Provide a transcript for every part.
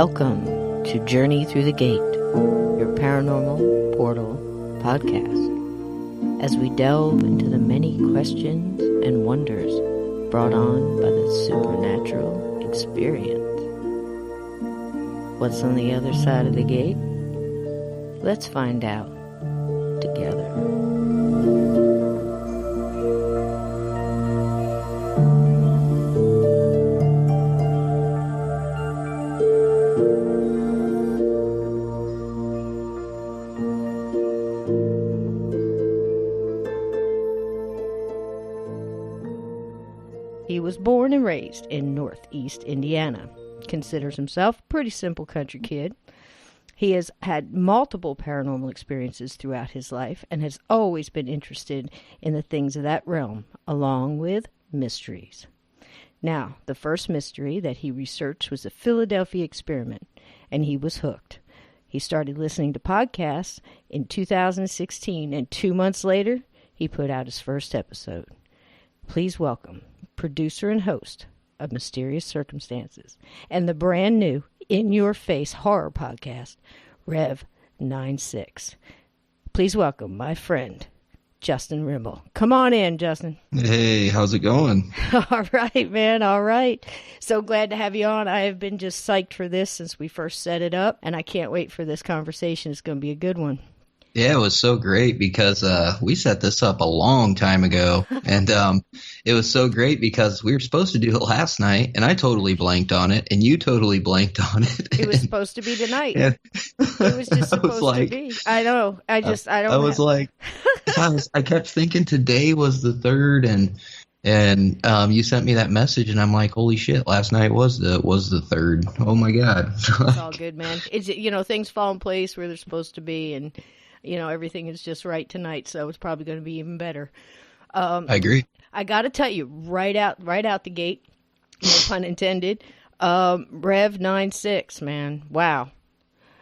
Welcome to Journey Through the Gate, your paranormal portal podcast, as we delve into the many questions and wonders brought on by the supernatural experience. What's on the other side of the gate? Let's find out together. He was born and raised in Northeast Indiana. Considers himself a pretty simple country kid. He has had multiple paranormal experiences throughout his life and has always been interested in the things of that realm, along with mysteries. Now, the first mystery that he researched was the Philadelphia experiment, and he was hooked. He started listening to podcasts in 2016, and 2 months later, he put out his first episode. Please welcome producer and host of Mysterious Circumstances and the brand new in-your-face horror podcast, Rev 96. Please welcome my friend, Justin Rimmel. Come on in, Justin. Hey, how's it going? All right, man, all right. So glad to have you on. I have been just psyched for this since we first set it up, and I can't wait for this conversation. It's going to be a good one. Yeah, it was so great because we set this up a long time ago, and it was so great because we were supposed to do it last night, and I totally blanked on it, and you totally blanked on it. It was supposed to be tonight. Yeah. It was just supposed to be. I know. I kept thinking today was the 3rd, and you sent me that message, and I'm like, holy shit! Last night was the 3rd. Oh my god! It's all good, man. It's things fall in place where they're supposed to be, and everything is just right tonight, so it's probably going to be even better. I agree. I got to tell you, right out the gate, no pun intended, Rev 96, man. Wow.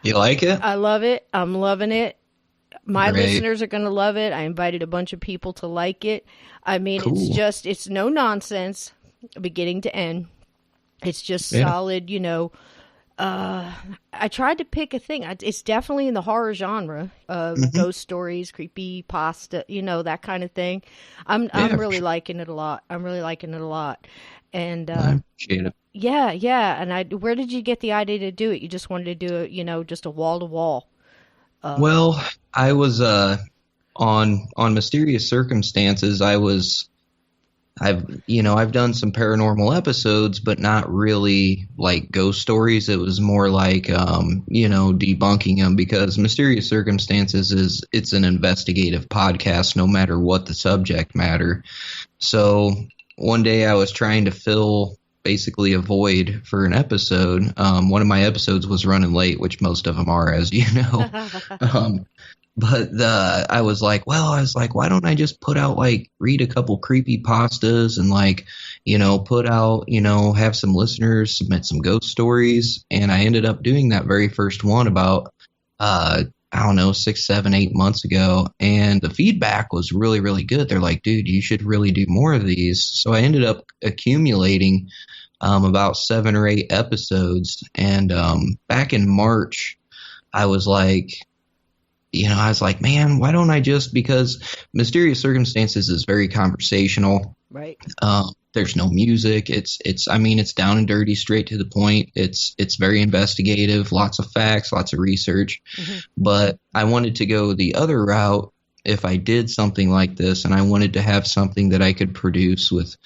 You like it? I love it. I'm loving it. My Great. listeners are going to love it. I invited a bunch of people to like it. I mean, Cool. It's no nonsense, beginning to end. It's just solid, I tried to pick a thing. It's definitely in the horror genre of ghost stories, creepypasta, that kind of thing. I'm really liking it a lot. And I appreciate it. Yeah. And where did you get the idea to do it? You just wanted to do it, just a wall to wall. Well, I was on Mysterious Circumstances. I've done some paranormal episodes, but not really like ghost stories. It was more like, debunking them, because Mysterious Circumstances it's an investigative podcast, no matter what the subject matter. So one day I was trying to fill basically a void for an episode. One of my episodes was running late, which most of them are, as you know. But I was like, why don't I just put out, read a couple creepypastas and put out, have some listeners submit some ghost stories. And I ended up doing that very first one about, 6, 7, 8 months ago. And the feedback was really, really good. They're like, dude, you should really do more of these. So I ended up accumulating about 7 or 8 episodes. And back in March, I was like, man, why don't I because Mysterious Circumstances is very conversational. Right. There's no music. It's down and dirty, straight to the point. It's very investigative, lots of facts, lots of research. Mm-hmm. But I wanted to go the other route if I did something like this, and I wanted to have something that I could produce with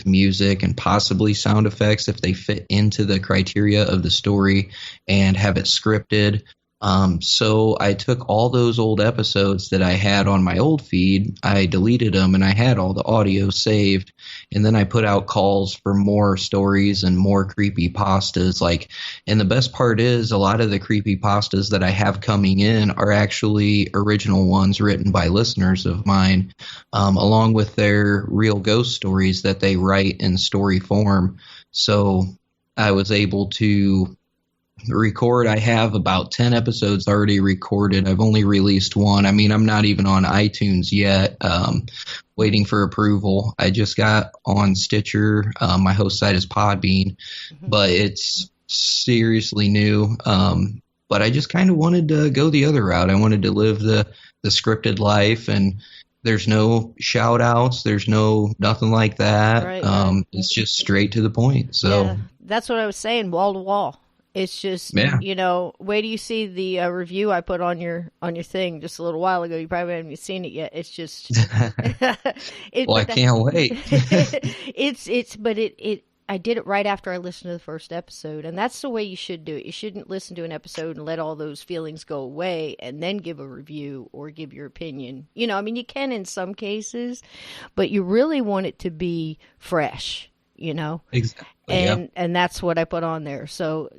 music and possibly sound effects if they fit into the criteria of the story, and have it scripted. So I took all those old episodes that I had on my old feed, I deleted them, and I had all the audio saved, and then I put out calls for more stories and more creepypastas. And the best part is a lot of the creepypastas that I have coming in are actually original ones written by listeners of mine, along with their real ghost stories that they write in story form. So I was able to record. I have about 10 episodes already recorded. I've only released one. I'm not even on iTunes yet, waiting for approval. I just got on Stitcher. My host site is Podbean, but it's seriously new. But I just kind of wanted to go the other route. I wanted to live the scripted life, and there's no shout outs. There's nothing like that. Right. It's just straight to the point. So Yeah, that's what I was saying, wall to wall. It's just, yeah. Wait till you see the review I put on your thing just a little while ago. You probably haven't even seen it yet. It's just, Well, I can't wait. I did it right after I listened to the first episode, and that's the way you should do it. You shouldn't listen to an episode and let all those feelings go away and then give a review or give your opinion. You can in some cases, but you really want it to be fresh, Exactly. And that's what I put on there. So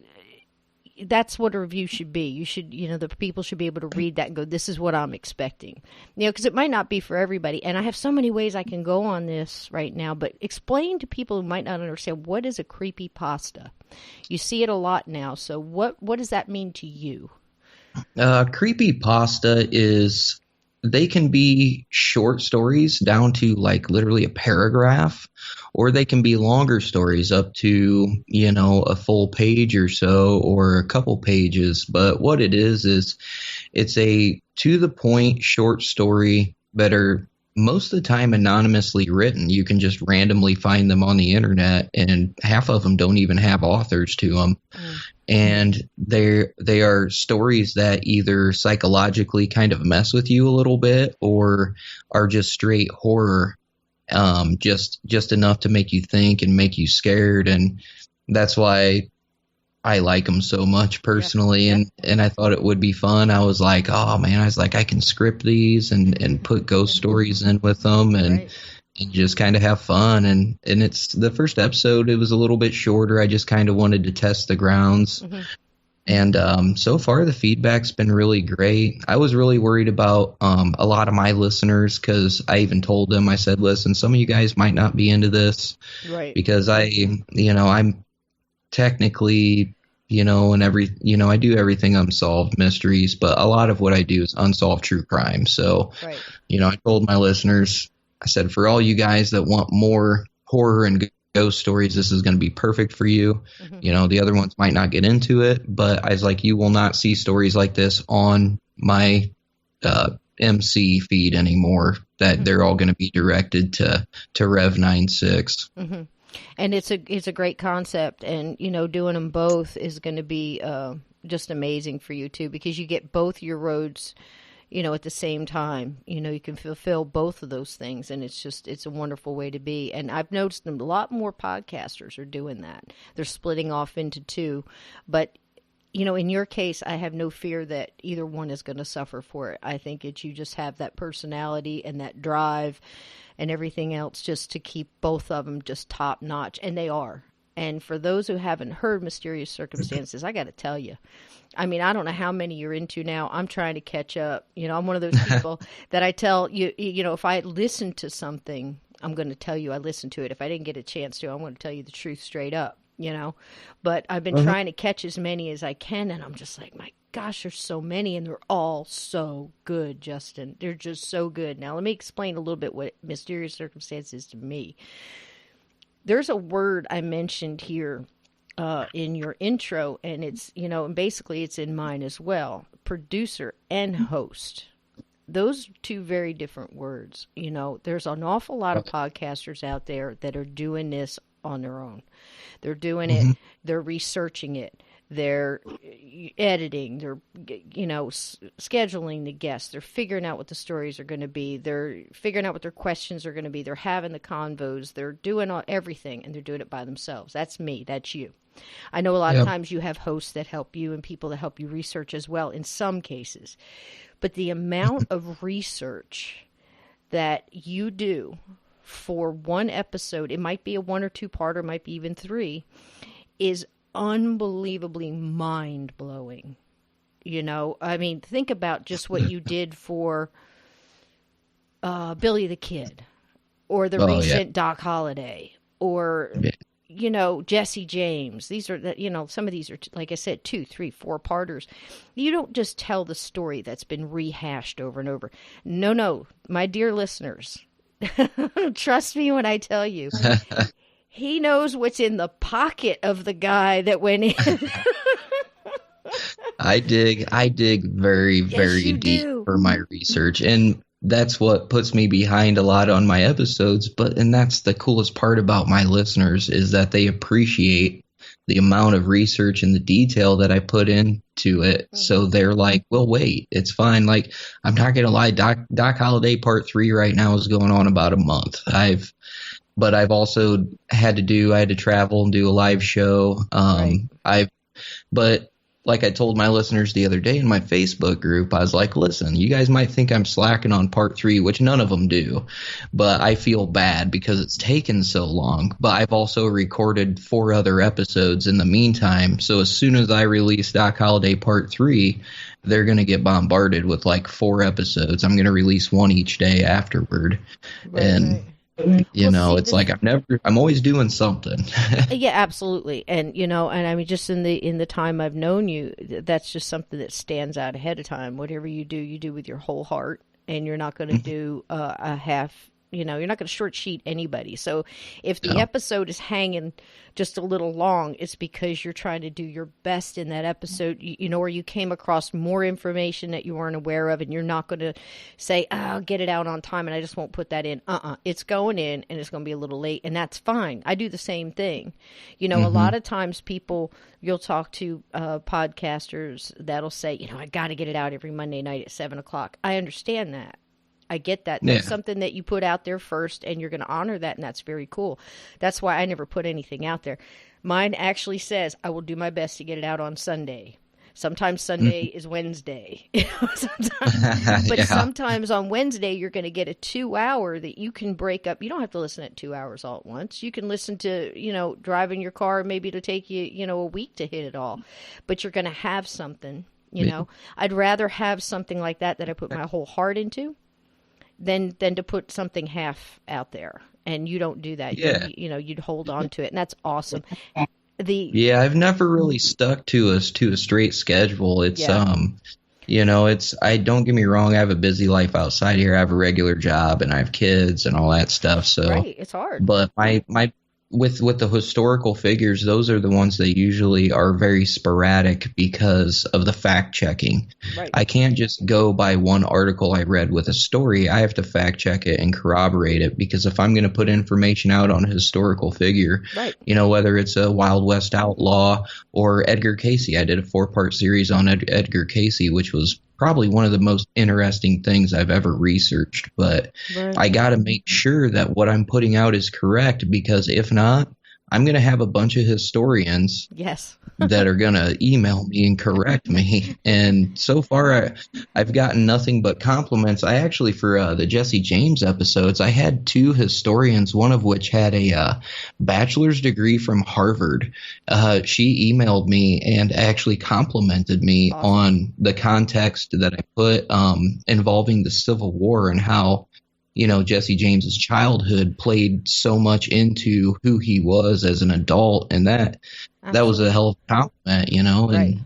that's what a review should be. You should, the people should be able to read that and go, this is what I'm expecting. Because it might not be for everybody. And I have so many ways I can go on this right now, but explain to people who might not understand, what is a creepypasta? You see it a lot now. So what does that mean to you? Creepypasta is, they can be short stories down to like literally a paragraph, or they can be longer stories up to, a full page or so, or a couple pages. But what it is it's a to the point short story that are most of the time anonymously written. You can just randomly find them on the internet, and half of them don't even have authors to them. And they are stories that either psychologically kind of mess with you a little bit, or are just straight horror, just enough to make you think and make you scared. And that's why I like them so much personally. Yeah. And I thought it would be fun. I was like, oh man, I can script these and put ghost stories in with them, and just kind of have fun. And it's the first episode, it was a little bit shorter. I just kind of wanted to test the grounds. Mm-hmm. And so far the feedback's been really great. I was really worried about a lot of my listeners, because I even told them, I said, listen, some of you guys might not be into this, right? Because I'm technically, I do everything unsolved mysteries, but a lot of what I do is unsolved true crime. So, I told my listeners, I said, for all you guys that want more horror and ghost stories, this is going to be perfect for you. Mm-hmm. The other ones might not get into it, but I was like, you will not see stories like this on my MC feed anymore, that they're all going to be directed to Rev 96. Mm-hmm. And it's a great concept, and doing them both is going to be just amazing for you too, because you get both your roads at the same time. You can fulfill both of those things, and it's a wonderful way to be. And I've noticed a lot more podcasters are doing that. They're splitting off into two, but in your case, I have no fear that either one is going to suffer for it. I think you just have that personality and that drive and everything else just to keep both of them just top notch. And they are. And for those who haven't heard Mysterious Circumstances, I got to tell you, I don't know how many you're into now. I'm trying to catch up. I'm one of those people that I tell you, if I listen to something, I'm going to tell you I listened to it. If I didn't get a chance to, I'm going to tell you the truth straight up, But I've been trying to catch as many as I can, and I'm just like, my gosh, there's so many, and they're all so good, Justin. They're just so good. Now, let me explain a little bit what Mysterious Circumstances is to me. There's a word I mentioned here in your intro, and it's, and basically it's in mine as well, producer and host. Those two very different words. There's an awful lot of podcasters out there that are doing this on their own. They're doing it, they're researching it, they're editing, they're, scheduling the guests, they're figuring out what the stories are going to be, they're figuring out what their questions are going to be, they're having the convos, they're doing everything, and they're doing it by themselves. That's me, that's you. I know a lot of times you have hosts that help you and people that help you research as well in some cases. But the amount of research that you do for one episode, it might be a 1 or 2 parter, it might be even 3, is unbelievably mind-blowing. Think about just what you did for Billy the Kid, or the recent Doc Holliday, or Jesse James. These are some of these are, like I said, 2, 3, 4 parters. You don't just tell the story that's been rehashed over and over. No, my dear listeners, trust me when I tell you, He knows what's in the pocket of the guy that went in. I dig very, very deep for my research, and that's what puts me behind a lot on my episodes. And that's the coolest part about my listeners, is that they appreciate the amount of research and the detail that I put into it. Mm-hmm. So they're like, well, wait, it's fine. Like, I'm not going to lie. Doc Holliday Part 3 right now is going on about a month. But I've also had to travel and do a live show. But like I told my listeners the other day in my Facebook group, I was like, listen, you guys might think I'm slacking on Part 3, which none of them do, but I feel bad because it's taken so long. But I've also recorded 4 other episodes in the meantime. So as soon as I release Doc Holliday Part 3, they're going to get bombarded with like 4 episodes. I'm going to release one each day afterward. Right. It's like I'm always doing something. Yeah, absolutely. And, and I mean, just in the time I've known you, that's just something that stands out ahead of time. Whatever you do with your whole heart, and you're not going to do a half, you're not going to short sheet anybody. So if the episode is hanging just a little long, it's because you're trying to do your best in that episode, or you came across more information that you weren't aware of, and you're not going to say, I'll get it out on time and I just won't put that in. It's going in, and it's going to be a little late, and that's fine. I do the same thing. A lot of times you'll talk to podcasters that'll say, I got to get it out every Monday night at 7:00. I understand that. I get that. That's something that you put out there first, and you're going to honor that, and that's very cool. That's why I never put anything out there. Mine actually says I will do my best to get it out on Sunday. Sometimes Sunday is Wednesday. Sometimes on Wednesday you're going to get a 2-hour that you can break up. You don't have to listen at 2 hours all at once. You can listen to, driving your car. Maybe it'll take you, a week to hit it all. But you're going to have something, I'd rather have something like that I put my whole heart into than to put something half out there. And you don't do that. Yeah. You'd hold on to it, and that's awesome. I've never really stuck to a straight schedule. It's I don't get me wrong, I have a busy life outside here. I have a regular job and I have kids and all that stuff. So right, it's hard. But my with the historical figures, those are the ones that usually are very sporadic because of the fact checking. Right. I can't just go by one article I read with a story. I have to fact check it and corroborate it, because if I'm going to put information out on a historical figure, right, whether it's a Wild West outlaw or Edgar Cayce, I did a 4-part series on Edgar Cayce, which was probably one of the most interesting things I've ever researched. But right, I got to make sure that what I'm putting out is correct, because if not, I'm going to have a bunch of historians that are going to email me and correct me. And so far, I've gotten nothing but compliments. I actually, for the Jesse James episodes, I had 2 historians, one of which had a bachelor's degree from Harvard. She emailed me and actually complimented me on the context that I put involving the Civil War, and how Jesse James's childhood played so much into who he was as an adult, and that was a hell of a compliment, and right,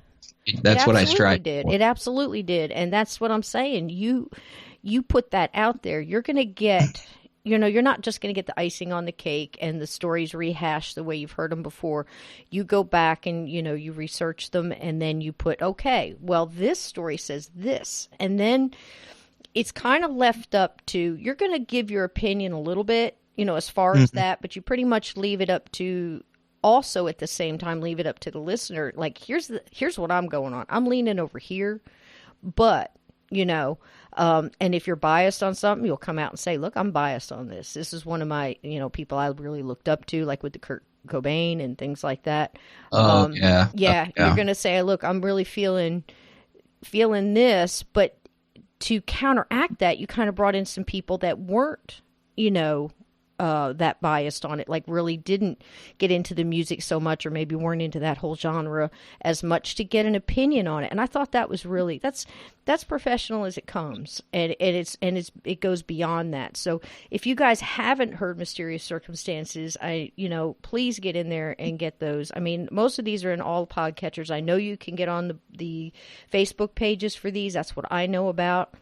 that's what I strive for. It absolutely did, and that's what I'm saying. You put that out there, you're going to get, you're not just going to get the icing on the cake and the stories rehashed the way you've heard them before. You go back and, you research them, and then you put, okay, well, this story says this, and then it's kind of left up to, you're going to give your opinion a little bit, as far as that, but you pretty much leave it up to, also at the same time, leave it up to the listener. Like, here's what I'm going on. I'm leaning over here, but, and if you're biased on something, you'll come out and say, look, I'm biased on this. This is one of my, people I really looked up to, like with the Kurt Cobain and things like that. You're going to say, look, I'm really feeling this, but to counteract that, you kind of brought in some people that weren't, that biased on it, like really didn't get into the music so much, or maybe weren't into that whole genre as much, to get an opinion on it. And I thought that was really, that's professional as it comes, and it goes beyond that. So if you guys haven't heard Mysterious Circumstances, please get in there and get those. I mean, most of these are in all podcatchers. I know you can get on the Facebook pages for these. That's what I know about.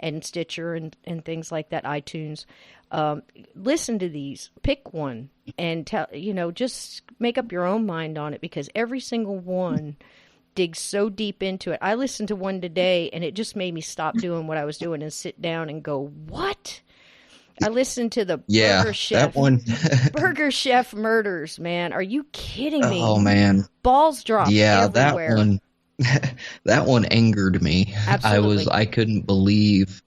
and Stitcher and things like that, iTunes. Listen to these, pick one, and just make up your own mind on it, because every single one digs so deep into it. I listened to one today, and it just made me stop doing what I was doing and sit down and go, what? I listened to the Burger Chef. That one. Burger Chef Murders, man. Are you kidding me? Oh, man. Balls dropped everywhere. That one angered me. Absolutely. I couldn't believe,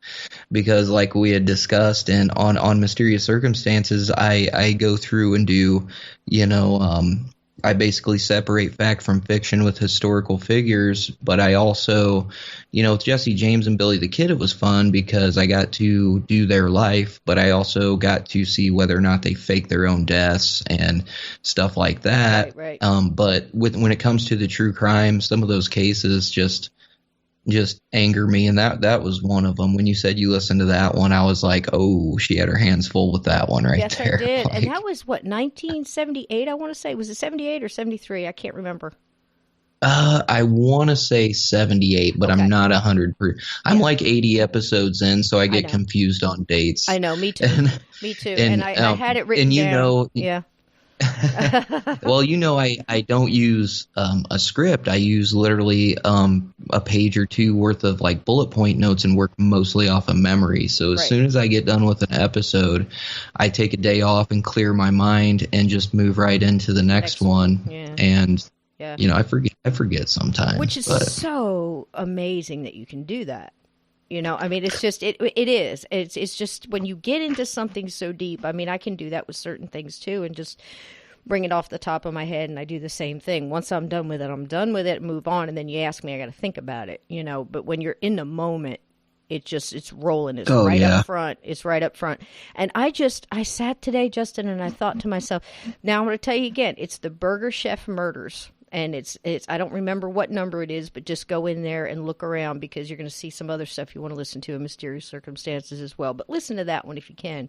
because like we had discussed, and on Mysterious Circumstances, I go through and do, I basically separate fact from fiction with historical figures, but I also, with Jesse James and Billy the Kid, it was fun because I got to do their life, but I also got to see whether or not they fake their own deaths and stuff like that. Right. But when it comes to the true crime, some of those cases just anger me, and that was one of them. When you said you listened to that one, I was like, oh, she had her hands full with that one right there. Yes, I did. Like, and that was, 1978, I want to say? Was it 78 or 73? I can't remember. I want to say 78, but okay. I'm not 100%. I'm like 80 episodes in, so I get confused on dates. I know, me too. Me too. And I had it written down. Yeah. Well, I don't use a script. I use literally a page or two worth of like bullet point notes and work mostly off of memory. So as soon as I get done with an episode, I take a day off and clear my mind and just move right into the next one. Yeah. And I forget sometimes. Which is so amazing that you can do that. It's just, it is. It's just when you get into something so deep, I can do that with certain things too, and just bring it off the top of my head, and I do the same thing. Once I'm done with it, move on, and then you ask me, I got to think about it, but when you're in the moment, it's rolling. It's up front. It's right up front. And I sat today, Justin, and I thought to myself, now I'm going to tell you again, it's the Burger Chef Murders. And it's I don't remember what number it is, but just go in there and look around, because you're going to see some other stuff you want to listen to in Mysterious Circumstances as well. But listen to that one if you can,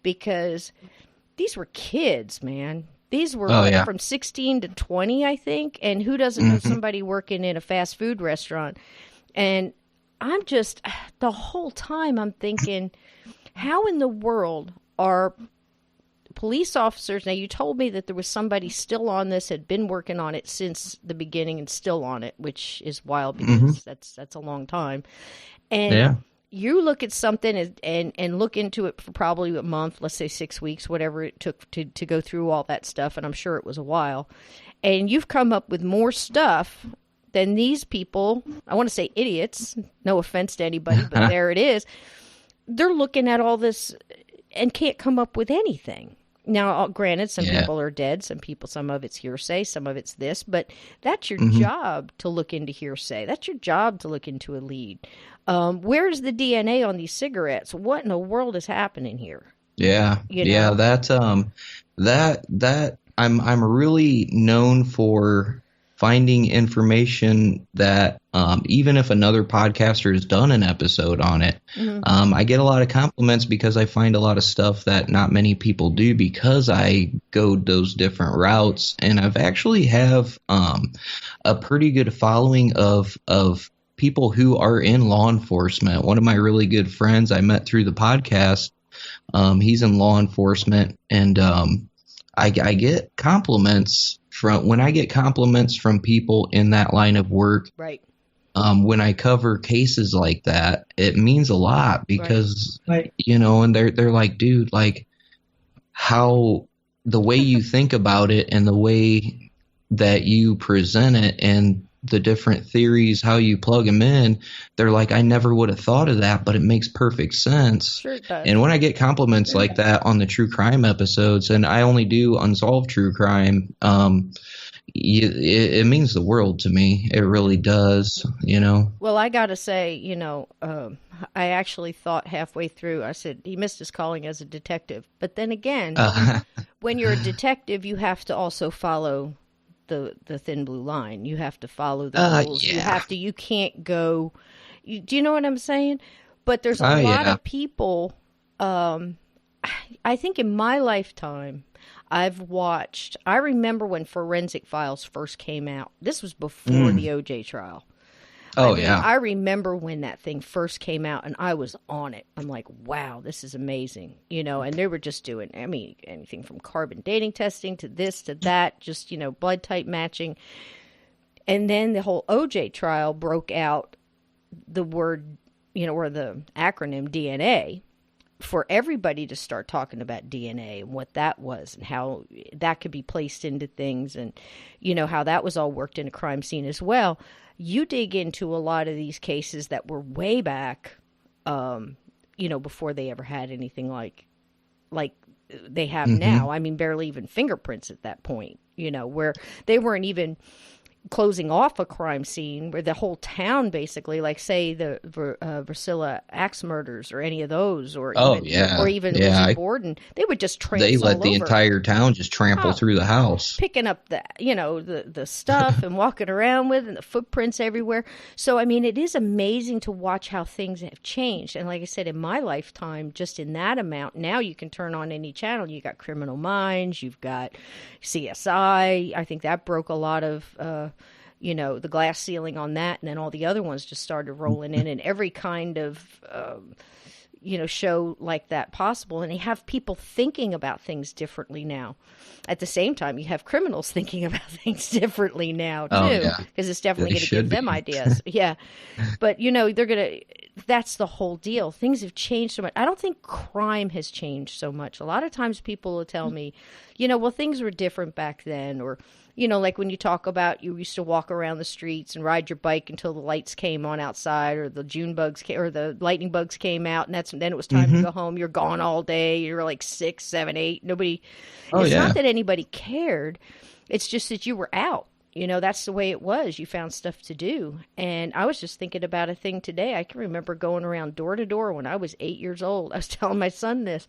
because these were kids, man. These were from 16 to 20, I think. And who doesn't know somebody working in a fast food restaurant? And I'm just, the whole time I'm thinking, how in the world are police officers, now you told me that there was somebody still on this, had been working on it since the beginning and still on it, which is wild, because that's a long time. And you look at something and look into it for probably a month, let's say 6 weeks, whatever it took to go through all that stuff, and I'm sure it was a while, and you've come up with more stuff than these people, I want to say idiots, no offense to anybody, but there it is. They're looking at all this and can't come up with anything. Now, granted, some people are dead, some of it's hearsay, some of it's this, but that's your job to look into hearsay. That's your job to look into a lead. Where's the DNA on these cigarettes? What in the world is happening here? Yeah, that's that I'm really known for finding information that even if another podcaster has done an episode on it, I get a lot of compliments, because I find a lot of stuff that not many people do, because I go those different routes. And I've actually have a pretty good following of people who are in law enforcement. One of my really good friends I met through the podcast, he's in law enforcement, and I get compliments when I get compliments from people in that line of work. Right. When I cover cases like that, it means a lot, because and they're like, dude, like, how the way you think about it and the way that you present it and the different theories, how you plug them in, they're like, I never would have thought of that, but it makes perfect sense. Sure it does. And when I get compliments like that on the true crime episodes, and I only do unsolved true crime, it means the world to me. It really does, Well, I got to say, I actually thought halfway through, I said, he missed his calling as a detective. But then again, when you're a detective, you have to also follow the thin blue line. You have to follow the rules. Yeah. You can't go, do you know what I'm saying? But there's a lot of people, I think in my lifetime, I remember when Forensic Files first came out. This was before the OJ trial. Oh, I mean, yeah. I remember when that thing first came out, and I was on it. I'm like, wow, this is amazing, and they were just doing, I mean, anything from carbon dating testing to this to that, just, blood type matching. And then the whole OJ trial broke out the word, or the acronym DNA, for everybody to start talking about DNA and what that was and how that could be placed into things and, how that was all worked in a crime scene as well. You dig into a lot of these cases that were way back, before they ever had anything like they have now. I mean, barely even fingerprints at that point, where they weren't even closing off a crime scene where the whole town basically, like say the Priscilla axe murders or any of those, or even Lizzie Borden, they would just trample. They let the entire town just trample through the house, picking up the stuff and walking around with, and the footprints everywhere. So I mean, it is amazing to watch how things have changed. And like I said, in my lifetime, just in that amount, now you can turn on any channel. You got Criminal Minds, you've got CSI. I think that broke a lot of the glass ceiling on that, and then all the other ones just started rolling in, and every kind of show like that possible. And they have people thinking about things differently now. At the same time, you have criminals thinking about things differently now too, because it's definitely going to give them ideas. Yeah, but they're gonna. That's the whole deal. Things have changed so much. I don't think crime has changed so much. A lot of times people will tell me, well, things were different back then, or like when you talk about you used to walk around the streets and ride your bike until the lights came on outside, or the June bugs or the lightning bugs came out, and then it was time to go home. You're gone all day. You're like 6, 7, 8. Nobody. It's not that anybody cared. It's just that you were out. That's the way it was. You found stuff to do. And I was just thinking about a thing today. I can remember going around door to door when I was 8 years old. I was telling my son this.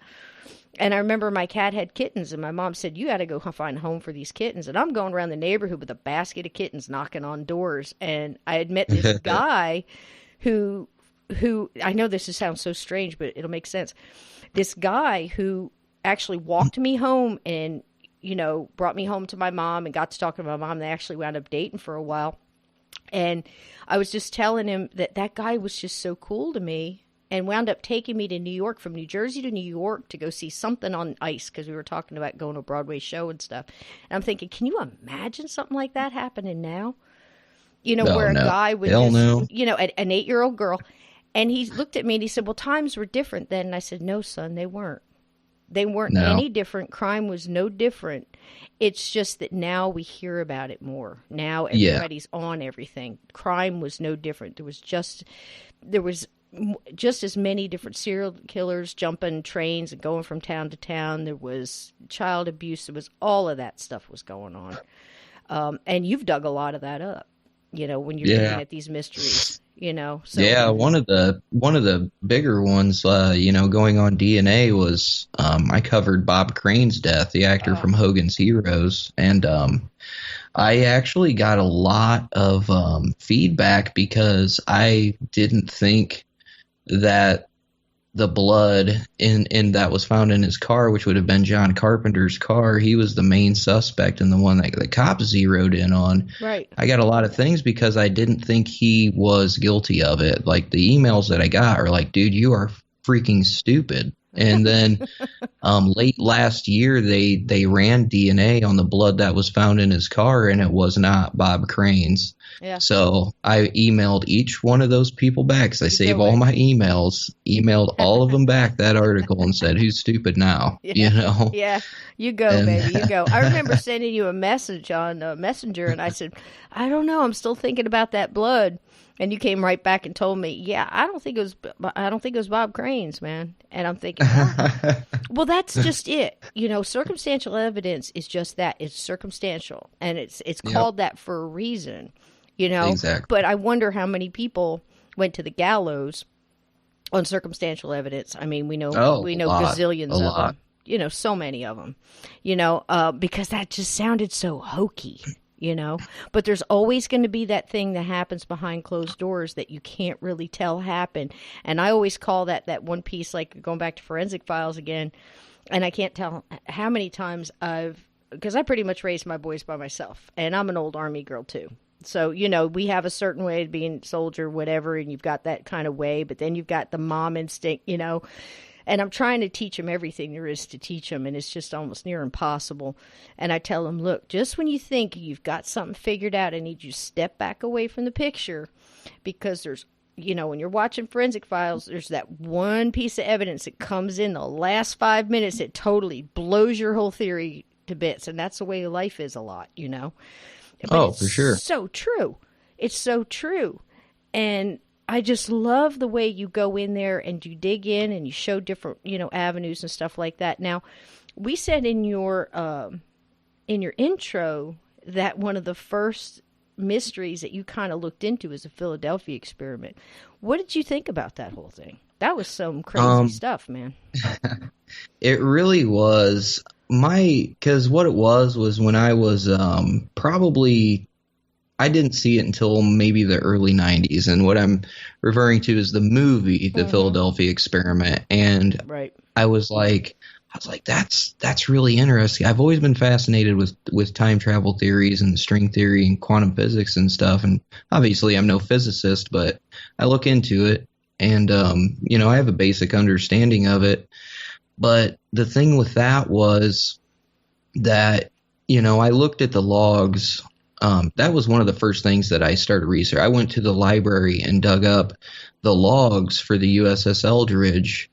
And I remember my cat had kittens, and my mom said, you got to go find a home for these kittens. And I'm going around the neighborhood with a basket of kittens knocking on doors. And I had met this guy who I know this sounds so strange, but it'll make sense. This guy who actually walked me home and, brought me home to my mom and got to talk to my mom. They actually wound up dating for a while. And I was just telling him that guy was just so cool to me, and wound up taking me to New York, from New Jersey to New York, to go see something on ice, because we were talking about going to a Broadway show and stuff. And I'm thinking, can you imagine something like that happening now? Where a guy would an 8-year-old girl, and he looked at me and he said, well, times were different then. And I said, no, son, they weren't. They weren't any different. Crime was no different. It's just that now we hear about it more. Now everybody's on everything. Crime was no different. There was just as many different serial killers jumping trains and going from town to town. There was child abuse. There was all of that stuff was going on. And you've dug a lot of that up, when you're looking at these mysteries. So, one of the bigger ones, going on DNA was, I covered Bob Crane's death, the actor from Hogan's Heroes. And, I actually got a lot of, feedback, because I didn't think that the blood in that was found in his car, which would have been John Carpenter's car, he was the main suspect and the one that the cops zeroed in on. Right. I got a lot of things because I didn't think he was guilty of it. Like, the emails that I got are like, dude, you are freaking stupid. And then late last year, they ran DNA on the blood that was found in his car, and it was not Bob Crane's. Yeah. So I emailed each one of those people back, because I save all my emailed all of them back that article and said, who's stupid now? Yeah. Yeah, you go, baby, you go. I remember sending you a message on Messenger, and I said, I don't know, I'm still thinking about that blood. And you came right back and told me, yeah, I don't think it was Bob Crane's, man. And I'm thinking, well, that's just it. Circumstantial evidence is just that. It's circumstantial, and it's called that for a reason. Exactly. But I wonder how many people went to the gallows on circumstantial evidence. I mean, we know gazillions of them. So many of them. Because that just sounded so hokey. But there's always going to be that thing that happens behind closed doors that you can't really tell happened. And I always call that one piece, like going back to forensic files again. And I can't tell how many times because I pretty much raised my boys by myself, and I'm an old Army girl too. So, you know, we have a certain way of being a soldier, whatever, and you've got that kind of way, but then you've got the mom instinct, you know. And I'm trying to teach them everything there is to teach them, and it's just almost near impossible. And I tell them, look, just when you think you've got something figured out, I need you to step back away from the picture, because there's, you know, when you're watching forensic files, there's that one piece of evidence that comes in the last 5 minutes that totally blows your whole theory to bits. And that's the way life is a lot, you know. But for sure. So true. It's so true. And I just love the way you go in there and you dig in and you show different, you know, avenues and stuff like that. Now, we said in your intro that one of the first mysteries that you kind of looked into is the Philadelphia experiment. What did you think about that whole thing? That was some crazy stuff, man. It really was. Because what it was when I was probably, I didn't see it until maybe the early 90s. And what I'm referring to is the movie, The Philadelphia Experiment. And right. I was like, that's really interesting. I've always been fascinated with time travel theories and string theory and quantum physics and stuff. And obviously I'm no physicist, but I look into it and, you know, I have a basic understanding of it. But the thing with that was that, you know, I looked at the logs. That was one of the first things that I started research. I went to the library and dug up the logs for the USS Eldridge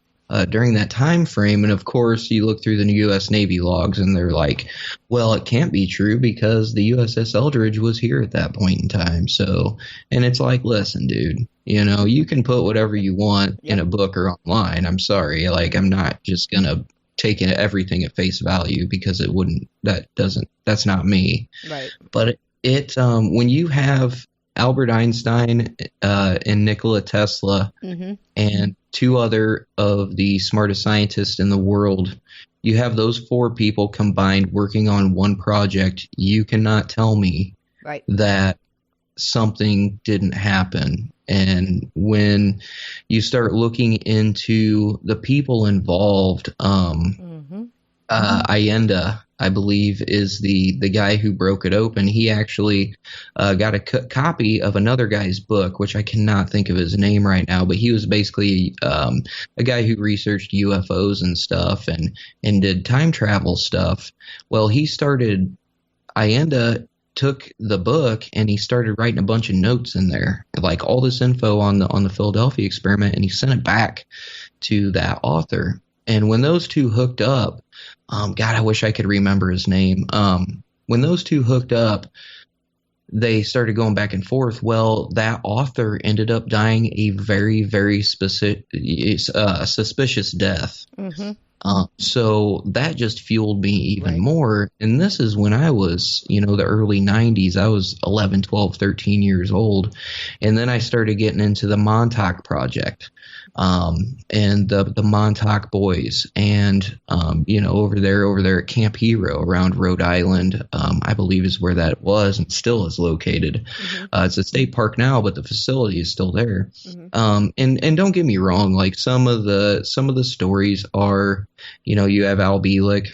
during that time frame. And of course, you look through the U.S. Navy logs and they're like, well, it can't be true because the USS Eldridge was here at that point in time. So, and it's like, listen, dude, you know, you can put whatever you want in a book or online. I'm sorry. Like, I'm not just going to take everything at face value because it wouldn't, that's not me. Right. But when you have Albert Einstein and Nikola Tesla and two other of the smartest scientists in the world, you have those four people combined working on one project. You cannot tell me that something didn't happen. And when you start looking into the people involved, Allende, I believe, is the guy who broke it open. He actually got a copy of another guy's book, which I cannot think of his name right now, but he was basically a guy who researched UFOs and stuff and did time travel stuff. Well, Allende took the book and he started writing a bunch of notes in there, like all this info on the Philadelphia experiment, and he sent it back to that author. And when those two hooked up, God, I wish I could remember his name. When those two hooked up, they started going back and forth. Well, that author ended up dying a very, very suspicious death. So that just fueled me even more. And this is when I was, you know, the early 90s. I was 11, 12, 13 years old. And then I started getting into the Montauk Project. And the Montauk Boys, and you know, over there at Camp Hero around Rhode Island, I believe is where that was and still is located. It's a state park now, but the facility is still there. And don't get me wrong, like some of the stories are, you know, you have Al Bielek,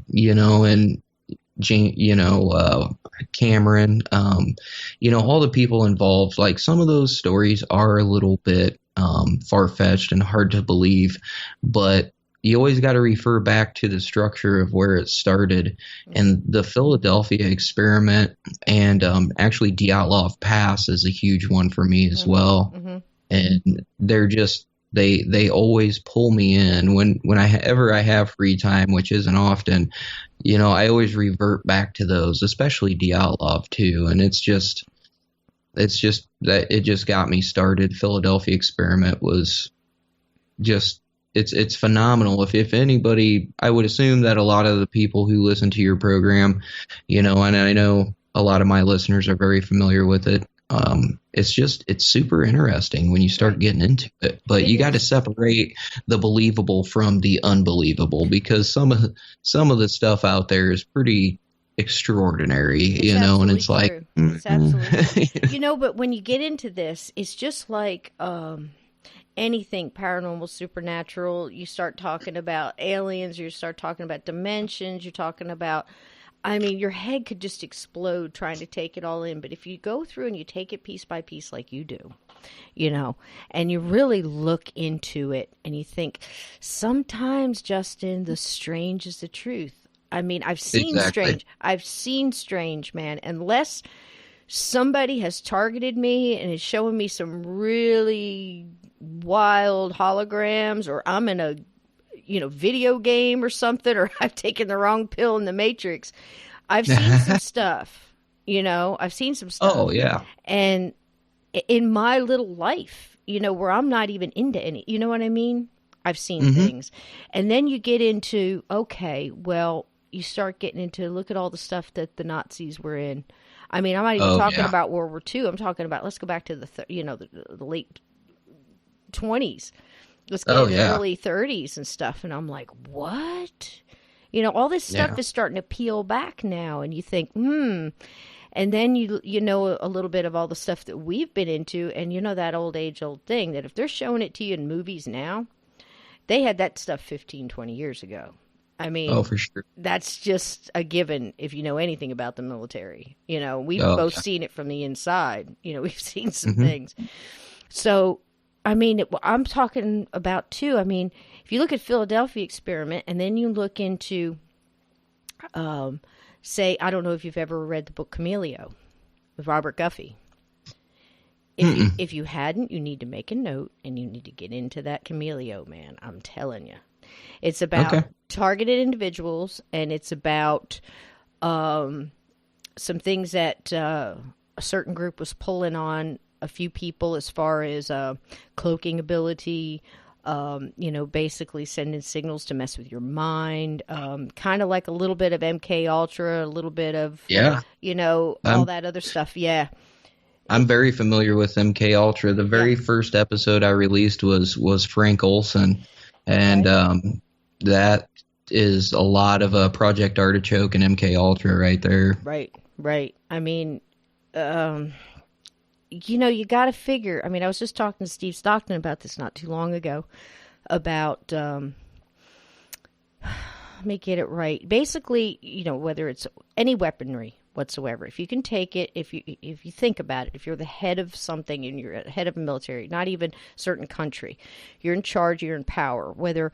you know, and Cameron, you know, all the people involved. Like some of those stories are a little bit far-fetched and hard to believe, but you always got to refer back to the structure of where it started. And the Philadelphia experiment and actually Dyatlov Pass is a huge one for me as well. And they're just they always pull me in when I have free time, which isn't often. You know, I always revert back to those, especially Dyatlov too. And it's just that it just got me started. Philadelphia experiment was just, it's phenomenal. If anybody, I would assume that a lot of the people who listen to your program, you know, and I know a lot of my listeners are very familiar with it. It's super interesting when you start getting into it, but you got to separate the believable from the unbelievable, because some of the stuff out there is pretty extraordinary, you know, and it's like, it's absolutely, you know, but when you get into this, it's just like, anything paranormal, supernatural, you start talking about aliens, you start talking about dimensions, you're talking about, I mean, your head could just explode trying to take it all in. But if you go through and you take it piece by piece like you do, you know, and you really look into it and you think, sometimes, Justin, the strange is the truth. I mean, I've seen strange. I've seen strange, man. Unless somebody has targeted me and is showing me some really wild holograms, or I'm in a, you know, video game or something, or I've taken the wrong pill in the Matrix. I've seen some stuff, you know, I've seen some stuff. Oh, yeah. And in my little life, you know, where I'm not even into any, you know what I mean? I've seen things. And then you get into, okay, well, you start getting into, look at all the stuff that the Nazis were in. I mean, I'm not even talking about World War II. I'm talking about, let's go back to the late 20s. Let's get in the early 30s and stuff. And I'm like, what? You know, all this stuff is starting to peel back now. And you think, And then you know a little bit of all the stuff that we've been into. And you know that old thing that if they're showing it to you in movies now, they had that stuff 15, 20 years ago. I mean, for sure. That's just a given if you know anything about the military. You know, we've both seen it from the inside. You know, we've seen some things. So, I mean, I'm talking about, too, I mean, if you look at Philadelphia experiment and then you look into, say, I don't know if you've ever read the book Camellio with Robert Guffey. If you hadn't, you need to make a note and you need to get into that Camellio, man. I'm telling you. It's about targeted individuals, and it's about some things that a certain group was pulling on a few people as far as cloaking ability, you know, basically sending signals to mess with your mind, kind of like a little bit of MK Ultra, a little bit of, you know, all that other stuff. Yeah. I'm very familiar with MK Ultra. The very first episode I released was Frank Olson, and that is a lot of Project Artichoke and MK Ultra right there. Right. I mean, you know, you got to figure. I mean, I was just talking to Steve Stockton about this not too long ago about, let me get it right. Basically, you know, whether it's any weaponry whatsoever, if you can take it, if you think about it, if you're the head of something and you're the head of a military, not even a certain country, you're in charge, you're in power, whether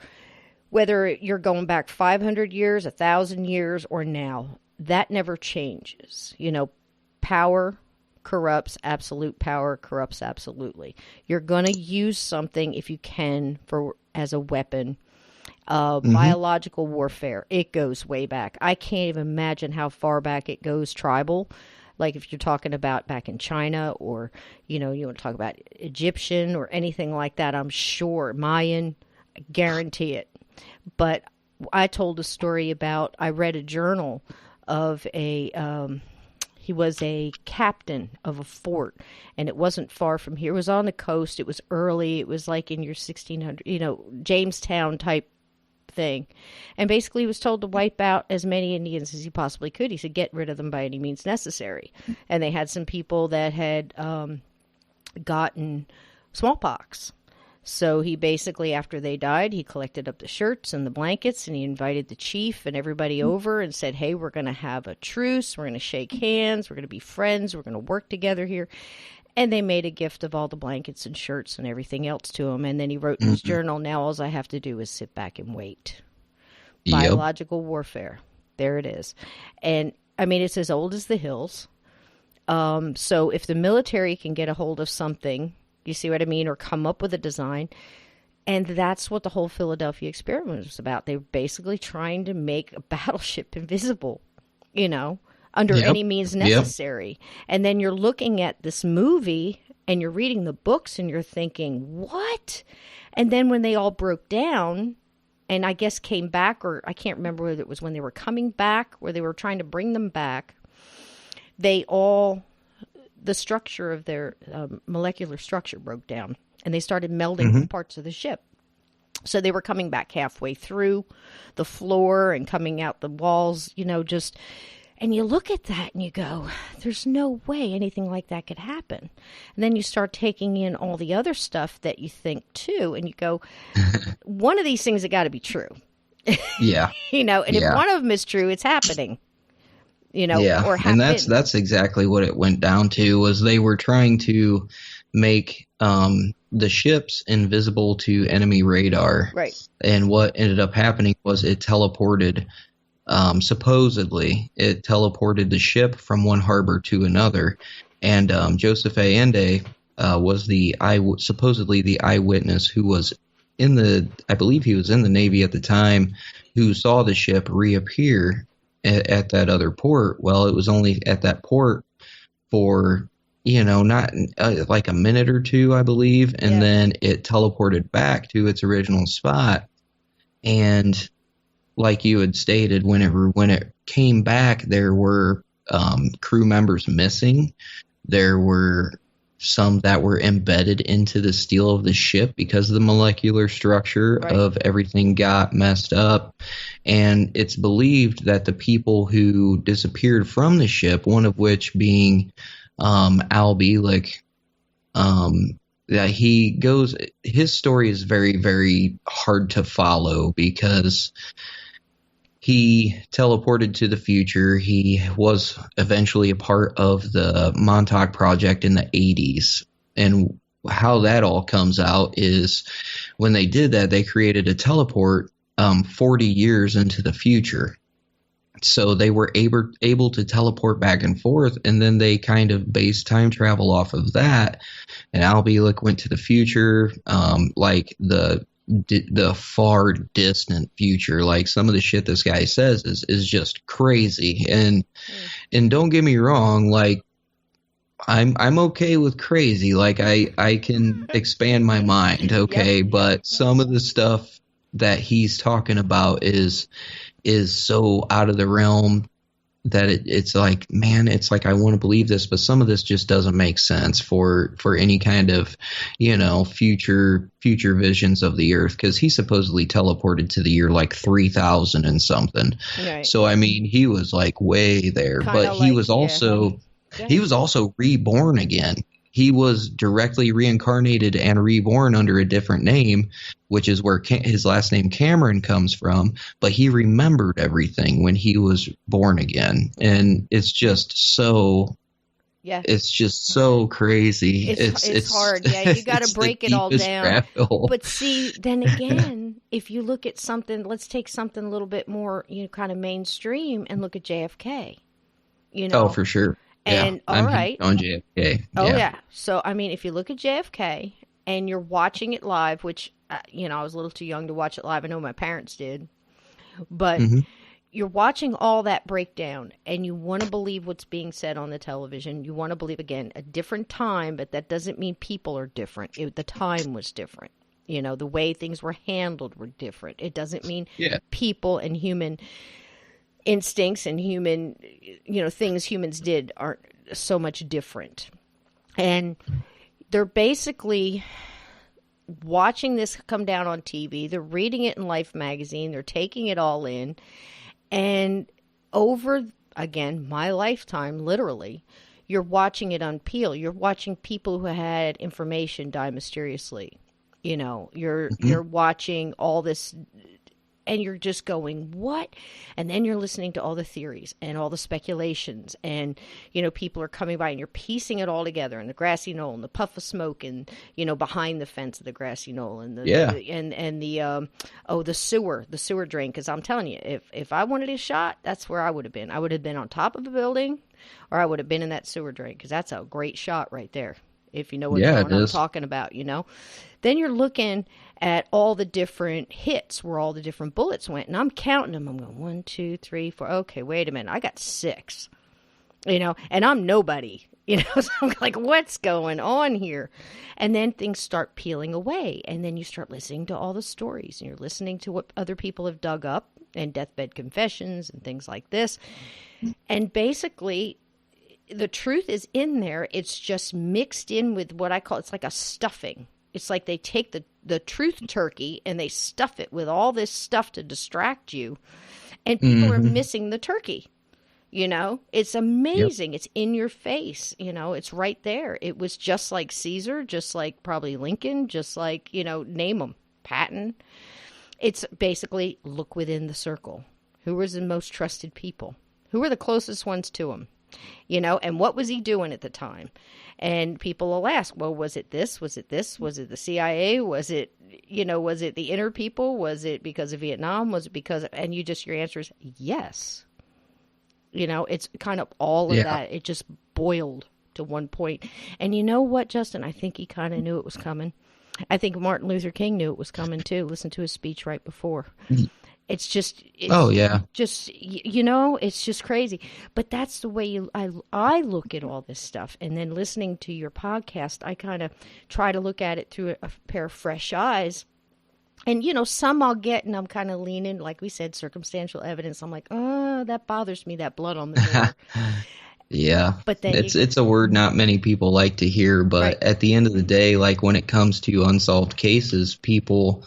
you're going back 500 years, 1,000 years, or now, that never changes. You know, power corrupts, absolute power corrupts absolutely. You're going to use something if you can as a weapon. Biological warfare, it goes way back. I can't even imagine how far back it goes tribal. Like if you're talking about back in China, or, you know, you want to talk about Egyptian or anything like that, I'm sure Mayan, I guarantee it. But I told a story about, I read a journal of he was a captain of a fort, and it wasn't far from here. It was on the coast. It was early. It was like in your 1600, you know, Jamestown type thing. And basically he was told to wipe out as many Indians as he possibly could. He said, get rid of them by any means necessary. And they had some people that had gotten smallpox. So he basically, after they died, he collected up the shirts and the blankets, and he invited the chief and everybody over and said, hey, we're going to have a truce. We're going to shake hands. We're going to be friends. We're going to work together here. And they made a gift of all the blankets and shirts and everything else to him. And then he wrote in his journal, now all I have to do is sit back and wait. Biological warfare. There it is. And, I mean, it's as old as the hills. So if the military can get a hold of something, you see what I mean, or come up with a design, and that's what the whole Philadelphia experiment was about. They were basically trying to make a battleship invisible, you know, under any means necessary. And then you're looking at this movie and you're reading the books and you're thinking, what? And then when they all broke down and I guess came back, or I can't remember whether it was when they were coming back, where they were trying to bring them back, the structure of their molecular structure broke down and they started melding parts of the ship. So they were coming back halfway through the floor and coming out the walls, you know, just... And you look at that and you go, there's no way anything like that could happen. And then you start taking in all the other stuff that you think too, and you go, one of these things has got to be true. Yeah. You know, and if one of them is true, it's happening. Yeah, or have and been. that's exactly what it went down to, was they were trying to make the ships invisible to enemy radar. Right. And what ended up happening was it teleported, supposedly, it teleported the ship from one harbor to another. And Joseph A. Ende was supposedly the eyewitness who was I believe he was in the Navy at the time, who saw the ship reappear at that other port. Well, it was only at that port for, not like a minute or two, I believe, and then it teleported back to its original spot. And like you had stated, when it came back, there were crew members missing. There were some that were embedded into the steel of the ship because the molecular structure of everything got messed up. And it's believed that the people who disappeared from the ship, one of which being Al Bielek, that his story is very, very hard to follow because he teleported to the future. He was eventually a part of the Montauk Project in the 80s. And how that all comes out is when they did that, they created a teleport 40 years into the future. So they were able to teleport back and forth, and then they kind of based time travel off of that. And Al Bielek went to the future, like the far distant future. Like some of the shit this guy says is just crazy. And don't get me wrong, like I'm okay with crazy. Like I can expand my mind, okay, but some of the stuff that he's talking about is so out of the realm that it's like, man, it's like, I want to believe this, but some of this just doesn't make sense for any kind of, future visions of the earth. Cause he supposedly teleported to the year like 3000 and something. Right. So, I mean, he was like way there, but he was also reborn again. He was directly reincarnated and reborn under a different name, which is where his last name Cameron comes from. But he remembered everything when he was born again. And it's just so it's just so crazy. It's hard. Yeah, you got to break it all down. But see, then again, if you look at something, let's take something a little bit more, kind of mainstream and look at JFK. Oh, for sure. And all right, on JFK. Oh yeah. So I mean, if you look at JFK and you're watching it live, which I was a little too young to watch it live. I know my parents did, but you're watching all that breakdown, and you want to believe what's being said on the television. You want to believe, again, a different time, but that doesn't mean people are different. The time was different. The way things were handled were different. It doesn't mean people and human instincts and human, things humans did aren't so much different. And they're basically watching this come down on TV. They're reading it in Life magazine. They're taking it all in. And over, again, my lifetime, literally, you're watching it unpeel. You're watching people who had information die mysteriously. You're watching all this, and you're just going, what? And then you're listening to all the theories and all the speculations, and, people are coming by, and you're piecing it all together, and the grassy knoll and the puff of smoke, and, behind the fence of the grassy knoll, and the sewer drain. Because I'm telling you, if I wanted a shot, that's where I would have been. I would have been on top of the building, or I would have been in that sewer drain, because that's a great shot right there. If you know what I'm talking about, Then you're looking at all the different hits where all the different bullets went. And I'm counting them. I'm going 1, 2, 3, 4. Okay, wait a minute. I got 6. And I'm nobody. So I'm like, what's going on here? And then things start peeling away. And then you start listening to all the stories. And you're listening to what other people have dug up and deathbed confessions and things like this. And basically, the truth is in there. It's just mixed in with what I call, it's like a stuffing. It's like they take the truth turkey and they stuff it with all this stuff to distract you. And people are missing the turkey. It's amazing. Yep. It's in your face. It's right there. It was just like Caesar, just like probably Lincoln, just like, name them, Patton. It's basically look within the circle. Who was the most trusted people? Who were the closest ones to him? You know, and what was he doing at the time? And people will ask, well, was it this? Was it this? Was it the CIA? Was it, you know, was it the inner people? Was it because of Vietnam? Was it because, and your answer is yes. You know, it's kind of all of that. It just boiled to one point. And you know what, Justin? I think he kind of knew it was coming. I think Martin Luther King knew it was coming too. Listen to his speech right before. It's just, just, you know, it's just crazy. But that's the way I look at all this stuff. And then listening to your podcast, I kind of try to look at it through a pair of fresh eyes. And, you know, some I'll get, and I'm kind of leaning, like we said, circumstantial evidence. I'm like, oh, that bothers me, that blood on the door. Yeah, but then it's a word not many people like to hear. But at the end of the day, like when it comes to unsolved cases, people...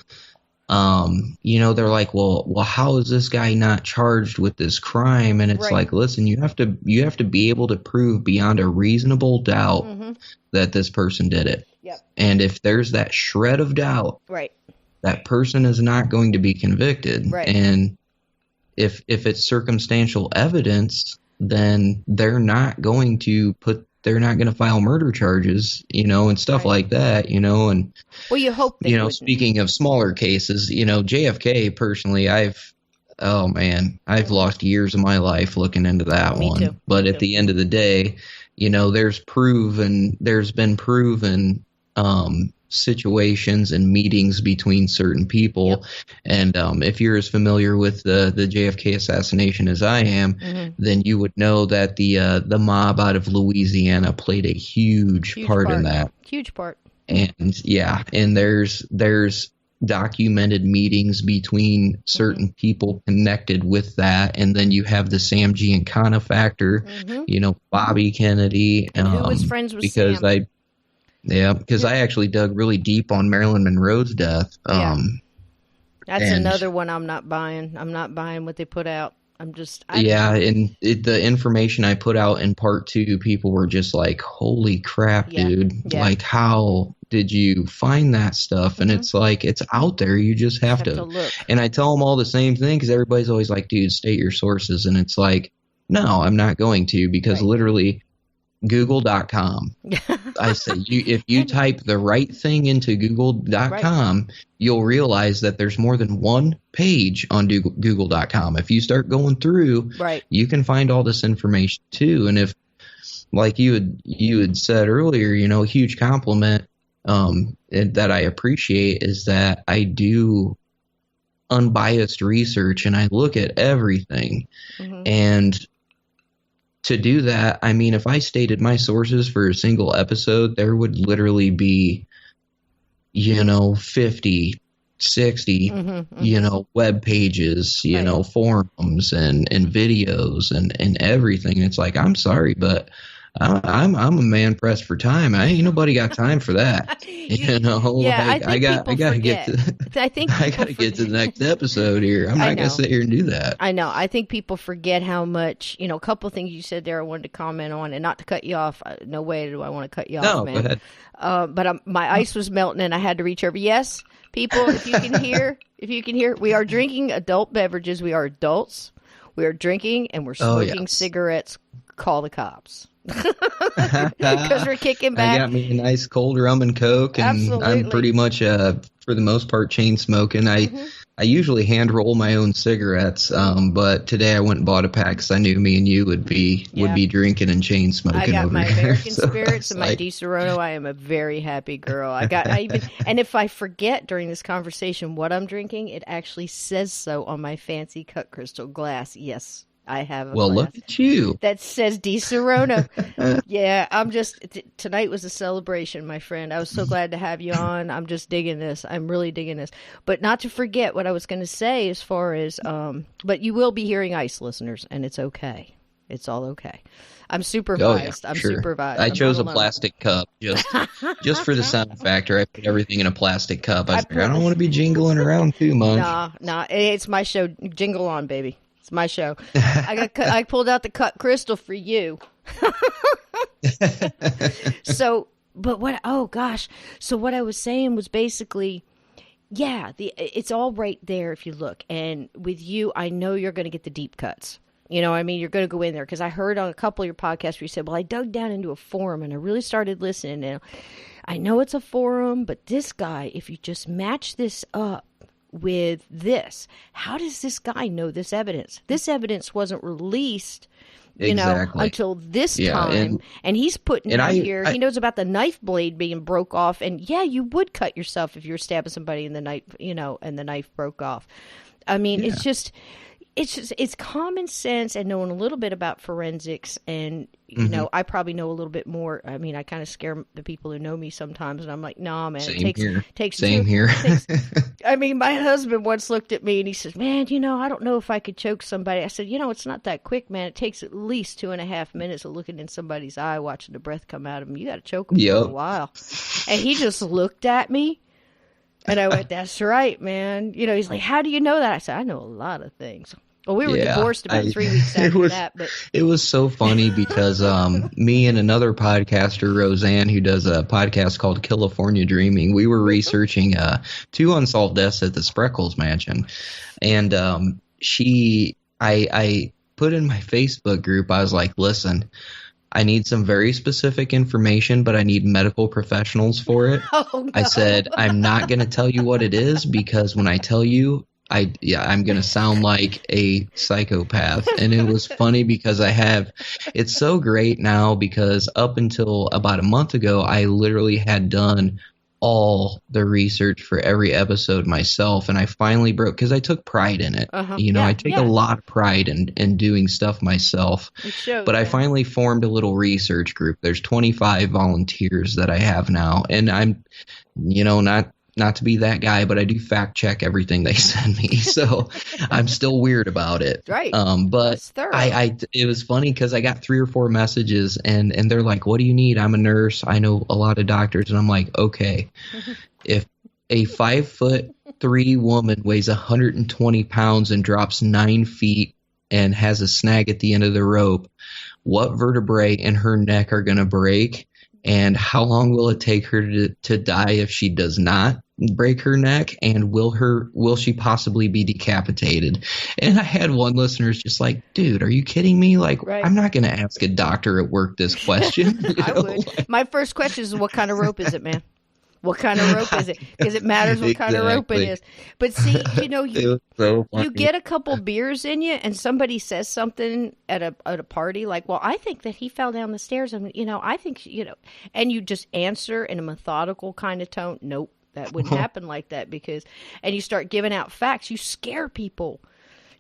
you know, they're like, well, how is this guy not charged with this crime? And it's like, listen, you have to be able to prove beyond a reasonable doubt that this person did it. Yep. And if there's that shred of doubt, that person is not going to be convicted. Right. And if it's circumstantial evidence, then they're not going to file murder charges, you know, and stuff like that, you know, and well, you hope they wouldn't. Speaking of smaller cases, you know, JFK personally, I've lost years of my life looking into that one. Too. But at the end of the day, you know, there's been proven situations and meetings between certain people. And if you're as familiar with the JFK assassination as I am, then you would know that the mob out of Louisiana played a huge part in that. Huge part. And and there's documented meetings between certain people connected with that. And then you have the Sam Giancana factor, you know, Bobby Kennedy. And who was friends with Sam? Because I actually dug really deep on Marilyn Monroe's death. That's another one I'm not buying. I'm not buying what they put out. And the information I put out in part 2, people were just like, holy crap, dude. Yeah. Like, how did you find that stuff? And it's like, it's out there. You just have to look. And I tell them all the same thing because everybody's always like, dude, state your sources. And it's like, no, I'm not going to, because literally Google.com. I said, if you type the right thing into Google.com, you'll realize that there's more than one page on Google.com. If you start going through, you can find all this information too. And if, like you had said earlier, you know, a huge compliment that I appreciate is that I do unbiased research and I look at everything. And to do that, I mean, if I stated my sources for a single episode, there would literally be, you know, 50, 60, you know, web pages, you know, forums and videos and everything. It's like, I'm sorry, but I'm a man pressed for time. Ain't nobody got time for that. You know, I got to get to the next episode here. I'm not going to sit here and do that. I know. I think people forget how much, you know, a couple of things you said there I wanted to comment on, and not to cut you off. No way do I want to cut you off, man. Go ahead. But my ice was melting and I had to reach over. Yes, people, if you can hear, we are drinking adult beverages. We are adults. We are drinking and we're smoking cigarettes. Call the cops. Because we're kicking back. I got me a nice cold rum and Coke, and Absolutely. I'm pretty much, for the most part, chain smoking. I usually hand roll my own cigarettes, but today I went and bought a pack because I knew me and you would be drinking and chain smoking. I got over my here. American Spirits and my DiSerono. I am a very happy girl. And if I forget during this conversation what I'm drinking, it actually says so on my fancy cut crystal glass. Yes. I have a glass look at you. That says DiSerono. Yeah, I'm just, tonight was a celebration, my friend. I was so glad to have you on. I'm just digging this. I'm really digging this. But not to forget what I was going to say as far as, but you will be hearing ice, listeners, and it's okay. It's all okay. I'm supervised. Oh, yeah, I'm sure. supervised. I chose a plastic cup just for the sound factor. I put everything in a plastic cup. I don't want to be jingling around too much. Nah. It's my show. Jingle on, baby. It's my show. I pulled out the cut crystal for you. So what I was saying was basically, it's all right there if you look. And with you, I know you're going to get the deep cuts. You know, I mean, you're going to go in there, because I heard on a couple of your podcasts where you said, well, I dug down into a forum and I really started listening. And I know it's a forum, but this guy, if you just match this up with this, how does this guy know this evidence? This evidence wasn't released, you know, until this time. And he's putting it out here. He knows about the knife blade being broke off. And yeah, you would cut yourself if you were stabbing somebody in the knife, you know, and the knife broke off. I mean, it's common sense and knowing a little bit about forensics. And, you know, I probably know a little bit more. I mean, I kind of scare the people who know me sometimes, and I'm like, nah, man, Same here. I mean, my husband once looked at me and he says, man, you know, I don't know if I could choke somebody. I said, you know, it's not that quick, man. It takes at least 2.5 minutes of looking in somebody's eye, watching the breath come out of them. You got to choke them for a while. And he just looked at me. And I went, that's right, man. You know, he's like, how do you know that? I said, I know a lot of things. Well, we were divorced about 3 weeks after that. But it was so funny because me and another podcaster, Roseanne, who does a podcast called California Dreaming, we were researching 2 unsolved deaths at the Spreckles Mansion. And I put in my Facebook group, I was like, listen, I need some very specific information, but I need medical professionals for it. Oh, no. I said, I'm not going to tell you what it is, because when I tell you, I'm going to sound like a psychopath. And it was funny because it's so great now, because up until about a month ago, I literally had done all the research for every episode myself, and I finally broke, because I took pride in it. You know, I take a lot of pride in doing stuff myself. But I finally formed a little research group. There's 25 volunteers that I have now, and I'm, you know, not to be that guy, but I do fact check everything they send me. So I'm still weird about it. Right. But it was funny because I got 3 or 4 messages and they're like, what do you need? I'm a nurse. I know a lot of doctors. And I'm like, okay, if a 5'3" woman weighs 120 pounds and drops 9 feet and has a snag at the end of the rope, what vertebrae in her neck are going to break? And how long will it take her to die if she does not break her neck? And will she possibly be decapitated? And I had one listener just like, dude, are you kidding me? Like, I'm not going to ask a doctor at work this question. I would. My first question is, what kind of rope is it, man? What kind of rope is it? Because it matters what kind of rope it is. But see, you know, you get a couple beers in you, and somebody says something at a party like, well, I think that he fell down the stairs, and, you know, I think, you know, and you just answer in a methodical kind of tone. Nope, that wouldn't happen like that, and you start giving out facts. You scare people,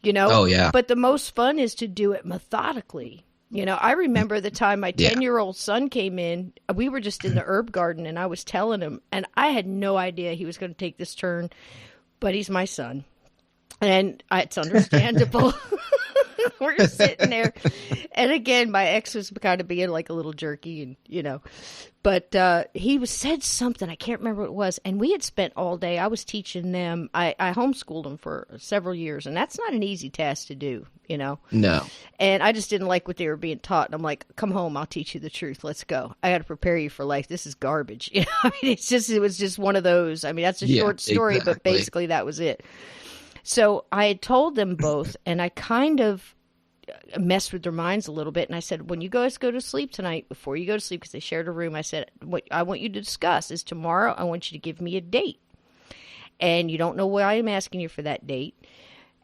you know. Oh, yeah. But the most fun is to do it methodically. You know, I remember the time my 10-year-old son came in. We were just in the herb garden, and I was telling him, and I had no idea he was going to take this turn, but he's my son, and it's understandable. We're sitting there, and again, my ex was kind of being like a little jerky, and, you know, but he said something, I can't remember what it was, and we had spent all day. I was teaching them. I homeschooled them for several years, and that's not an easy task to do, you know. No. And I just didn't like what they were being taught, and I'm like, come home, I'll teach you the truth. Let's go. I got to prepare you for life. This is garbage. You know, I mean, it was just one of those. I mean, that's a short story, but basically that was it. So I had told them both, and I kind of messed with their minds a little bit, and I said, when you guys go to sleep tonight, before you go to sleep, because they shared a room, I said, what I want you to discuss is tomorrow I want you to give me a date, and you don't know why I'm asking you for that date,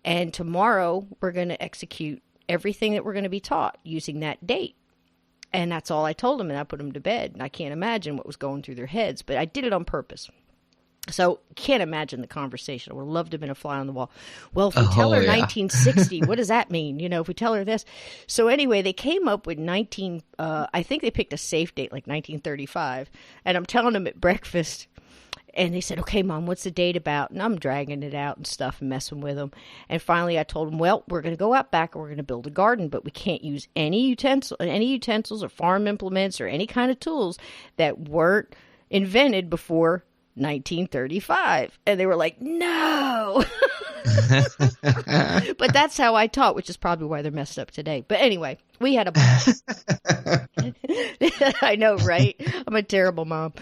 and tomorrow we're going to execute everything that we're going to be taught using that date. And that's all I told them, and I put them to bed, and I can't imagine what was going through their heads, but I did it on purpose. So can't imagine the conversation. I would love to have been a fly on the wall. Well, if we tell her 1960, what does that mean? You know, if we tell her this. So anyway, they came up with I think they picked a safe date, like 1935. And I'm telling them at breakfast, and they said, okay, Mom, what's the date about? And I'm dragging it out and stuff and messing with them. And finally I told them, well, we're going to go out back and we're going to build a garden, but we can't use any utensils or farm implements or any kind of tools that weren't invented before 1935. And they were like, no. But that's how I taught, which is probably why they're messed up today. But anyway, We had a I know, right? I'm a terrible mom.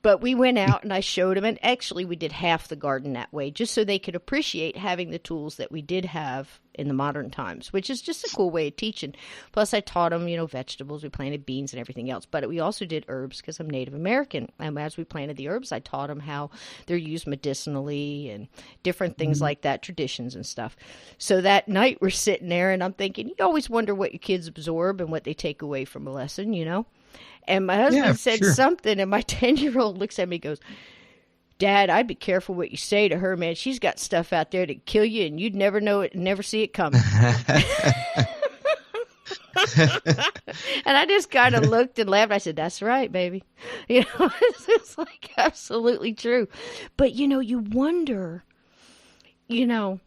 But we went out and I showed them, and actually we did half the garden that way, just so they could appreciate having the tools that we did have in the modern times, which is just a cool way of teaching. Plus I taught them, vegetables. We planted beans and everything else, but we also did herbs because I'm Native American. And as we planted the herbs, I taught them how they're used medicinally and different things like that, traditions and stuff. So that night we're sitting there and I'm thinking, you always wonder what your kids absorb and what they take away from a lesson, And my husband said something, and my 10-year-old looks at me and goes, Dad, I'd be careful what you say to her, man. She's got stuff out there to kill you, and you'd never know it and never see it coming. And I just kind of looked and laughed. I said, that's right, baby. It's like absolutely true. But, you wonder, you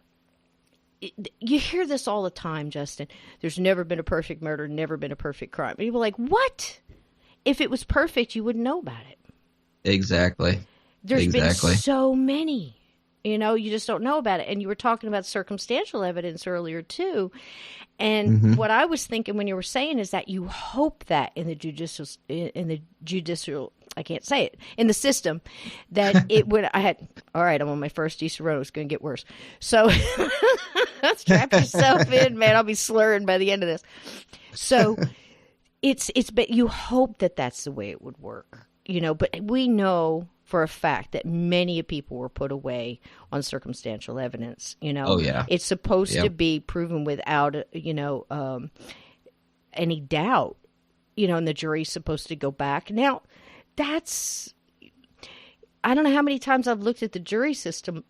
hear this all the time, Justin. There's never been a perfect murder, never been a perfect crime. People are like, what? If it was perfect, you wouldn't know about it. Exactly. There's been so many, you just don't know about it. And you were talking about circumstantial evidence earlier too. And what I was thinking when you were saying is that you hope that in the judicial, I can't say it, in the system, that it would, all right, I'm on my first Cicerello, it's going to get worse. So strap yourself in, man. I'll be slurring by the end of this. So but you hope that that's the way it would work, but we know for a fact that many people were put away on circumstantial evidence, Oh, yeah. It's supposed to be proven without, any doubt, and the jury's supposed to go back. Now, I don't know how many times I've looked at the jury system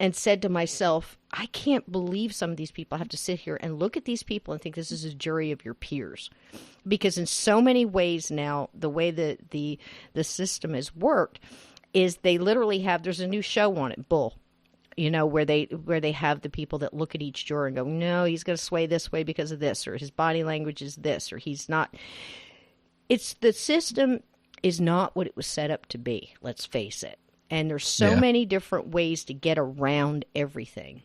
and said to myself, I can't believe some of these people have to sit here and look at these people and think this is a jury of your peers. Because in so many ways now, the way that the system has worked is they literally have, there's a new show on it, Bull, where they have the people that look at each juror and go, no, he's going to sway this way because of this, or his body language is this, or he's not. The system is not what it was set up to be, let's face it. And there's so many different ways to get around everything.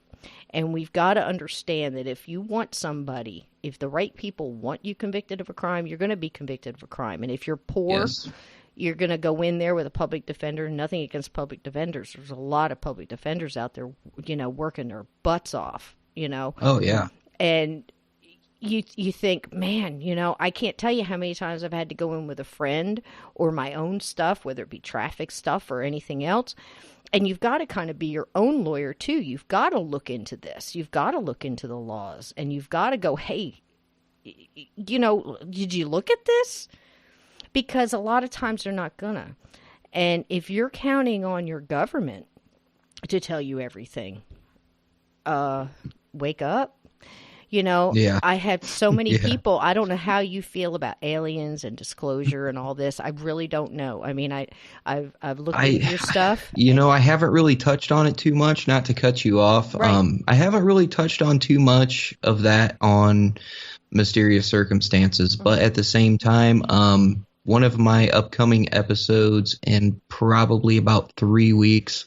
And we've got to understand that if you want somebody, if the right people want you convicted of a crime, you're going to be convicted of a crime. And if you're poor, you're going to go in there with a public defender. Nothing against public defenders. There's a lot of public defenders out there, working their butts off, Oh, yeah. And you think, man, I can't tell you how many times I've had to go in with a friend or my own stuff, whether it be traffic stuff or anything else. And you've got to kind of be your own lawyer, too. You've got to look into this. You've got to look into the laws. And you've got to go, hey, did you look at this? Because a lot of times they're not going to. And if you're counting on your government to tell you everything, wake up. I have so many people. I don't know how you feel about aliens and disclosure and all this. I really don't know. I mean, I've looked into your stuff. I haven't really touched on it too much, not to cut you off. Right. I haven't really touched on too much of that on Mysterious Circumstances, but at the same time, one of my upcoming episodes in probably about 3 weeks,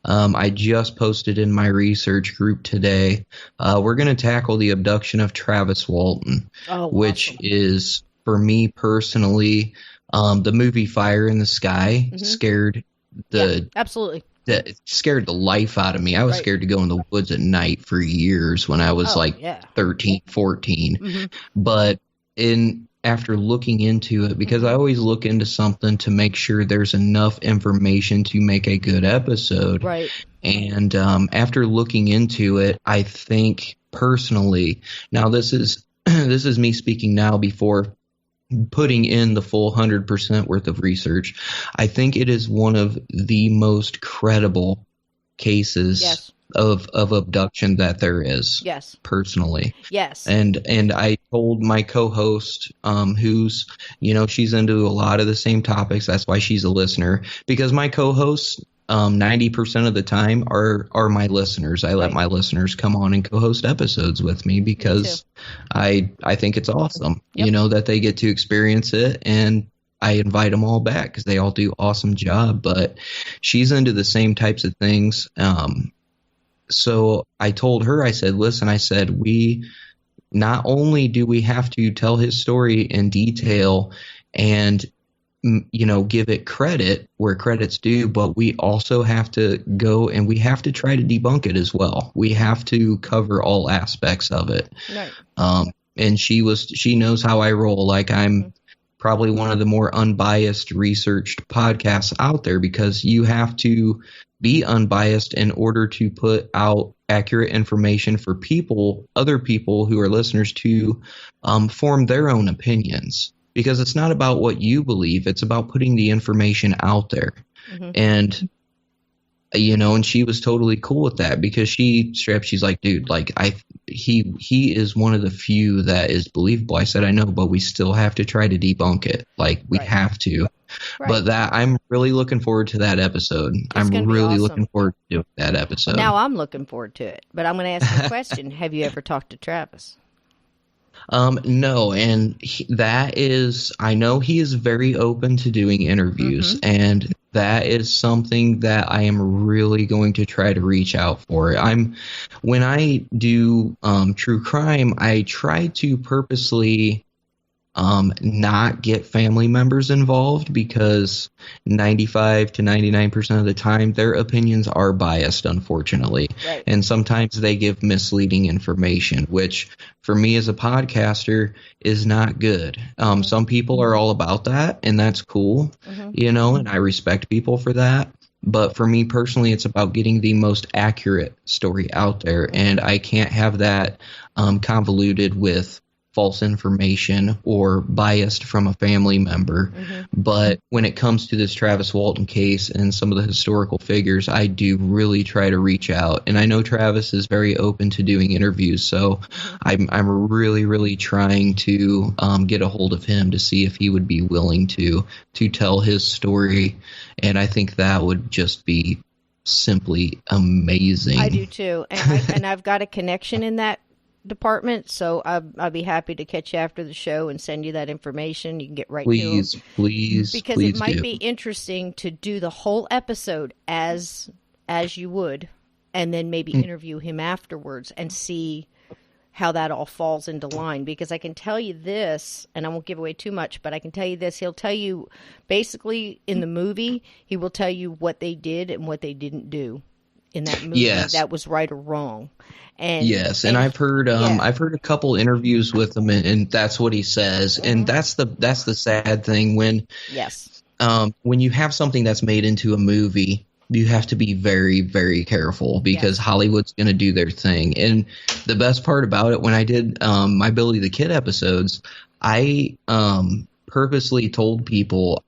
I just posted in my research group today. We're going to tackle the abduction of Travis Walton, which is, for me personally, the movie Fire in the Sky scared absolutely. That scared the life out of me. I was scared to go in the woods at night for years when I was 13, 14. But after looking into it, because I always look into something to make sure there's enough information to make a good episode. Right. And after looking into it, I think personally, now this is me speaking now before putting in the full 100% worth of research, I think it is one of the most credible cases of abduction that there is. Yes. Personally. Yes. And I told my co-host, who's, she's into a lot of the same topics. That's why she's a listener, because my co-hosts, 90% of the time are my listeners. I let my listeners come on and co-host episodes with me because I think it's awesome, that they get to experience it, and I invite them all back because they all do awesome job. But she's into the same types of things. So I told her, I said, listen, I said, we not only do we have to tell his story in detail and, give it credit where credit's due, but we also have to go and we have to try to debunk it as well. We have to cover all aspects of it. Right. And she knows how I roll. Like, I'm probably one of the more unbiased researched podcasts out there, because you have to be unbiased in order to put out accurate information for other people who are listeners to form their own opinions. Because it's not about what you believe, it's about putting the information out there. Mm-hmm. And and she was totally cool with that, because she's like, dude, like he is one of the few that is believable. I said, I know, but we still have to try to debunk it. Like, we have to. Right. But I'm really looking forward to that episode. I'm really looking forward to doing that episode. Now I'm looking forward to it. But I'm going to ask you a question. Have you ever talked to Travis? No, and I know he is very open to doing interviews, and that is something that I am really going to try to reach out for. When I do true crime, I try to purposely not get family members involved, because 95 to 99% of the time their opinions are biased, unfortunately. Right. And sometimes they give misleading information, which for me as a podcaster is not good. Some people are all about that, and that's cool, and I respect people for that. But for me personally, it's about getting the most accurate story out there, and I can't have that convoluted with false information or biased from a family member. But when it comes to this Travis Walton case and some of the historical figures, I do really try to reach out. And I know Travis is very open to doing interviews, so I'm really, really trying to get a hold of him to see if he would be willing to tell his story. And I think that would just be simply amazing. I do too. And I've got a connection in that department, so I'll be happy to catch you after the show and send you that information. You can get right to him. Please, because it might be interesting to do the whole episode as you would, and then maybe interview him afterwards and see how that all falls into line. Because I can tell you this, and I won't give away too much, but I can tell you this. He'll tell you, basically, in the movie, he will tell you what they did and what they didn't do in that movie, that was right or wrong. And I've heard a couple interviews with him, and that's what he says. And that's the sad thing when you have something that's made into a movie, you have to be very, very careful, because Hollywood's going to do their thing. And the best part about it, when I did my Billy the Kid episodes, I purposely told people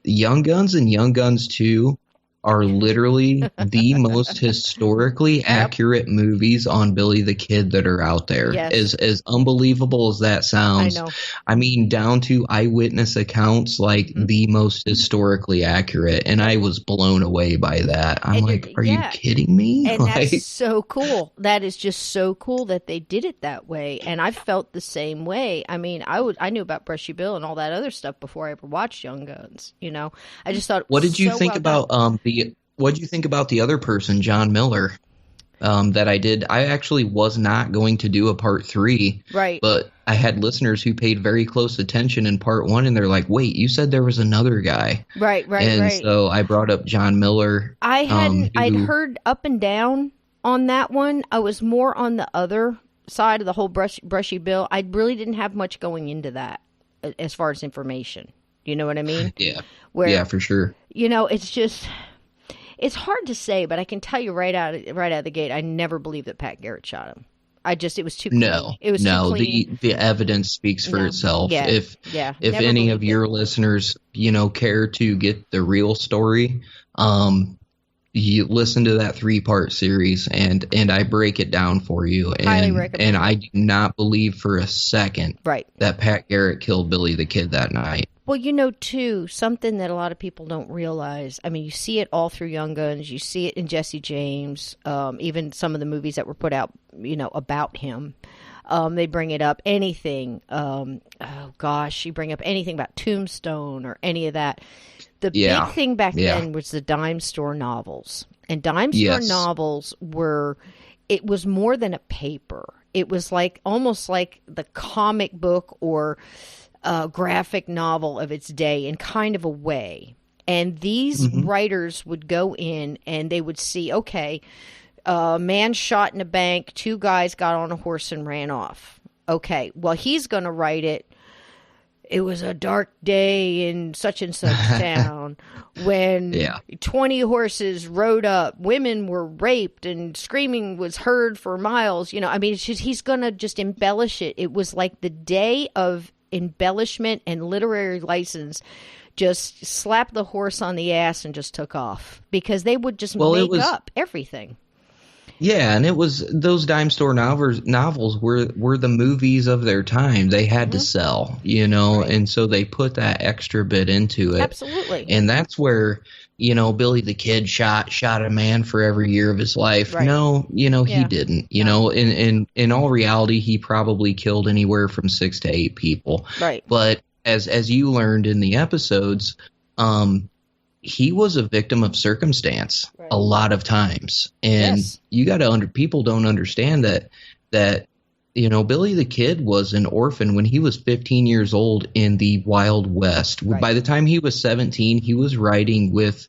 Young Guns and Young Guns 2 are literally the most historically accurate movies on Billy the Kid that are out there. Yes. As unbelievable as that sounds, I mean, down to eyewitness accounts, like the most historically accurate. And I was blown away by that. I'm are you kidding me? And that's so cool. That is just so cool that they did it that way. And I felt the same way. I mean, I knew about Brushy Bill and all that other stuff before I ever watched Young Guns. I just thought, what did you think about what did you think about the other person, John Miller, that I did? I actually was not going to do a part 3. Right. But I had listeners who paid very close attention in part 1, and they're like, wait, you said there was another guy. Right. And so I brought up John Miller. I'd heard up and down on that one. I was more on the other side of the whole Brushy Bill. I really didn't have much going into that as far as information. You know what I mean? Yeah. Yeah, for sure. It's just... It's hard to say, but I can tell you right out of the gate, I never believed that Pat Garrett shot him. It was too clean. It was too clean. The evidence speaks for itself. Yeah. If any of your listeners, care to get the real story, you listen to that 3-part series, and I break it down for you. And, highly recommend. And I do not believe for a second that Pat Garrett killed Billy the Kid that night. Well, too, something that a lot of people don't realize. I mean, you see it all through Young Guns. You see it in Jesse James, even some of the movies that were put out, about him. They bring it up. Anything. You bring up anything about Tombstone or any of that. The big thing back then was the dime store novels. And dime store novels it was more than a paper. It was like almost like the comic book or graphic novel of its day in kind of a way. And these writers would go in and they would see, okay, a man shot in a bank, 2 guys got on a horse and ran off. Okay, well, he's going to write it. It was a dark day in such and such town when 20 horses rode up, women were raped, and screaming was heard for miles. I mean, it's just, he's going to just embellish it. It was like the day of embellishment and literary license. Just slapped the horse on the ass and just took off because they would just make up everything. Yeah, and it was those dime store novels were the movies of their time. They had to sell, right. And so they put that extra bit into it. Absolutely. And that's where, Billy the Kid shot a man for every year of his life. Right. No, he didn't. In all reality, he probably killed anywhere from 6 to 8 people. Right. But as you learned in the episodes, he was a victim of circumstance a lot of times. And you got to people don't understand that Billy the Kid was an orphan when he was 15 years old in the Wild West. Right. By the time he was 17, he was riding with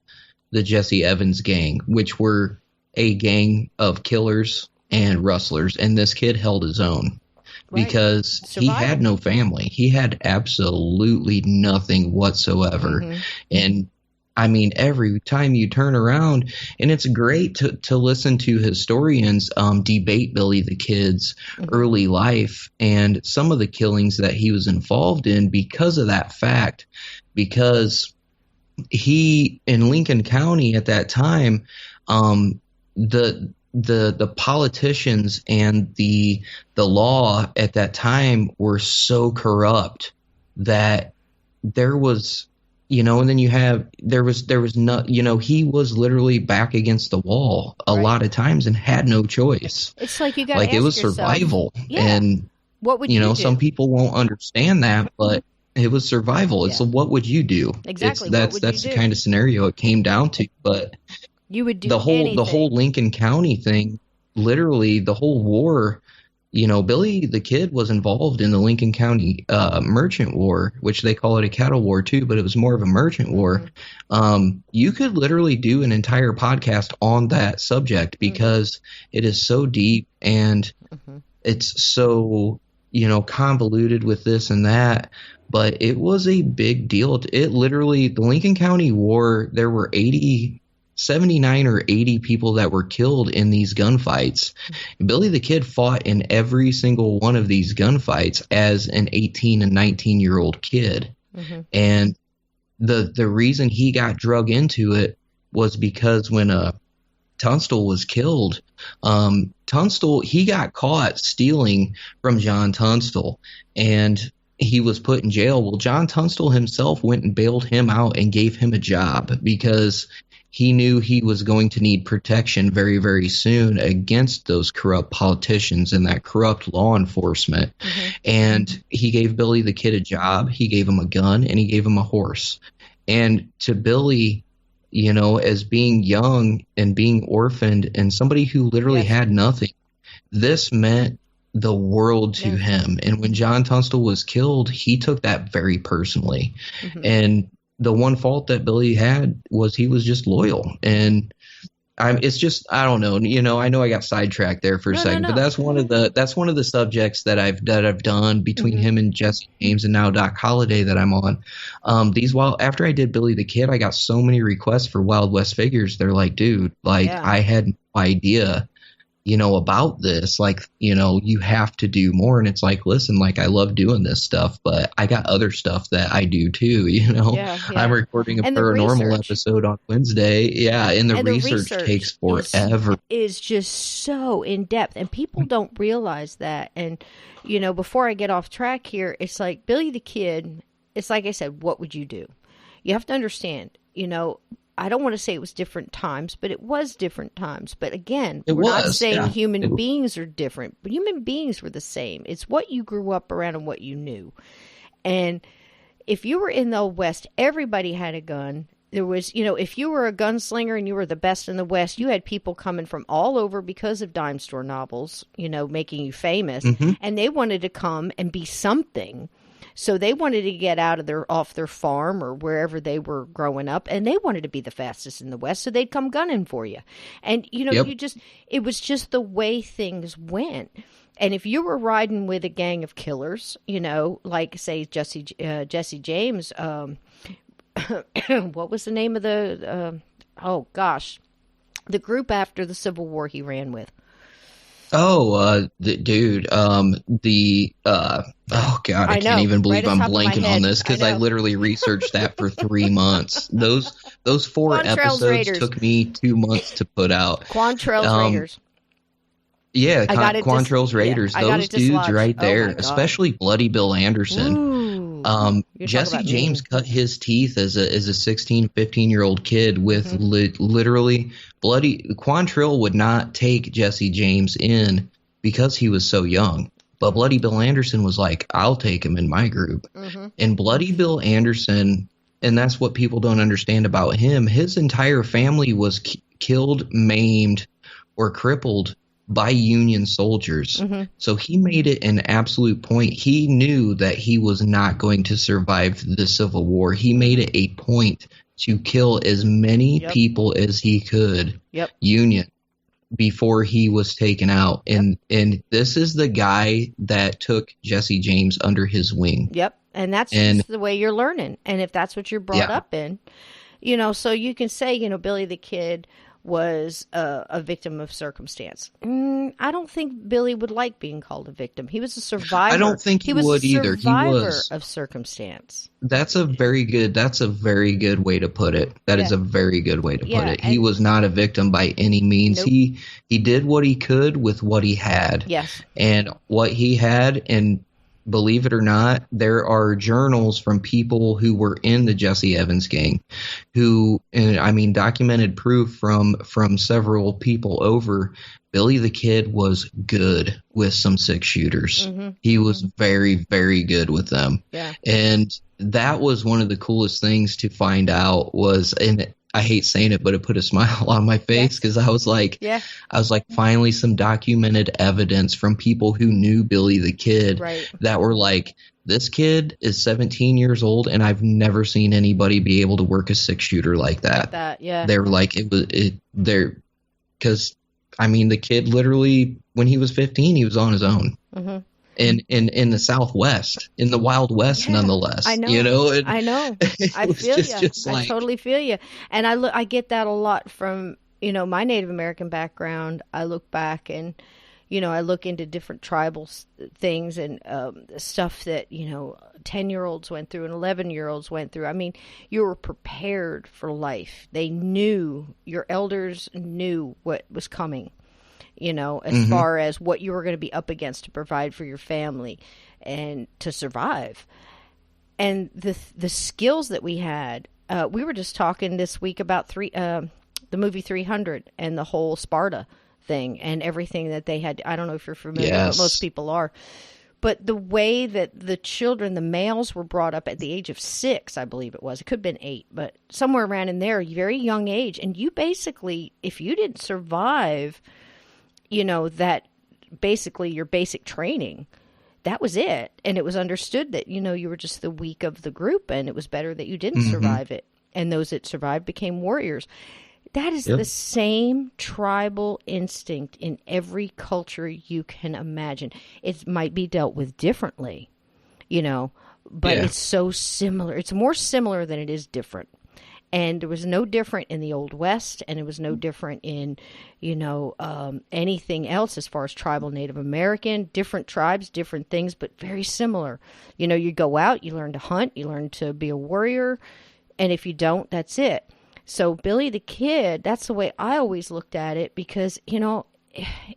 the Jesse Evans gang, which were a gang of killers and rustlers. And this kid held his own. Because he had no family. He had absolutely nothing whatsoever. And I mean, every time you turn around, and it's great to listen to historians debate Billy the Kid's early life and some of the killings that he was involved in because of that fact. Because he, in Lincoln County at that time, the politicians and the law at that time were so corrupt that there was, and then there was not, he was literally back against the wall a lot of times and had no choice. It's like you got to ask it was yourself, survival. And what would you do? Some people won't understand that, but it was survival. It's what would you do? Exactly. That's the kind of scenario it came down to. But you would do the whole Lincoln County thing, literally the whole war. Billy the Kid was involved in the Lincoln County merchant war, which they call it a cattle war too, but it was more of a merchant war. You could literally do an entire podcast on that subject because it is so deep and it's so convoluted with this and that. But it was a big deal. It literally, the Lincoln County War, there were 79 or 80 people that were killed in these gunfights. Billy the Kid fought in every single one of these gunfights as an 18 and 19-year-old kid. And the reason he got drug into it was because when Tunstall was killed, Tunstall, he got caught stealing from John Tunstall, and he was put in jail. Well, John Tunstall himself went and bailed him out and gave him a job because he knew he was going to need protection very, very soon against those corrupt politicians and that corrupt law enforcement. And he gave Billy the Kid a job, he gave him a gun, and he gave him a horse. And to Billy, as being young and being orphaned and somebody who literally had nothing, this meant the world to him. And when John Tunstall was killed, he took that very personally. And the one fault that Billy had was he was just loyal. And it's just, I don't know, I know I got sidetracked there for a second, but that's one of the subjects that I've done between him and Jesse James and now Doc Holliday that I'm on. After I did Billy the Kid, I got so many requests for Wild West figures. They're like, dude, I had no idea, about this, you have to do more. And it's like, listen, I love doing this stuff, but I got other stuff that I do too, I'm recording a paranormal episode on Wednesday. And the research takes forever. Is just so in depth, and people don't realize that. And, before I get off track here, it's like Billy the Kid, it's like I said, what would you do? You have to understand, I don't want to say it was different times, but it was different times. But again, we're not saying human beings are different, but human beings were the same. It's what you grew up around and what you knew. And if you were in the Old West, everybody had a gun. there was, if you were a gunslinger and you were the best in the West, you had people coming from all over because of dime store novels, making you famous. And they wanted to come and be something. So they wanted to get off their farm or wherever they were growing up, and they wanted to be the fastest in the West, so they'd come gunning for you. And, it was just the way things went. And if you were riding with a gang of killers, like, say, Jesse James, what was the name of the group after the Civil War he ran with? Oh, I can't even believe I'm blanking on this because I literally researched that for 3 months. Those 4 episodes Raiders. Took me 2 months to put out. Quantrell's Raiders. Yeah, Quantrell's Raiders. Those dudes right there, especially Bloody Bill Anderson. Ooh, Jesse James cut his teeth as a 16, 15-year-old kid with literally Quantrill would not take Jesse James in because he was so young. But Bloody Bill Anderson was like, I'll take him in my group. And Bloody Bill Anderson, and that's what people don't understand about him, his entire family was killed, maimed, or crippled by Union soldiers. So he made it an absolute point. He knew that he was not going to survive the Civil War. He made it a point to kill as many people as he could, Union, before he was taken out. And this is the guy that took Jesse James under his wing. And that's just the way you're learning. And if that's what you're brought up in, so you can say, Billy the Kid was a victim of circumstance. I don't think Billy would like being called a victim. He was a survivor. I don't think he would either. He was of circumstance. That's a very good way to put it. That is a very good way to put it. He was not a victim by any means. Nope. He did what he could with what he had. Yes. And what he had, and believe it or not, there are journals from people who were in the Jesse Evans gang documented proof from several people over. Billy the Kid was good with some 6-shooters. He was very, very good with them. Yeah. And that was one of the coolest things to find out was, and I hate saying it, but it put a smile on my face because I was like, finally some documented evidence from people who knew Billy the Kid that were like, this kid is 17 years old and I've never seen anybody be able to work a 6-shooter like that. They were like, because the kid literally, when he was 15, he was on his own. In the Southwest, in the Wild West, nonetheless. I know. I know. I feel you. I totally feel you. And I get that a lot from, my Native American background. I look back and, I look into different tribal things and stuff that, 10-year-olds went through and 11-year-olds went through. You were prepared for life. They knew, your elders knew what was coming. As far as what you were going to be up against to provide for your family and to survive. And the skills that we had, we were just talking this week about the movie 300 and the whole Sparta thing and everything that they had. I don't know if you're familiar, but most people are. But the way that the children, the males, were brought up at the age of 6, I believe it was. It could have been 8, but somewhere around in there, very young age. And you basically, if you didn't survive, that basically your basic training, that was it. And it was understood that, you were just the weak of the group and it was better that you didn't survive it. And those that survived became warriors. That is the same tribal instinct in every culture you can imagine. It might be dealt with differently, but it's so similar. It's more similar than it is different. And there was no different in the Old West, and it was no different in, anything else as far as tribal Native American, different tribes, different things, but very similar. You go out, you learn to hunt, you learn to be a warrior, and if you don't, that's it. So Billy the Kid, that's the way I always looked at it because,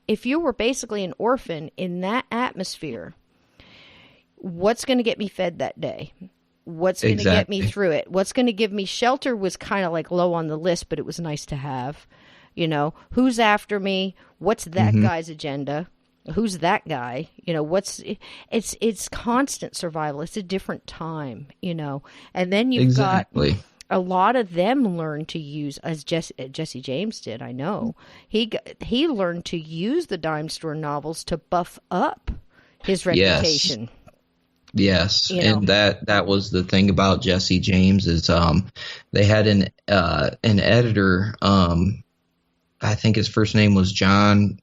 if you were basically an orphan in that atmosphere, what's going to get me fed that day? What's going to get me through it? What's going to give me shelter was kind of like low on the list, but it was nice to have. Who's after me? What's that guy's agenda? Who's that guy? It's constant survival. It's a different time, and then you've got a lot of them learned to use, as Jesse James did, I know. He learned to use the dime store novels to buff up his reputation. Yes, and that was the thing about Jesse James is they had an editor. I think his first name was John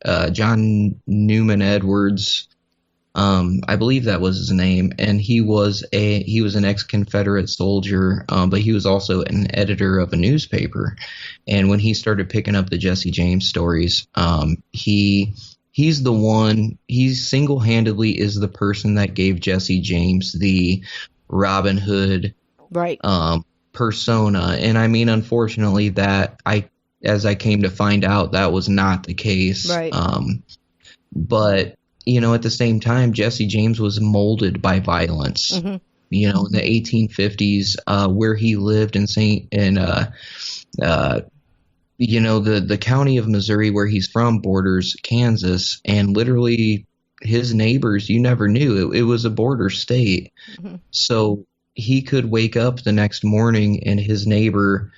Newman Edwards. I believe that was his name, and he was an ex-Confederate soldier, but he was also an editor of a newspaper. And when he started picking up the Jesse James stories, he's the one. He single-handedly is the person that gave Jesse James the Robin Hood persona. And I mean, unfortunately, as I came to find out, that was not the case. Right. But at the same time, Jesse James was molded by violence. Mm-hmm. In the 1850s, where he lived the county of Missouri where he's from borders Kansas, and literally his neighbors, you never knew it was a border state. Mm-hmm. So he could wake up the next morning and his neighbor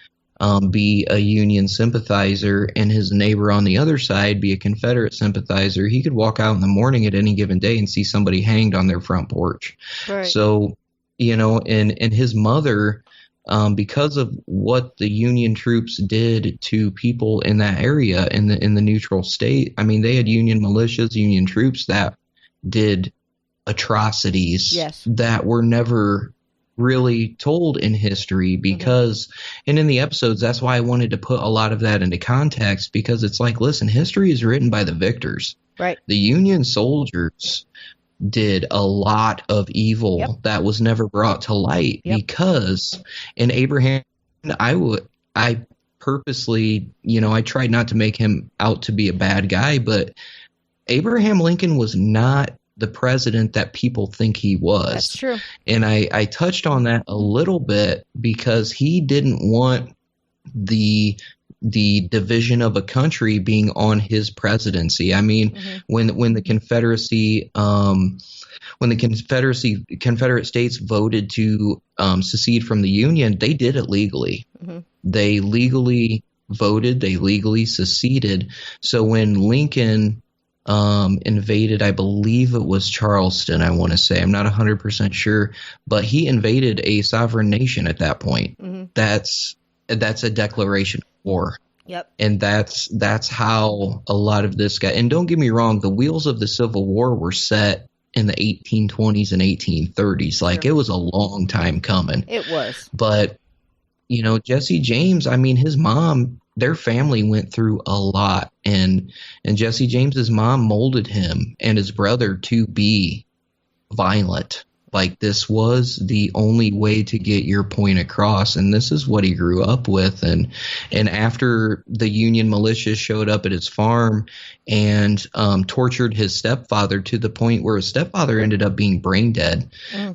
be a Union sympathizer, and his neighbor on the other side be a Confederate sympathizer. He could walk out in the morning at any given day and see somebody hanged on their front porch. Right. So, and his mother, because of what the Union troops did to people in that area in the neutral state, I mean, they had Union militias, Union troops that did atrocities that were never really told in history because, and in the episodes, that's why I wanted to put a lot of that into context, because it's like, listen, history is written by the victors. Right. The Union soldiers did a lot of evil that was never brought to light because, and Abraham, I purposely, I tried not to make him out to be a bad guy, but Abraham Lincoln was not the president that people think he was. That's true. And I touched on that a little bit because he didn't want the division of a country being on his presidency. I mean, when the Confederacy Confederate States voted to secede from the Union, they did it legally. Mm-hmm. They legally voted, they legally seceded. So when Lincoln invaded, I believe it was Charleston, I want to say. I'm not 100% sure, but he invaded a sovereign nation at that point. Mm-hmm. That's a declaration of war. Yep. And that's how a lot of this got. And don't get me wrong, the wheels of the Civil War were set in the 1820s and 1830s. Like, it was a long time coming. It was. But, Jesse James, I mean, his mom, their family went through a lot, and Jesse James's mom molded him and his brother to be violent. Like, this was the only way to get your point across, and this is what he grew up with. And after the Union militia showed up at his farm and tortured his stepfather to the point where his stepfather ended up being brain dead,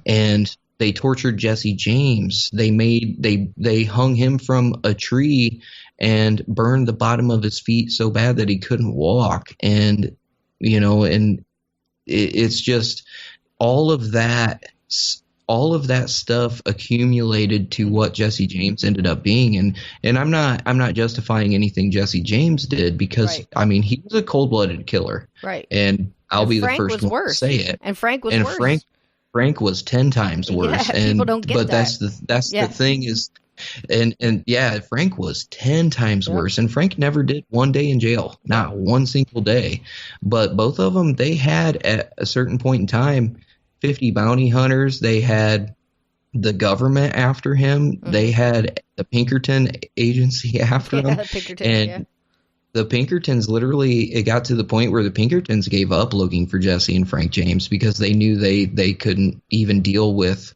and they tortured Jesse James. They hung him from a tree and burned the bottom of his feet so bad that he couldn't walk. And, it's just all of that stuff accumulated to what Jesse James ended up being. And I'm not justifying anything Jesse James did, because I mean, he was a cold-blooded killer. Right. And I'll be the first one to say it. And Frank was worse. Frank was 10 times worse. Yeah, people don't get that. But that's the thing is, and Frank was 10 times worse. And Frank never did one day in jail, not one single day. But both of them, they had at a certain point in time 50 bounty hunters. They had the government after him. Mm-hmm. They had the Pinkerton agency after him. The Pinkertons, literally, it got to the point where the Pinkertons gave up looking for Jesse and Frank James because they knew they couldn't even deal with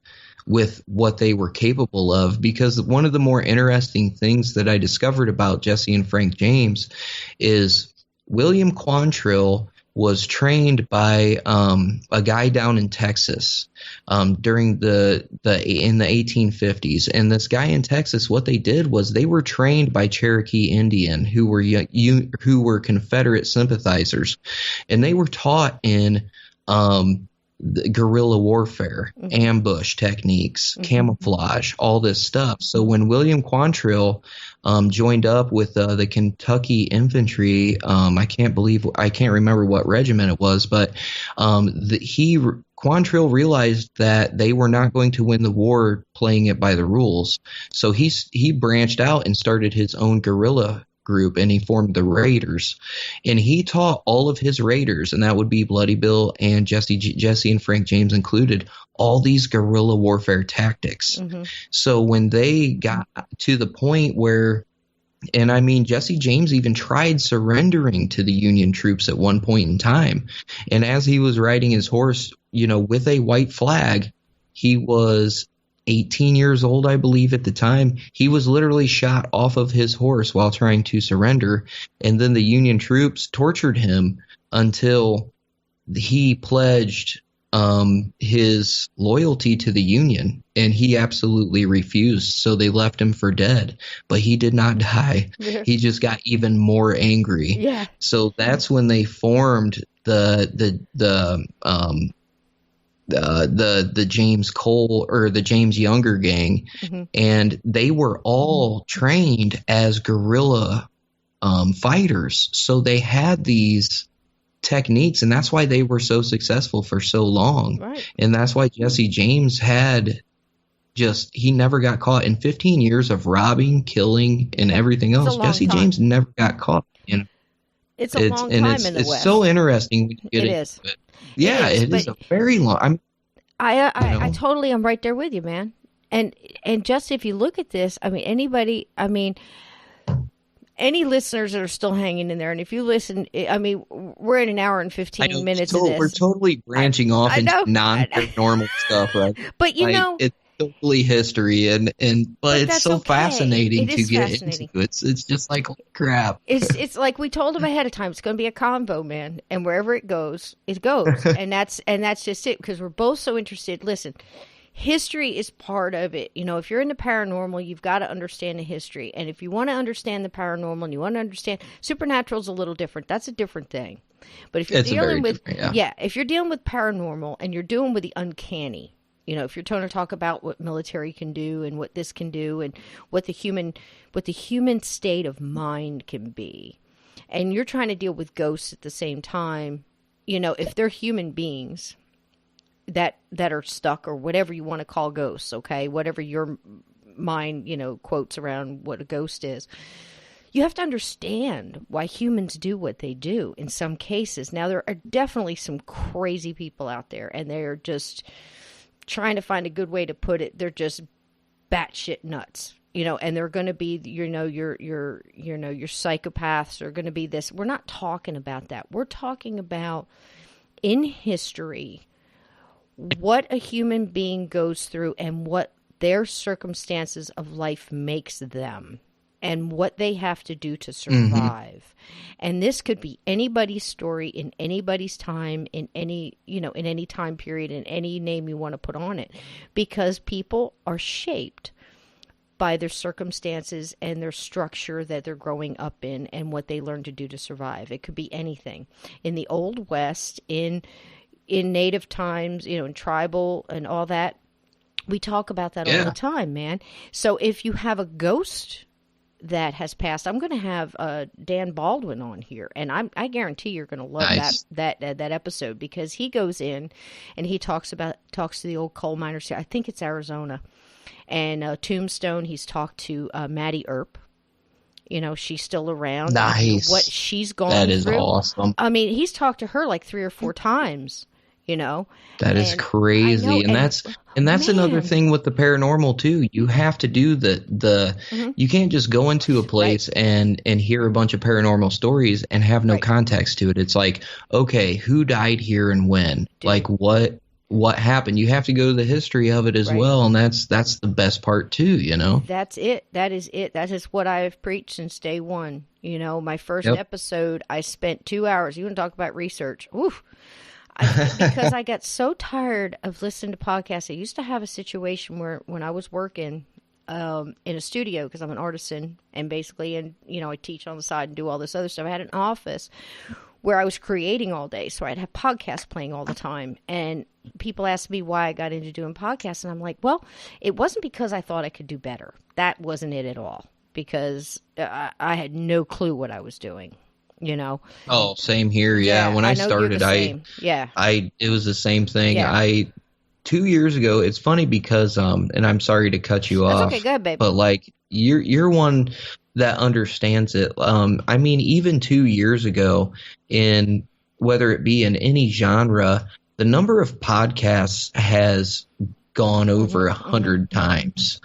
what they were capable of. Because one of the more interesting things that I discovered about Jesse and Frank James is William Quantrill was trained by a guy down in Texas during in the 1850s. And this guy in Texas, what they did was they were trained by Cherokee Indian who were Confederate sympathizers, and they were taught in the guerrilla warfare, ambush techniques, camouflage, all this stuff. So when William Quantrill joined up with the Kentucky Infantry, I can't remember what regiment it was, but Quantrill realized that they were not going to win the war playing it by the rules. So he branched out and started his own guerrilla group, and he formed the Raiders, and he taught all of his Raiders, and that would be Bloody Bill and Jesse and Frank James included, all these guerrilla warfare tactics. So when they got to the point where, and I mean, Jesse James even tried surrendering to the Union troops at one point in time, and as he was riding his horse, with a white flag, he was 18 years old, I believe, at the time. He was literally shot off of his horse while trying to surrender. And then the Union troops tortured him until he pledged his loyalty to the Union. And he absolutely refused. So they left him for dead. But he did not die. Yeah. He just got even more angry. Yeah. So that's when they formed the James Cole or the James Younger gang, and they were all trained as guerrilla fighters. So they had these techniques, and that's why they were so successful for so long. Right. And that's why Jesse James he never got caught. In 15 years of robbing, killing, and everything else, Jesse James never got caught. It's a long time in the West. It's so interesting when you get into it. Yeah, it is a very long. I totally am right there with you, man. And just if you look at this, any listeners that are still hanging in there, and if you listen, we're in an hour and 15 minutes of this. We're totally branching off into non-paranormal stuff, right? But it's totally history, but it's so fascinating to get into. It's just like crap. It's like we told them ahead of time. It's going to be a convo, man, and wherever it goes, it goes, and that's just it, because we're both so interested. Listen, history is part of it. If you're into paranormal, you've got to understand the history, and if you want to understand the paranormal and you want to understand supernatural, is a little different. That's a different thing. But if you're dealing with if you're dealing with paranormal and you're dealing with the uncanny. If you're trying to talk about what military can do and what this can do and what the human state of mind can be, and you're trying to deal with ghosts at the same time, if they're human beings that are stuck, or whatever you want to call ghosts, okay, whatever your mind, quotes around what a ghost is, you have to understand why humans do what they do in some cases. Now, there are definitely some crazy people out there, and they're just trying to find a good way to put it. They're just batshit nuts, and they're going to be, your psychopaths are going to be this. We're not talking about that. We're talking about in history, what a human being goes through and what their circumstances of life makes them, and what they have to do to survive. And this could be anybody's story in anybody's time, in any time period, in any name you want to put on it, because people are shaped by their circumstances and their structure that they're growing up in and what they learn to do to survive. It could be anything. In the Old West, in native times, in tribal and all that, we talk about that all the time, man. So if you have a ghost that has passed, I'm going to have Dan Baldwin on here, and I guarantee you're going to love that episode, because he goes in and he talks to the old coal miners here. I think it's Arizona, and Tombstone. He's talked to Maddie Earp. She's still around. Nice. What she's gone through. That is awesome. He's talked to her like 3 or 4 times. That is crazy. And that's another thing with the paranormal too. You have to do you can't just go into a place and hear a bunch of paranormal stories and have no context to it. It's like, okay, who died here and when? Like what happened? You have to go to the history of it as well, and that's the best part too, That's it. That is it. That is what I have preached since day one. My first episode, I spent 2 hours. You want to talk about research? Oof. Because I got so tired of listening to podcasts. I used to have a situation where when I was working in a studio, because I'm an artisan, and basically, I teach on the side and do all this other stuff. I had an office where I was creating all day. So I'd have podcasts playing all the time. And people ask me why I got into doing podcasts. And I'm like, well, it wasn't because I thought I could do better. That wasn't it at all. Because I had no clue what I was doing, you know? Oh, same here. Yeah. When I started, it was the same thing. Yeah. 2 years ago, it's funny because, and I'm sorry to cut you off. Okay, go ahead, babe. But like, you're one that understands it. I mean, even 2 years ago, in whether it be in any genre, the number of podcasts has gone over 100 times.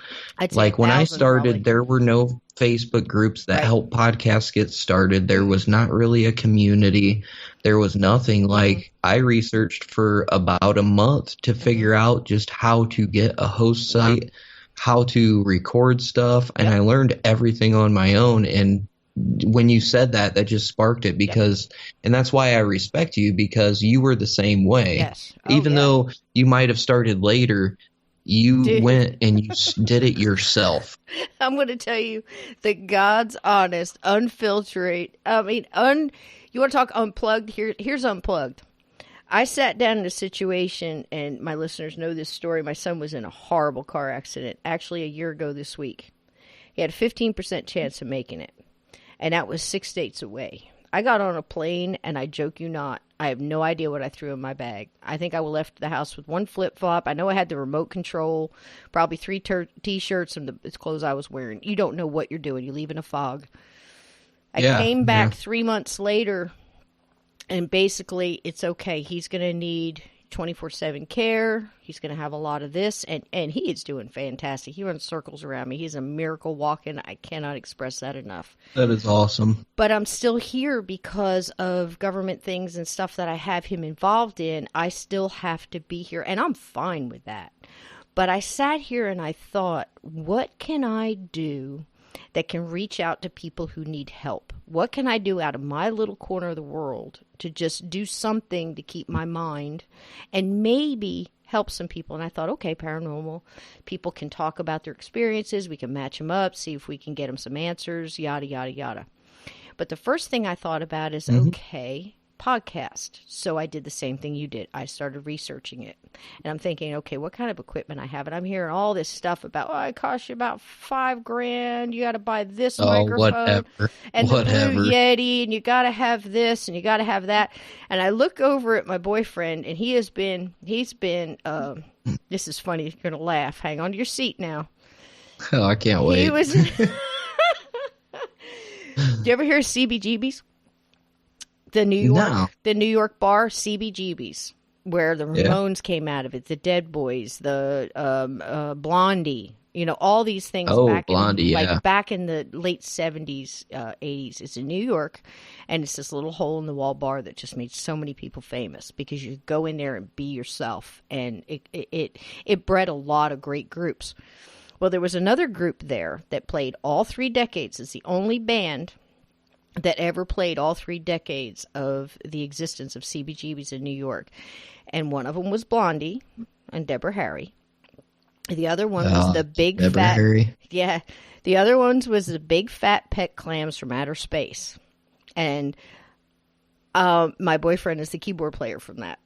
Like when I started, probably. There were no Facebook groups that helped podcasts get started. There was not really a community. There was nothing. Like I researched for about a month to figure out just how to get a host site, how to record stuff, and I learned everything on my own. And when you said that, that just sparked it because, and that's why I respect you, because you were the same way. Yes. Even though you might have started later, you went and you did it yourself. I'm going to tell you that God's honest, unfiltered. You want to talk unplugged? Here's unplugged. I sat down in a situation, and my listeners know this story. My son was in a horrible car accident, actually a year ago this week. He had a 15% chance of making it. And that was 6 states away. I got on a plane, and I joke you not, I have no idea what I threw in my bag. I think I left the house with one flip-flop. I know I had the remote control, probably 3 T-shirts and the clothes I was wearing. You don't know what you're doing. You leave in a fog. I came back 3 months later, and basically, it's okay. He's going to need 24/7 care. He's going to have a lot of this, and he is doing fantastic. He runs circles around me. He's a miracle walking. I cannot express that enough. That is awesome. But I'm still here because of government things and stuff that I have him involved in. I still have to be here, and I'm fine with that. But I sat here and I thought, what can I do that can reach out to people who need help? What can I do out of my little corner of the world to just do something to keep my mind and maybe help some people? And I thought, okay, paranormal, people can talk about their experiences. We can match them up, see if we can get them some answers, yada, yada, yada. But the first thing I thought about is, okay, podcast. So I did the same thing you did. I started researching it. And I'm thinking, okay, what kind of equipment I have? And I'm hearing all this stuff about, it costs you about $5,000. You got to buy this microphone and the Blue Yeti, and you got to have this and you got to have that. And I look over at my boyfriend, and he's been, this is funny. You're going to laugh. Hang on to your seat now. Oh, I can't wait. He was, do you ever hear of CBGBs? The New York bar, CBGB's, where the Ramones came out of it, the Dead Boys, the Blondie, all these things. Back in the late 70s, 80s. It's in New York, and it's this little hole in the wall bar that just made so many people famous because you go in there and be yourself, and it bred a lot of great groups. Well, there was another group there that played all 3 decades. It's the only band that ever played all 3 decades of the existence of CBGBs in New York. And one of them was Blondie and Deborah Harry. The other one was the big Deborah fat... Harry. Yeah. The other ones was the big fat pet clams from outer space. And my boyfriend is the keyboard player from that.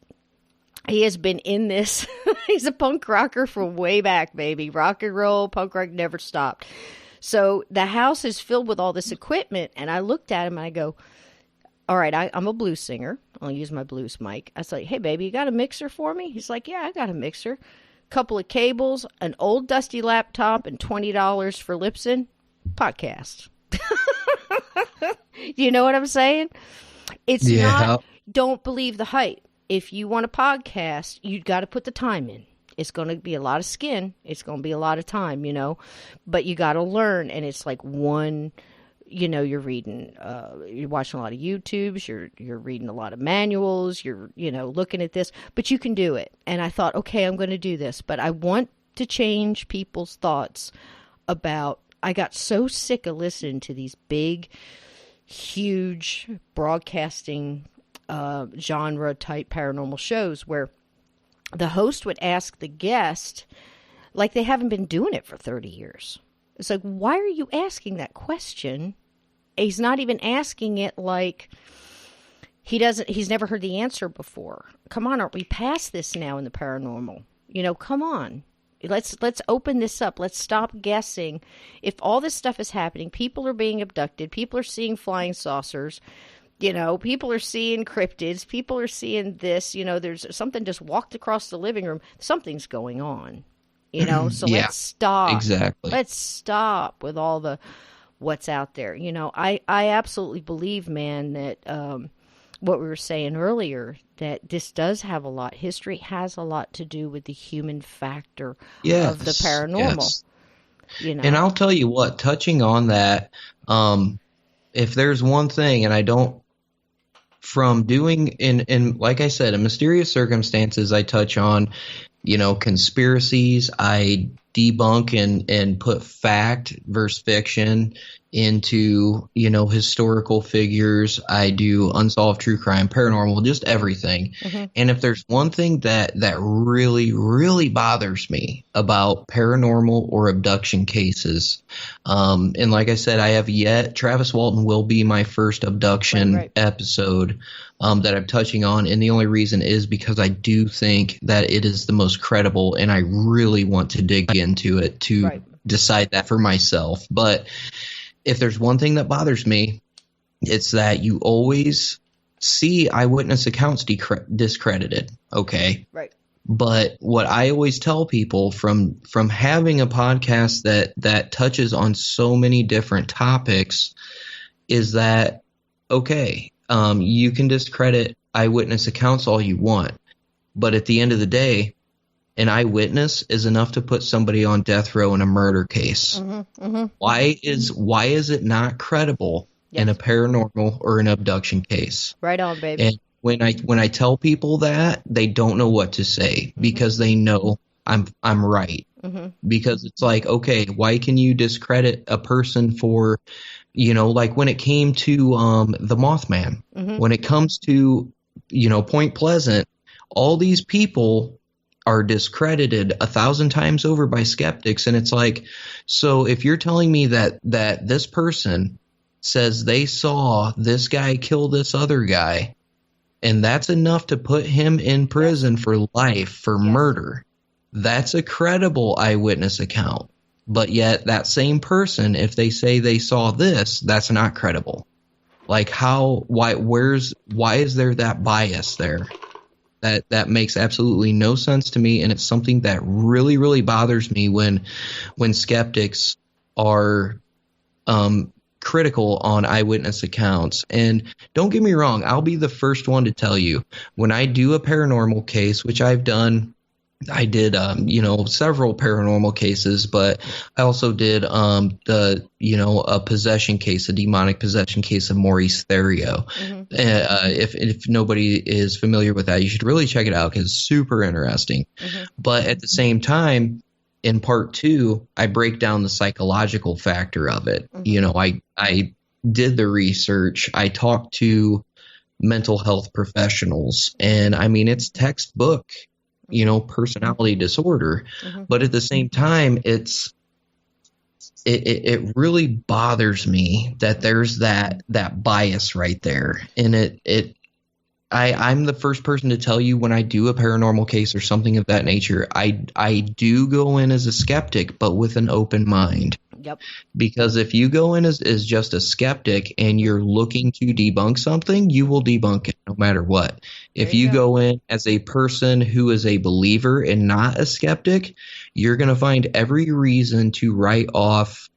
He has been in this... He's a punk rocker from way back, baby. Rock and roll, punk rock never stopped. So the house is filled with all this equipment, and I looked at him and I go, all right, I'm a blues singer. I'll use my blues mic. I was like, hey, baby, you got a mixer for me? He's like, yeah, I got a mixer. Couple of cables, an old dusty laptop, and $20 for Lipson. Podcast. You know what I'm saying? It's not, don't believe the hype. If you want a podcast, you got to put the time in. It's going to be a lot of skin. It's going to be a lot of time, but you got to learn. And it's like one, you're reading, you're watching a lot of YouTubes, you're reading a lot of manuals, you're, looking at this, but you can do it. And I thought, okay, I'm going to do this, but I want to change people's thoughts about, I got so sick of listening to these big, huge broadcasting, genre type paranormal shows where the host would ask the guest like they haven't been doing it for 30 years. It's like, why are you asking that question? He's not even asking it like, he's never heard the answer before. Come on, aren't we past this now in the paranormal? Come on. Let's open this up. Let's stop guessing. If all this stuff is happening, people are being abducted, people are seeing flying saucers, people are seeing cryptids, people are seeing this, there's something just walked across the living room. Something's going on, so Yeah, let's stop. exactly. Let's stop with all the what's out there. I absolutely believe, man, that what we were saying earlier, that this does have a lot. History has a lot to do with the human factor of the paranormal. Yes. And I'll tell you what, touching on that, if there's one thing, and I don't, from doing in like I said, in mysterious circumstances, I touch on, conspiracies. I debunk and put fact versus fiction into, historical figures. I do unsolved true crime, paranormal, just everything. Mm-hmm. And if there's one thing that really, really bothers me about paranormal or abduction cases, and like I said, Travis Walton will be my first abduction episode that I'm touching on. And the only reason is because I do think that it is the most credible, and I really want to dig into it to decide that for myself. But if there's one thing that bothers me, it's that you always see eyewitness accounts discredited. Okay. Right. But what I always tell people from having a podcast that touches on so many different topics is that, okay, you can discredit eyewitness accounts all you want, but at the end of the day, an eyewitness is enough to put somebody on death row in a murder case. Mm-hmm, mm-hmm. Why is it not credible in a paranormal or an abduction case? Right on, baby. And when I tell people that, they don't know what to say because they know I'm right. Mm-hmm. Because it's like, okay, why can you discredit a person for, like when it came to the Mothman, when it comes to, Point Pleasant, all these people are discredited 1,000 times over by skeptics. And it's like, so if you're telling me that this person says they saw this guy kill this other guy, and that's enough to put him in prison for life for murder, that's a credible eyewitness account. But yet that same person, if they say they saw this, that's not credible. Like why is there that bias there? That makes absolutely no sense to me, and it's something that really, really bothers me when skeptics are critical on eyewitness accounts. And don't get me wrong, I'll be the first one to tell you, when I do a paranormal case, which I've done, I did several paranormal cases, but I also did a possession case, a demonic possession case of Maurice Therio. Mm-hmm. If nobody is familiar with that, you should really check it out because it's super interesting. Mm-hmm. But at the same time, in part 2, I break down the psychological factor of it. Mm-hmm. I did the research. I talked to mental health professionals, and I mean, it's textbook, personality disorder. Mm-hmm. But at the same time, it really bothers me that there's that bias right there. And I'm the first person to tell you, when I do a paranormal case or something of that nature, I do go in as a skeptic, but with an open mind. Yep. Because if you go in as just a skeptic and you're looking to debunk something, you will debunk it no matter what. If you go in as a person who is a believer and not a skeptic, you're going to find every reason to write off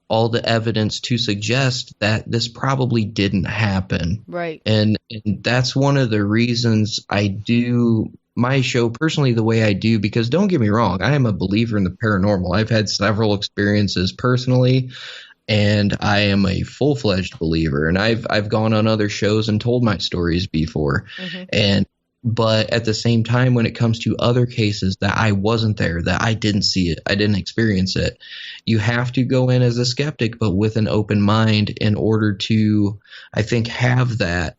all the evidence to suggest that this probably didn't happen. Right. And that's one of the reasons I do my show personally the way I do, because don't get me wrong, I am a believer in the paranormal. I've had several experiences personally, and I am a full-fledged believer. And I've gone on other shows and told my stories before. Mm-hmm. But at the same time, when it comes to other cases that I wasn't there, that I didn't see it, I didn't experience it, you have to go in as a skeptic, but with an open mind in order to, I think, have that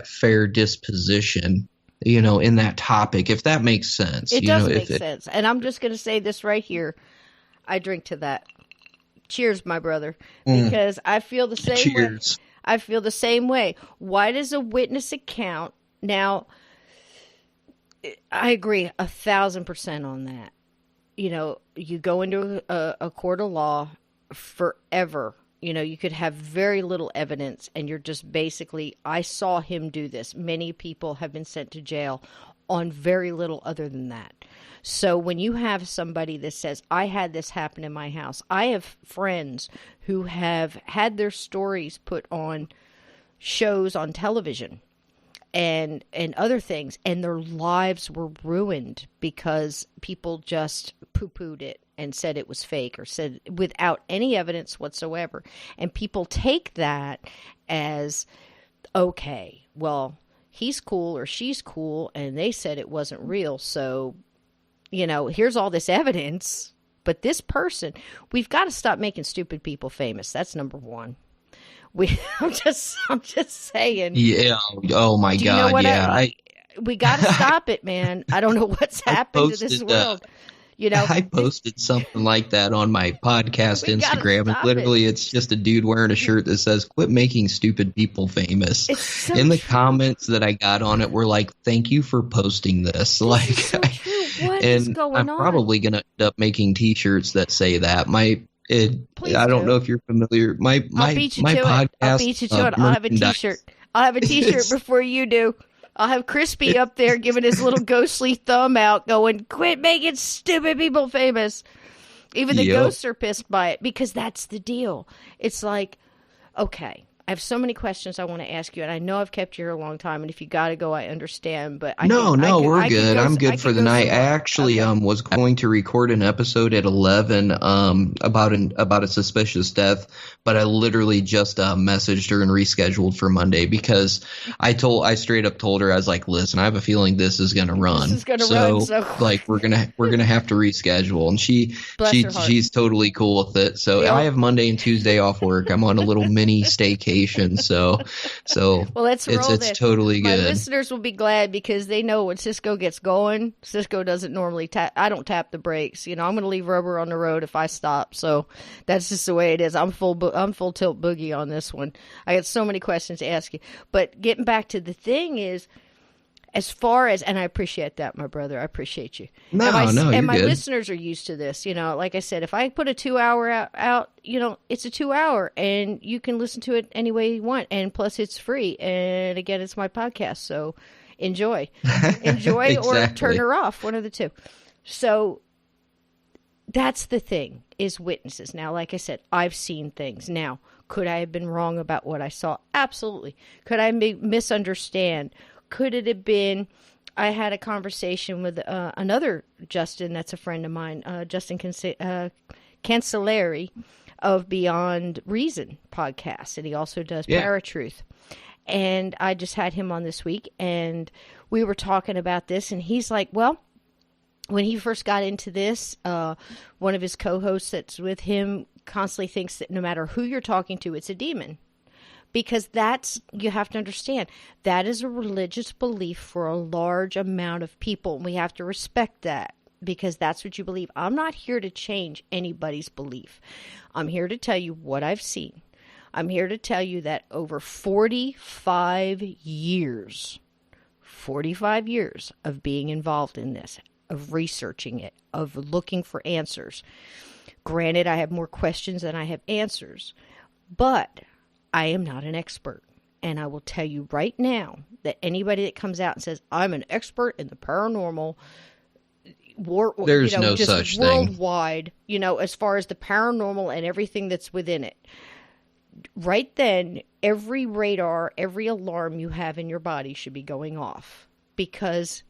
fair disposition, in that topic, if that makes sense. It does make sense. And I'm just going to say this right here. I drink to that. Cheers, my brother. Because I feel the same way. I feel the same way. Why does a witness account... Now, I agree 1,000% on that. You know, you go into a court of law forever. You know, you could have very little evidence, and you're just basically, I saw him do this. Many people have been sent to jail on very little other than that. So when you have somebody that says, I had this happen in my house, I have friends who have had their stories put on shows on television and other things, and their lives were ruined because people just poo-pooed it and said it was fake, or said without any evidence whatsoever. And people take that as, okay, well, he's cool or she's cool, and they said it wasn't real, so, you know, here's all this evidence. But this person, we've got to stop making stupid people famous. That's number one. I'm just saying. Yeah. Oh my God. Yeah. We got to stop it, man. I don't know what's happened to this world. You know, I posted something like that on my podcast Instagram, and literally it's just a dude wearing a shirt that says, "Quit making stupid people famous." So in the comments that I got on it were like, "Thank you for posting this." Like, so what is going on? I'm probably gonna end up making T-shirts that say that. I don't know if you're familiar. My podcast. I'll beat you to it. I'll have a T-shirt. I'll have a T-shirt before you do. I'll have Crispy up there giving his little ghostly thumb out going, quit making stupid people famous. Even the ghosts are pissed by it, because that's the deal. It's like, okay, I have so many questions I want to ask you, and I know I've kept you here a long time, and if you got to go, I understand. But we're good. I'm good for the night. I actually was going to record an episode at 11 about a suspicious death, but I literally just messaged her and rescheduled for Monday, because I straight up told her, I was like, listen, I have a feeling this is going to run. This is going to run. So like we're gonna have to reschedule, and she's totally cool with it. So I have Monday and Tuesday off work. I'm on a little mini staycation. So well, let's roll it's totally good. My listeners will be glad, because they know when Sysco gets going, Sysco doesn't normally I don't tap the brakes. You know, I'm going to leave rubber on the road if I stop. So that's just the way it is. I'm full tilt boogie on this one. I got so many questions to ask you. But getting back to the thing is, as far as, and I appreciate that, my brother. I appreciate you. And my listeners are used to this. You know, like I said, if I put a 2-hour out, you know, it's a 2-hour, and you can listen to it any way you want. And plus, it's free. And again, it's my podcast. So enjoy. Enjoy exactly. Or turn her off. One of the two. So that's the thing, is witnesses. Now, like I said, I've seen things. Now, could I have been wrong about what I saw? Absolutely. Could I misunderstand? Could it have been, I had a conversation with another Justin that's a friend of mine, Justin Cancelleri of Beyond Reason podcast, and he also does Paratruth. And I just had him on this week, and we were talking about this, and he's like, well, when he first got into this, one of his co-hosts that's with him constantly thinks that no matter who you're talking to, it's a demon. Because you have to understand, that is a religious belief for a large amount of people. And we have to respect that, because that's what you believe. I'm not here to change anybody's belief. I'm here to tell you what I've seen. I'm here to tell you that over 45 years of being involved in this, of researching it, of looking for answers. Granted, I have more questions than I have answers, but I am not an expert. And I will tell you right now that anybody that comes out and says, I'm an expert in the paranormal, there's no just such worldwide, thing. You know, as far as the paranormal and everything that's within it, right then, every radar, every alarm you have in your body should be going off, because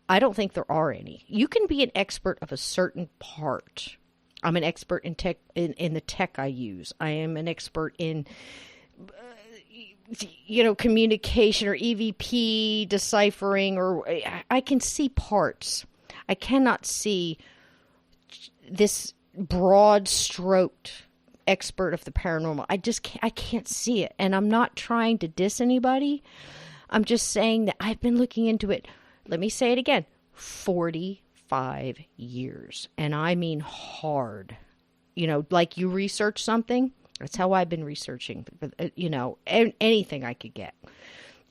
I don't think there are any. You can be an expert of a certain part. I'm an expert in tech, in the tech I use. I am an expert in communication or EVP deciphering, or I can see parts. I cannot see this broad-stroked expert of the paranormal. I can't see it. And I'm not trying to diss anybody. I'm just saying that I've been looking into it. Let me say it again. 45 years. And I mean hard. You know, like you research something, That's how I've been researching, anything I could get.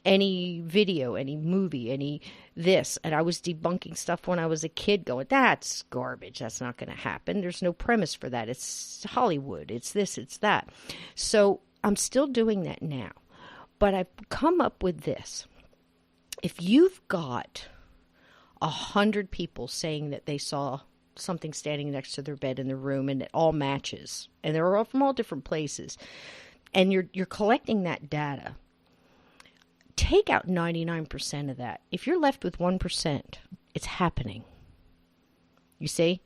Any video, any movie, any this. And I was debunking stuff when I was a kid going, that's garbage. That's not going to happen. There's no premise for that. It's Hollywood. It's this, it's that. So I'm still doing that now. But I've come up with this. If you've got 100 people saying that they saw something standing next to their bed in the room and it all matches, and they're all from all different places, and you're collecting that data, take out 99% of that. If you're left with 1%, it's happening. You see?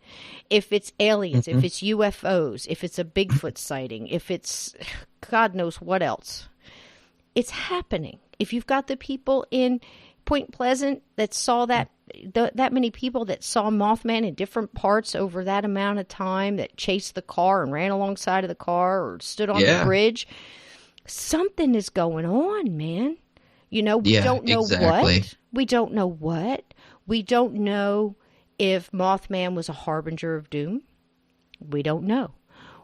If it's aliens, if it's UFOs, if it's a Bigfoot sighting, if it's God knows what else, it's happening. If you've got the people in Point Pleasant that saw that many people that saw Mothman in different parts over that amount of time, that chased the car and ran alongside of the car or stood on the bridge, something is going on, man. We don't know what. We don't know what. We don't know if Mothman was a harbinger of doom. We don't know.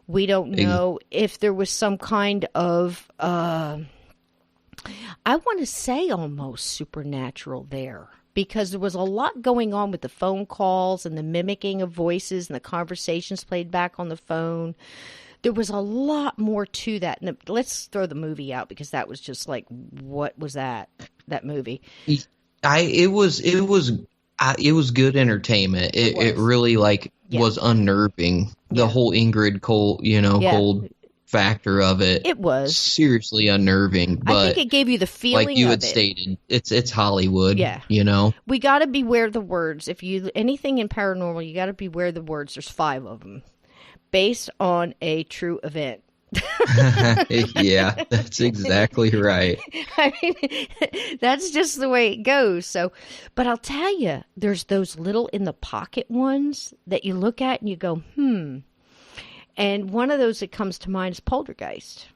We don't know if there was some kind of, I want to say almost supernatural there. Because there was a lot going on with the phone calls and the mimicking of voices and the conversations played back on the phone. There was a lot more to that. And let's throw the movie out because that was just like, what was that movie? It was good entertainment. It really was unnerving. The whole Ingrid cold factor of it. It was seriously unnerving. But I think it gave you the feeling, like you of had it. stated, it's Hollywood. Yeah, we got to beware the words. If you anything in paranormal, you got to beware the words. There's 5 of them. Based on a true event. Yeah, that's exactly right. I mean, that's just the way it goes. So, but I'll tell you, there's those little in the pocket ones that you look at and you go, And one of those that comes to mind is poltergeist.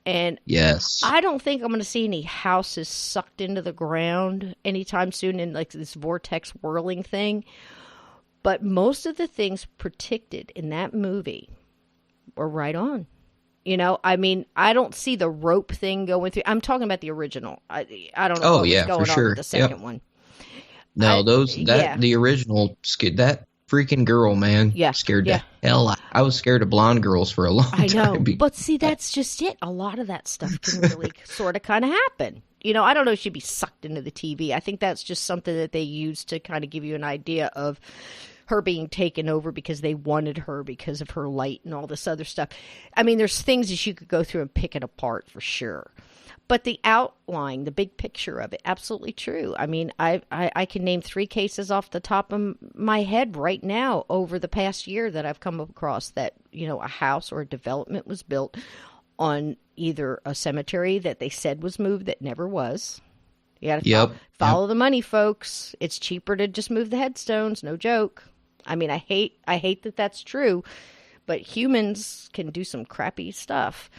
And yes, I don't think I'm going to see any houses sucked into the ground anytime soon in like this vortex whirling thing. But most of the things predicted in that movie were right on. I mean, I don't see the rope thing going through. I'm talking about the original. I don't know what's going on with the second one. No, the original, that freaking girl, man, scared the hell out. I was scared of blonde girls for a long time. I know, but see, that's just it. A lot of that stuff can really sort of kind of happen. I don't know if she'd be sucked into the TV. I think that's just something that they use to kind of give you an idea of her being taken over because they wanted her because of her light and all this other stuff. I mean, there's things that you could go through and pick it apart for sure. But the outline, the big picture of it, absolutely true. I mean, I can name 3 cases off the top of my head right now over the past year that I've come across that, a house or a development was built on either a cemetery that they said was moved that never was. You got to follow the money, folks. It's cheaper to just move the headstones. No joke. I mean, I hate that that's true, but humans can do some crappy stuff.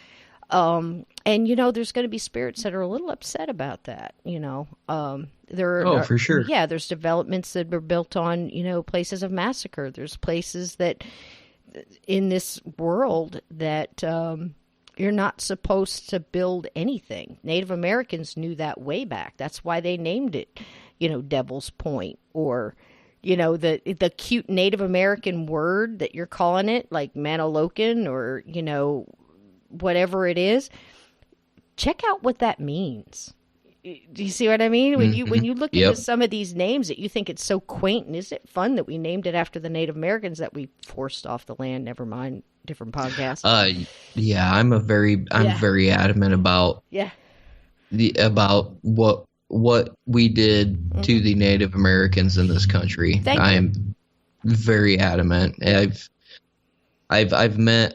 And there's going to be spirits that are a little upset about that. For sure. Yeah, there's developments that were built on, places of massacre. There's places that in this world that you're not supposed to build anything. Native Americans knew that way back. That's why they named it, Devil's Point, or the cute Native American word that you're calling it, like Manalokan, or whatever it is. Check out what that means. Do you see what I mean? When you look into some of these names that you think it's so quaint, and is it fun that we named it after the Native Americans that we forced off the land? Never mind, different podcast. I'm very adamant about what we did to the Native Americans in this country. I am very adamant. I've met,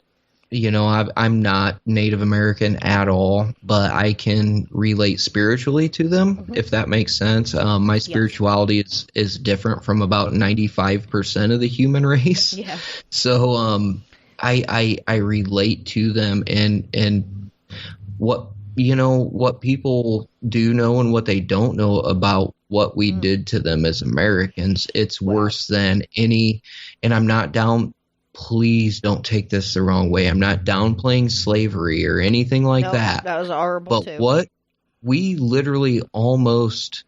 I'm not Native American at all, but I can relate spiritually to them, if that makes sense. My spirituality is different from about 95% of the human race. Yeah. So I relate to them, and what people do know and what they don't know about what we did to them as Americans. It's worse than any, and I'm not please don't take this the wrong way. I'm not downplaying slavery or anything like that. That was horrible too. But what we literally almost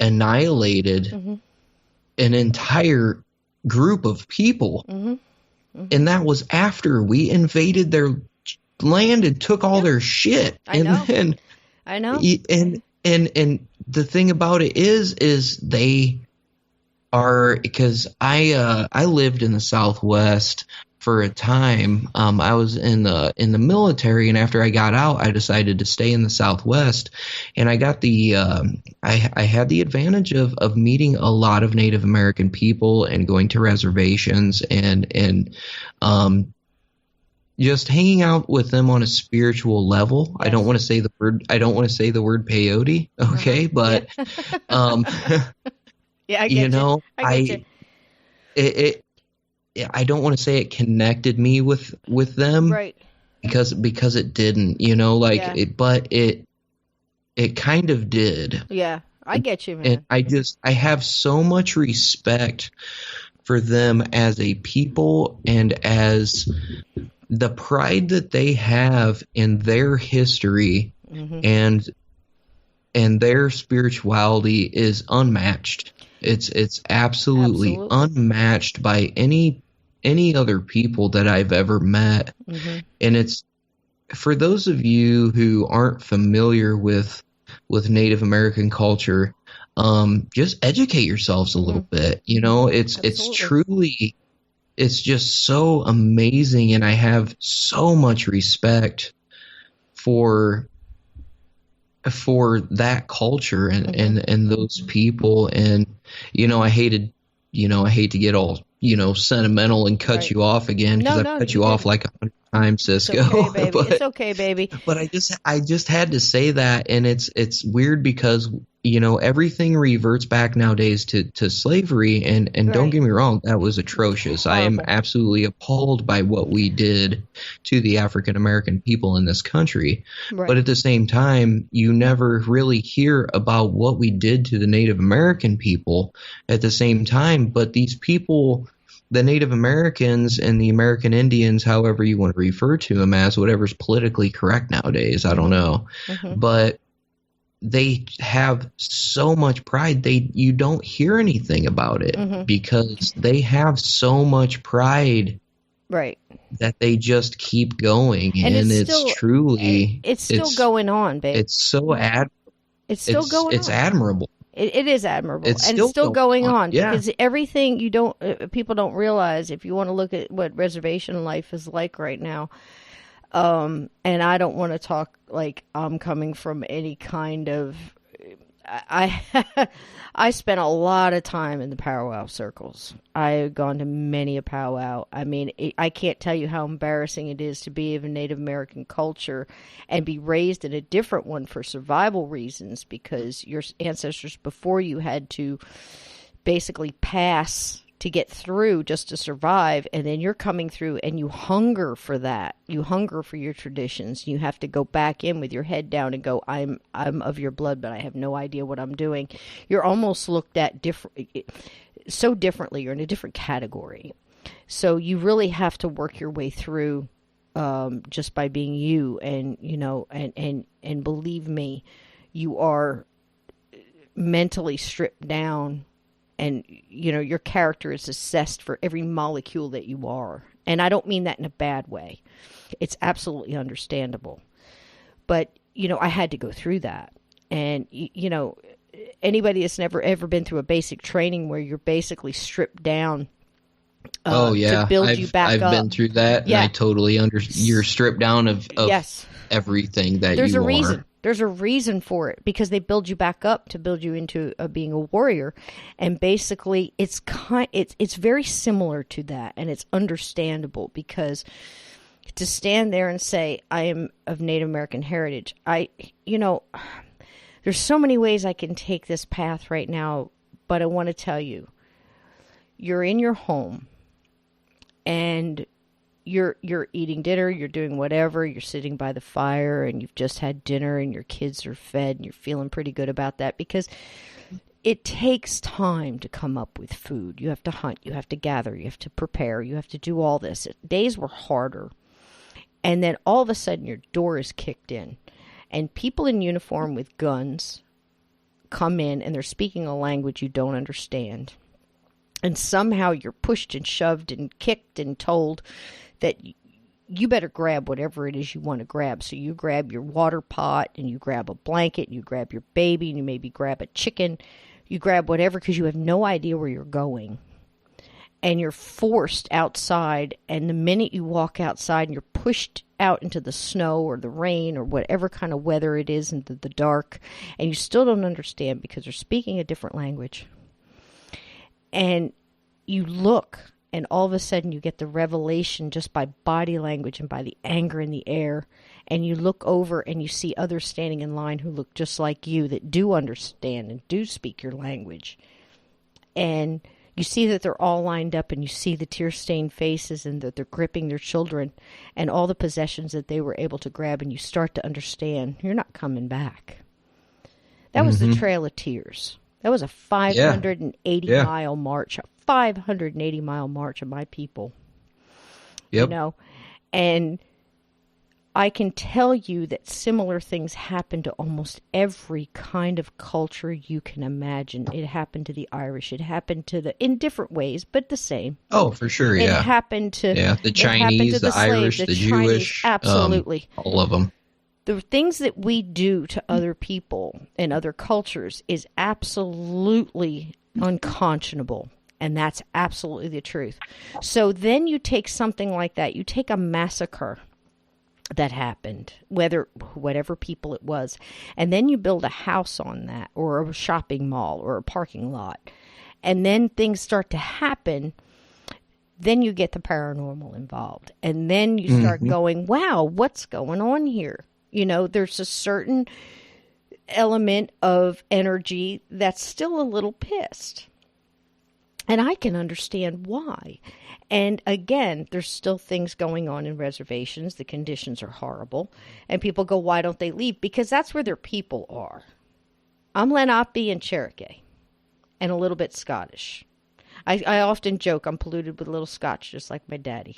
annihilated an entire group of people. And that was after we invaded their land and took all their shit. I know. And the thing about it is they are, because I lived in the Southwest for a time. I was in the military, and after I got out, I decided to stay in the Southwest, and I got I had the advantage of meeting a lot of Native American people and going to reservations and just hanging out with them on a spiritual level. Yes. I don't want to say the word peyote, okay, but yeah, I get you. I don't want to say it connected me with them, right? Because it didn't, but it kind of did. Yeah, I get you, man. And I have so much respect for them as a people and as the pride that they have in their history and their spirituality is unmatched. It's absolutely unmatched by any other people that I've ever met. And it's, for those of you who aren't familiar with Native American culture, just educate yourselves a little bit. It's just so amazing, and I have so much respect for that culture and those people. And I hate to get all sentimental and cut you off again, because I've cut you off like 100 times, Sysco. It's okay, baby. But I just had to say that, and it's weird because everything reverts back nowadays to slavery, and don't get me wrong, that was atrocious. I am absolutely appalled by what we did to the African American people in this country. Right. But at the same time, you never really hear about what we did to the Native American people at the same time. But these people, the Native Americans and the American Indians, however you want to refer to them as, whatever's politically correct nowadays, I don't know. But they have so much pride. You don't hear anything about it because they have so much pride, right? That they just keep going, and it's still going on, babe. It's so it's still going on. It's admirable. It is admirable, and it's still going on because everything people don't realize. If you want to look at what reservation life is like right now. And I don't want to talk like I'm coming from any kind of. I spent a lot of time in the powwow circles. I've gone to many a powwow. I mean, I can't tell you how embarrassing it is to be of a Native American culture and be raised in a different one for survival reasons, because your ancestors before you had to basically pass to get through just to survive, and then you're coming through and you hunger for that. You hunger for your traditions. You have to go back in with your head down and go, I'm of your blood, but I have no idea what I'm doing. You're almost looked at so differently. You're in a different category. So you really have to work your way through just by being you, and and believe me, you are mentally stripped down. And, your character is assessed for every molecule that you are. And I don't mean that in a bad way. It's absolutely understandable. But, I had to go through that. And, anybody that's never ever been through a basic training where you're basically stripped down to build you back up. I've been through that. Yeah. And I totally you're stripped down of everything that There's you a are. Reason. There's a reason for it, because they build you back up to build you into being a warrior. And basically it's very similar to that, and it's understandable, because to stand there and say, I am of Native American heritage, there's so many ways I can take this path right now, but I want to tell you, you're in your home and you're eating dinner, you're doing whatever, you're sitting by the fire and you've just had dinner and your kids are fed and you're feeling pretty good about that, because it takes time to come up with food. You have to hunt, you have to gather, you have to prepare, you have to do all this. Days were harder. And then all of a sudden your door is kicked in. And people in uniform with guns come in and they're speaking a language you don't understand. And somehow you're pushed and shoved and kicked and told that you better grab whatever it is you want to grab. So you grab your water pot and you grab a blanket and you grab your baby and you maybe grab a chicken. You grab whatever because you have no idea where you're going. And you're forced outside, and the minute you walk outside and you're pushed out into the snow or the rain or whatever kind of weather it is into the dark, and you still don't understand because they're speaking a different language. And you look, and all of a sudden you get the revelation just by body language and by the anger in the air. And you look over and you see others standing in line who look just like you that do understand and do speak your language. And you see that they're all lined up and you see the tear-stained faces and that they're gripping their children and all the possessions that they were able to grab, and you start to understand you're not coming back. That was the Trail of Tears. That was a 580-mile march, a 580-mile march of my people. Yep. You know, and I can tell you that similar things happen to almost every kind of culture you can imagine. It happened to the Irish. It happened to in different ways, but the same. Oh, for sure, yeah. It happened to the Chinese, the Irish, the Jewish, absolutely. All of them. The things that we do to other people and other cultures is absolutely unconscionable. And that's absolutely the truth. So then you take something like that. You take a massacre that happened, whatever people it was, and then you build a house on that, or a shopping mall, or a parking lot, and then things start to happen. Then you get the paranormal involved, and then you start going, wow, what's going on here? You know, there's a certain element of energy that's still a little pissed. And I can understand why. And again, there's still things going on in reservations. The conditions are horrible. And people go, why don't they leave? Because that's where their people are. I'm Lenape and Cherokee. And a little bit Scottish. I often joke I'm polluted with a little Scotch, just like my daddy.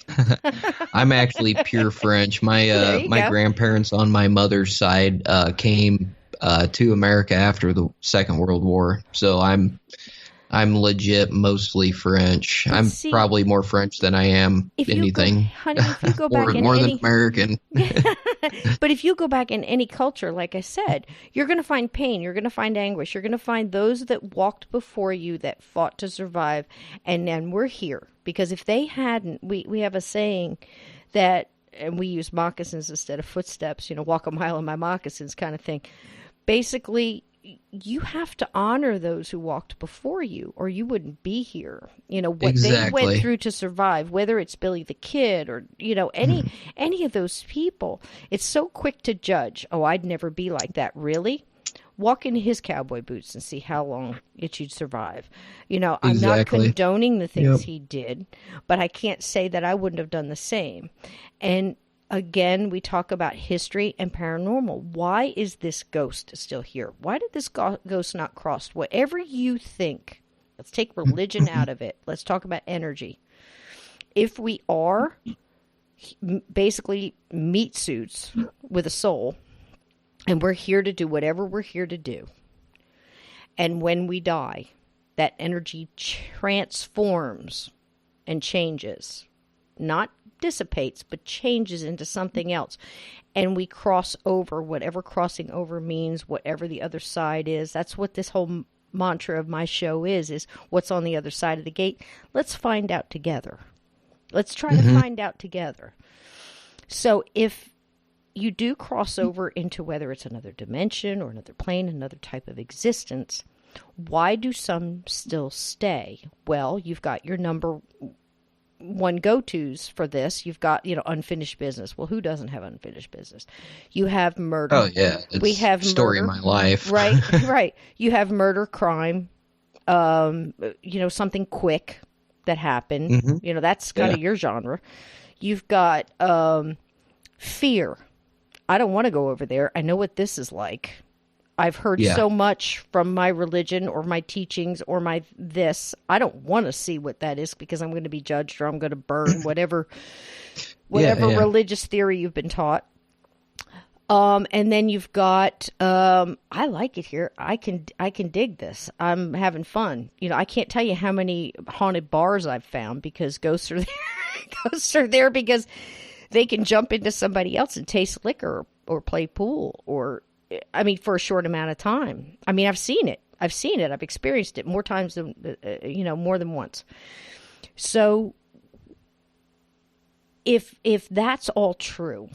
I'm actually pure French. My grandparents on my mother's side came to America after the Second World War. So I'm legit mostly French. I'm probably more French than I am anything. If you go back more than American. But if you go back in any culture, like I said, you're going to find pain. You're going to find anguish. You're going to find those that walked before you that fought to survive. And then we're here. Because if they hadn't, we have a saying that, and we use moccasins instead of footsteps, walk a mile in my moccasins kind of thing. Basically, you have to honor those who walked before you, or you wouldn't be here. What they went through to survive, whether it's Billy the Kid or, any of those people. It's so quick to judge. Oh, I'd never be like that. Really? Walk into his cowboy boots and see how long you'd survive. I'm not condoning the things he did, but I can't say that I wouldn't have done the same. And again, we talk about history and paranormal. Why is this ghost still here? Why did this ghost not cross? Whatever you think, let's take religion out of it. Let's talk about energy. If we are basically meat suits with a soul, and we're here to do whatever we're here to do, and when we die, that energy transforms and changes, not dissipates, but changes into something else. And we cross over, whatever crossing over means, whatever the other side is. That's what this whole mantra of my show is what's on the other side of the gate. Let's find out together. Let's try to find out together. So if you do cross over into whether it's another dimension or another plane, another type of existence, why do some still stay? Well, you've got your number one go-tos for this. You've got, unfinished business. Well, who doesn't have unfinished business? You have murder. Oh, yeah. We have story of my life. Right. You have murder, crime, something quick that happened. That's kind of your genre. You've got fear. I don't want to go over there. I know what this is like. I've heard so much from my religion or my teachings or my this. I don't want to see what that is because I'm going to be judged or I'm going to burn whatever religious theory you've been taught. And then you've got, I like it here. I can dig this. I'm having fun. You know, I can't tell you how many haunted bars I've found because ghosts are there. Ghosts are there because they can jump into somebody else and taste liquor or play pool or, I mean, for a short amount of time. I mean, I've seen it. I've experienced it more times than, more than once. So if that's all true,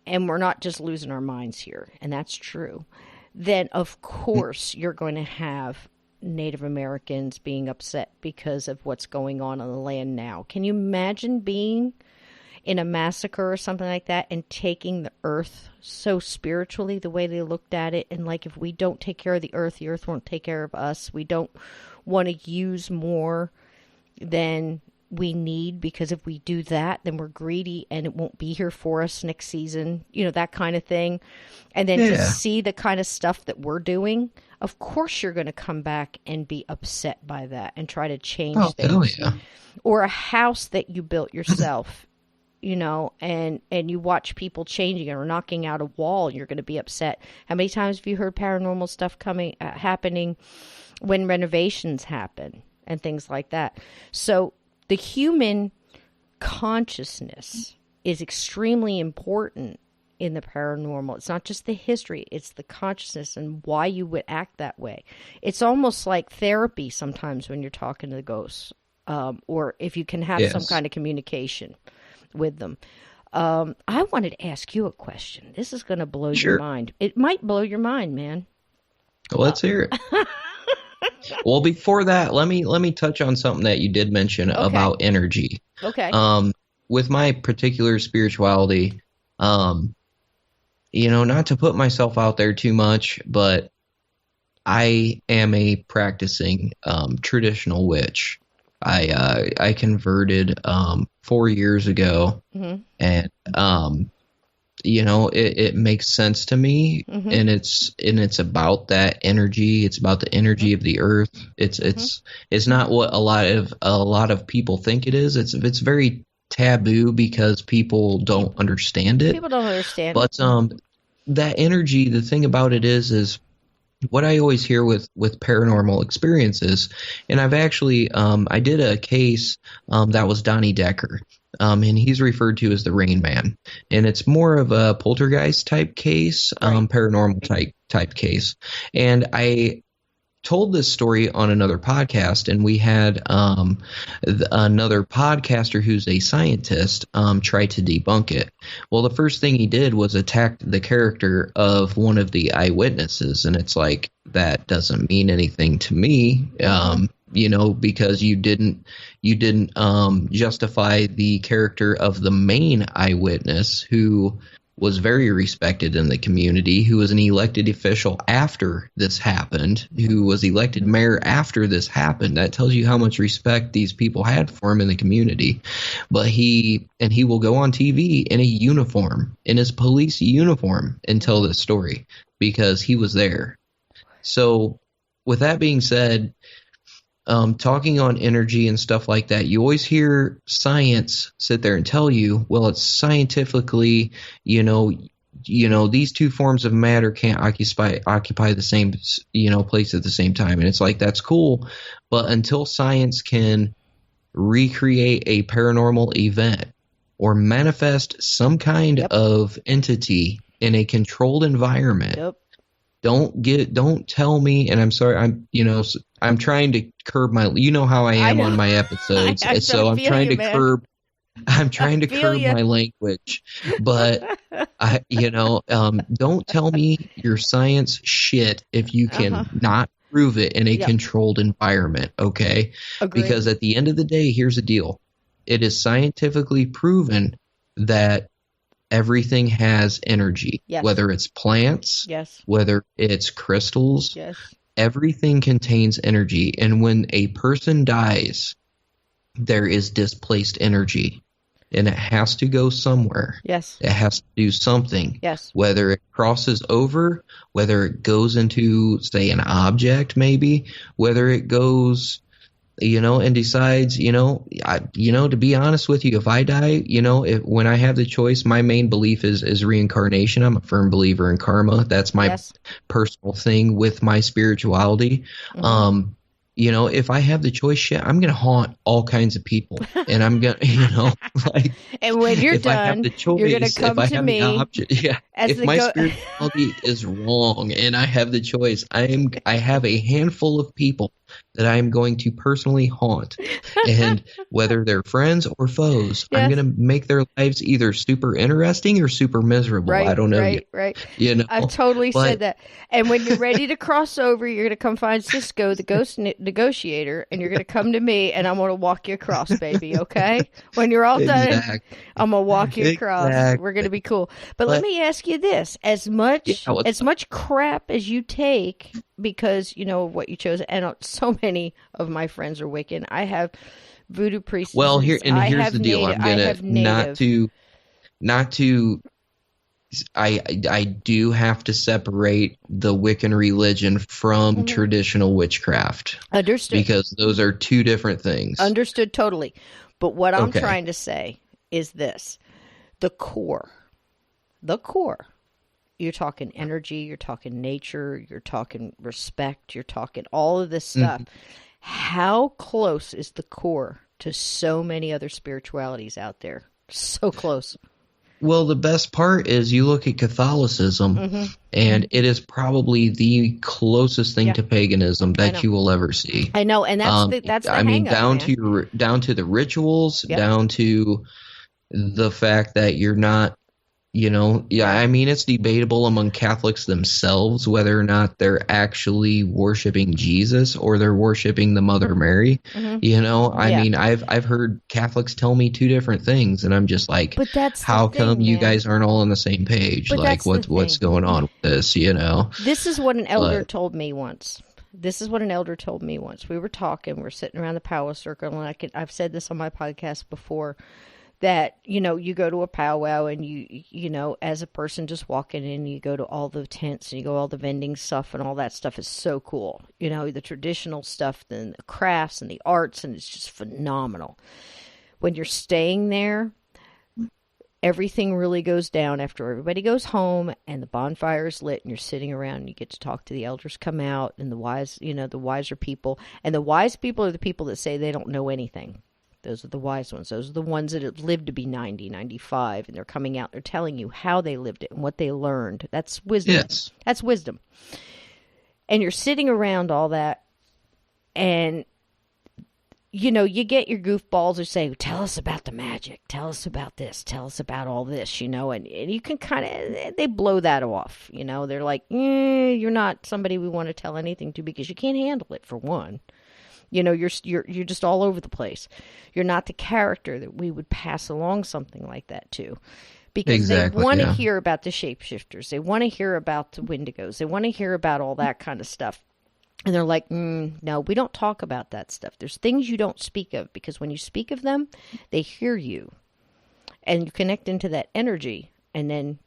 and we're not just losing our minds here, and that's true, then of course you're going to have Native Americans being upset because of what's going on the land now. Can you imagine being in a massacre or something like that and taking the earth so spiritually the way they looked at it? And like, if we don't take care of the earth won't take care of us. We don't want to use more than we need, because if we do that, then we're greedy and it won't be here for us next season, that kind of thing. And then to see the kind of stuff that we're doing, of course you're going to come back and be upset by that and try to change things. Yeah. Or a house that you built yourself, and you watch people changing it or knocking out a wall, you're going to be upset. How many times have you heard paranormal stuff happening when renovations happen and things like that? So the human consciousness is extremely important in the paranormal. It's not just the history, it's the consciousness and why you would act that way. It's almost like therapy sometimes when you're talking to the ghosts, or if you can have some kind of communication with them. I wanted to ask you a question. This is going to blow your mind. It might blow your mind, man. Let's hear it. Well, before that, let me touch on something that you did mention about energy. Okay. With my particular spirituality, not to put myself out there too much, but I am a practicing traditional witch. I converted 4 years ago, and it makes sense to me, and it's about that energy. It's about the energy of the earth. It's not what a lot of people think it is. It's very taboo because people don't understand it. People don't understand. But that energy, the thing about it is what I always hear with paranormal experiences, and I've actually I did a case that was Donnie Decker. And he's referred to as the Rain Man, and it's more of a poltergeist type case, paranormal type case. And I told this story on another podcast, and we had another podcaster who's a scientist try to debunk it. Well, the first thing he did was attack the character of one of the eyewitnesses, and it's like, that doesn't mean anything to me. Because you didn't justify the character of the main eyewitness, who was very respected in the community, who was an elected official after this happened, who was elected mayor after this happened. That tells you how much respect these people had for him in the community. But he will go on TV in a uniform, in his police uniform, and tell this story because he was there. So with that being said, talking on energy and stuff like that, you always hear science sit there and tell you, well, it's scientifically, these two forms of matter can't occupy the same, place at the same time. And it's like, that's cool. But until science can recreate a paranormal event or manifest some kind of entity in a controlled environment, don't tell me, and I'm sorry, I'm trying to curb my, how I am on my episodes, so I'm trying to curb my language, but don't tell me your science shit if you can not prove it in a controlled environment, okay? Agreed. Because at the end of the day, here's the deal. It is scientifically proven that everything has energy, whether it's plants, whether it's crystals, everything contains energy. And when a person dies, there is displaced energy. and it has to go somewhere. Yes. It has to do something. Yes. Whether it crosses over, whether it goes into, say, an object, maybe, whether it goes, and decides, to be honest with you, if I die, when I have the choice, my main belief is reincarnation. I'm a firm believer in karma. That's my personal thing with my spirituality. Mm-hmm. If I have the choice, shit, I'm going to haunt all kinds of people. And I'm going to, and when you're done, I have the choice, you're going to come to me. If my spirituality is wrong and I have the choice, I have a handful of people that I'm going to personally haunt. And whether they're friends or foes, I'm going to make their lives either super interesting or super miserable. I don't know. Right. I've totally said that. And when you're ready to cross over, you're going to come find Cisco, the ghost negotiator, and you're going to come to me, and I'm going to walk you across, baby, okay? When you're all done, I'm going to walk you across. Exactly. We're going to be cool. But let me ask you this. As much crap as you take, because what you chose, and so many of my friends are Wiccan. I have voodoo priests. Well, here's the deal. I'm gonna I do have to separate the Wiccan religion from traditional witchcraft. Understood. Because those are two different things. Understood totally. But what I'm trying to say is this: the core. You're talking energy, you're talking nature, you're talking respect, you're talking all of this stuff. How close is the core to so many other spiritualities out there? So close. Well, the best part is you look at Catholicism, and it is probably the closest thing to paganism that you will ever see. I know, and that's the hang-up, down to the rituals, down to the fact that you're not. It's debatable among Catholics themselves whether or not they're actually worshiping Jesus or they're worshiping the Mother Mary. I've heard Catholics tell me two different things, and I'm just like, but that's how come you guys aren't all on the same page? But like, what's going on with this? This is what an elder told me once. We were talking, we're sitting around the power circle, and I've said this on my podcast before. That, you go to a powwow and you as a person just walking in, you go to all the tents and you go all the vending stuff, and all that stuff is so cool. The traditional stuff, and the crafts and the arts, and it's just phenomenal. When you're staying there, everything really goes down after everybody goes home and the bonfire is lit and you're sitting around and you get to talk to the elders come out and the wise, the wiser people. And the wise people are the people that say they don't know anything. Those are the wise ones. Those are the ones that have lived to be 90, 95, and they're coming out. They're telling you how they lived it and what they learned. That's wisdom. Yes. That's wisdom. And you're sitting around all that, and, you get your goofballs who say, tell us about the magic. Tell us about this. Tell us about all this, and you can kind of, they blow that off. They're like, you're not somebody we want to tell anything to because you can't handle it, for one. You're just all over the place. You're not the character that we would pass along something like that to. Because they want to hear about the shapeshifters. They want to hear about the Wendigos. They want to hear about all that kind of stuff. And they're like, no, we don't talk about that stuff. There's things you don't speak of, because when you speak of them, they hear you. And you connect into that energy. And then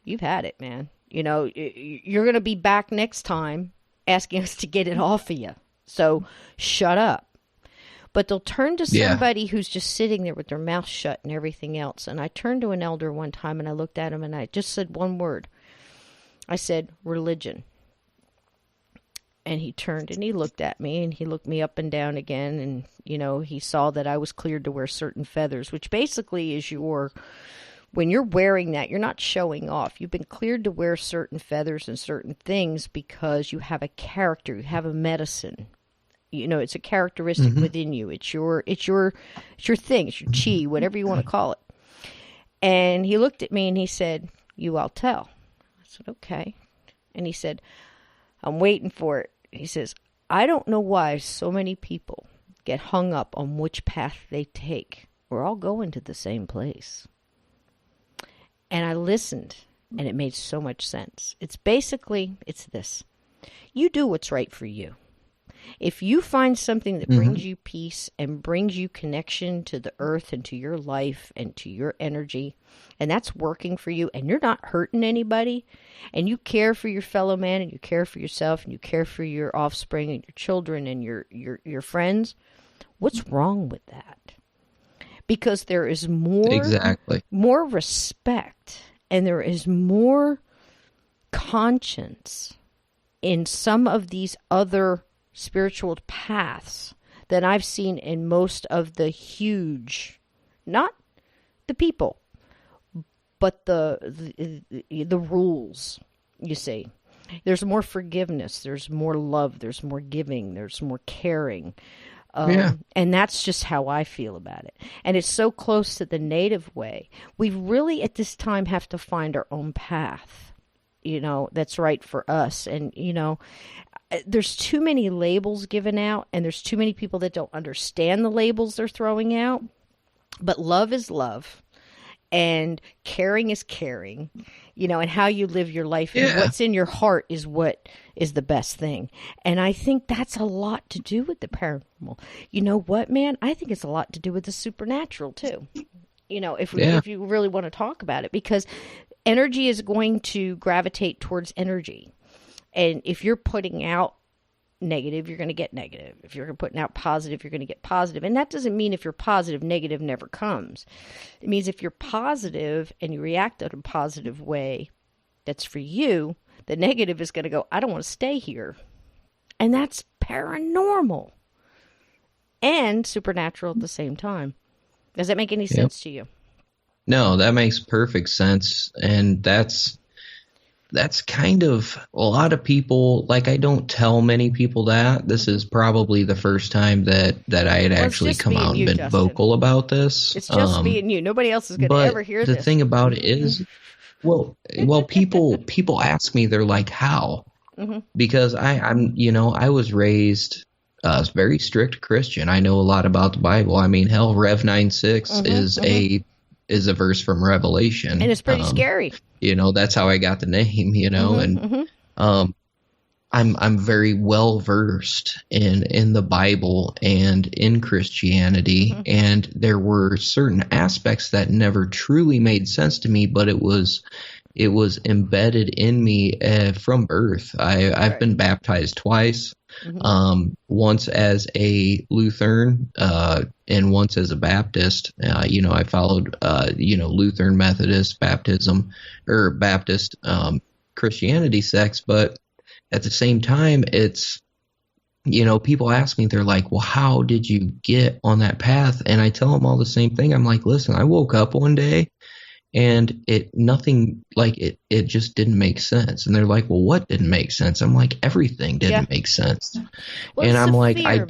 you've had it, man. You're going to be back next time asking us to get it off of you. So shut up. But they'll turn to somebody who's just sitting there with their mouth shut and everything else. And I turned to an elder one time and I looked at him and I just said one word. I said, religion. And he turned and he looked at me and he looked me up and down again. And, he saw that I was cleared to wear certain feathers, which basically is when you're wearing that, you're not showing off. You've been cleared to wear certain feathers and certain things because you have a character, you have a medicine. It's a characteristic within you. It's your thing. It's your chi, whatever you want to call it. And he looked at me and he said, I'll tell. I said, okay. And he said, I'm waiting for it. He says, I don't know why so many people get hung up on which path they take. We're all going to the same place. And I listened, and it made so much sense. It's this. You do what's right for you. If you find something that brings you peace and brings you connection to the earth and to your life and to your energy, and that's working for you, and you're not hurting anybody, and you care for your fellow man, and you care for yourself, and you care for your offspring and your children and your friends, what's wrong with that? Because there is more respect, and there is more conscience in some of these other spiritual paths than I've seen in most of the huge, not the people, but the rules, you see. There's more forgiveness, there's more love, there's more giving, there's more caring. And that's just how I feel about it. And it's so close to the native way. We really at this time have to find our own path, that's right for us. And, there's too many labels given out, and there's too many people that don't understand the labels they're throwing out. But love is love, and caring is caring, and how you live your life and what's in your heart is what is the best thing. And I think that's a lot to do with the paranormal. You know what, man? I think it's a lot to do with the supernatural too. If you really want to talk about it, because energy is going to gravitate towards energy. And if you're putting out negative, you're going to get negative. If you're putting out positive, you're going to get positive. And that doesn't mean if you're positive, negative never comes. It means if you're positive and you react in a positive way that's for you, the negative is going to go, I don't want to stay here. And that's paranormal and supernatural at the same time. Does that make any sense to you? No, that makes perfect sense. And that's kind of a lot of people, like I don't tell many people that. This is probably the first time that I had actually come out and been vocal about this. It's just me and you. Nobody else is going to ever hear this. The thing about it is, well, people ask me, they're like, how? Because I was raised a very strict Christian. I know a lot about the Bible. I mean, hell, Rev 9:6 is a verse from Revelation. And it's pretty scary. That's how I got the name, I'm very well versed in the Bible and in Christianity, and there were certain aspects that never truly made sense to me, but it was embedded in me from birth. I've been baptized twice, once as a Lutheran and once as a Baptist. I followed Lutheran Methodist baptism or Baptist Christianity sects, but at the same time, it's people ask me, they're like, well, how did you get on that path? And I tell them all the same thing. I'm like, listen, I woke up one day and it just didn't make sense. And they're like, well, what didn't make sense? I'm like, everything didn't make sense. Well, and I'm like, fear,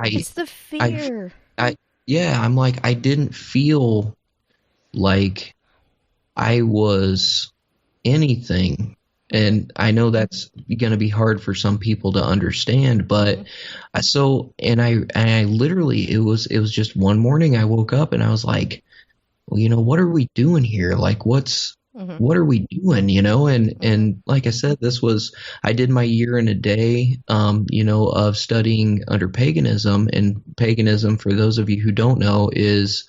it's the fear. I'm like, I didn't feel like I was anything. And I know that's going to be hard for some people to understand, but I literally, it was just one morning I woke up and I was like, well, what are we doing here? Like, what are we doing? And like I said, I did my year in a day, of studying under paganism. And paganism, for those of you who don't know, is,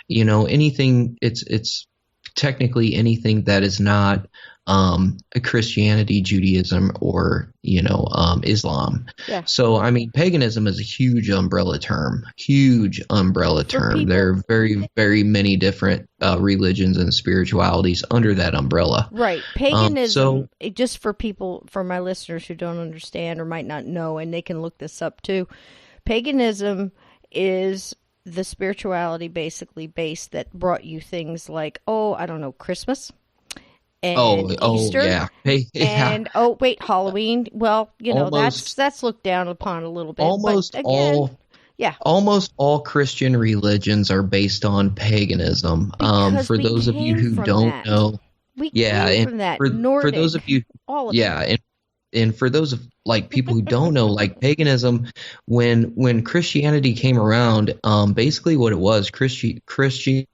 anything, it's technically anything that is not a Christianity, Judaism, or Islam. Yeah. So I mean, paganism is a huge umbrella term. There are very, very many different religions and spiritualities under that umbrella. Right. Paganism. Just for my listeners who don't understand or might not know, and they can look this up too. Paganism is the spirituality basically based that brought you things like, Christmas. And Easter, and Halloween. Well, that's looked down upon a little bit. Almost all Christian religions are based on paganism. For those of you who don't know, for those of you, and for those of people who don't know, paganism, when Christianity came around, basically what it was, Christianity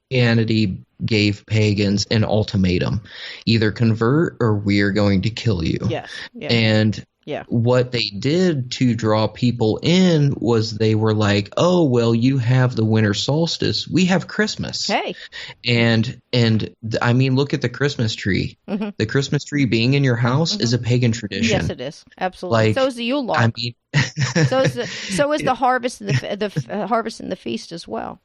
gave pagans an ultimatum: either convert or we are going to kill you. Yes. Yeah. And Yeah. What they did to draw people in was they were like, oh, well, you have the winter solstice. We have Christmas. Hey. And I mean, look at the Christmas tree. Mm-hmm. The Christmas tree being in your house is a pagan tradition. Yes, it is. Absolutely. Like, so is the Yule log. I mean, so is the harvest and the harvest and the feast as well.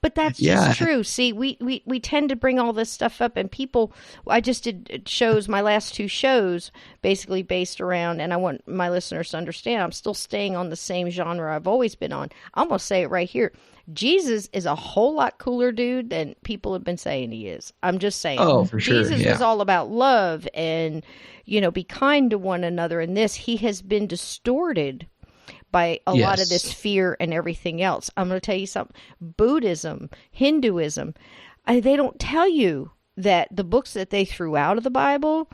But that's just true. See, we tend to bring all this stuff up, and people. I just did shows. My last 2 shows basically based around, and I want my listeners to understand. I'm still staying on the same genre I've always been on. I'm gonna say it right here. Jesus is a whole lot cooler dude than people have been saying he is. I'm just saying. Oh, for sure. Jesus was all about love and, be kind to one another. And he has been distorted by a lot of this fear and everything else. I'm going to tell you something. Buddhism, Hinduism, they don't tell you that the books that they threw out of the Bible,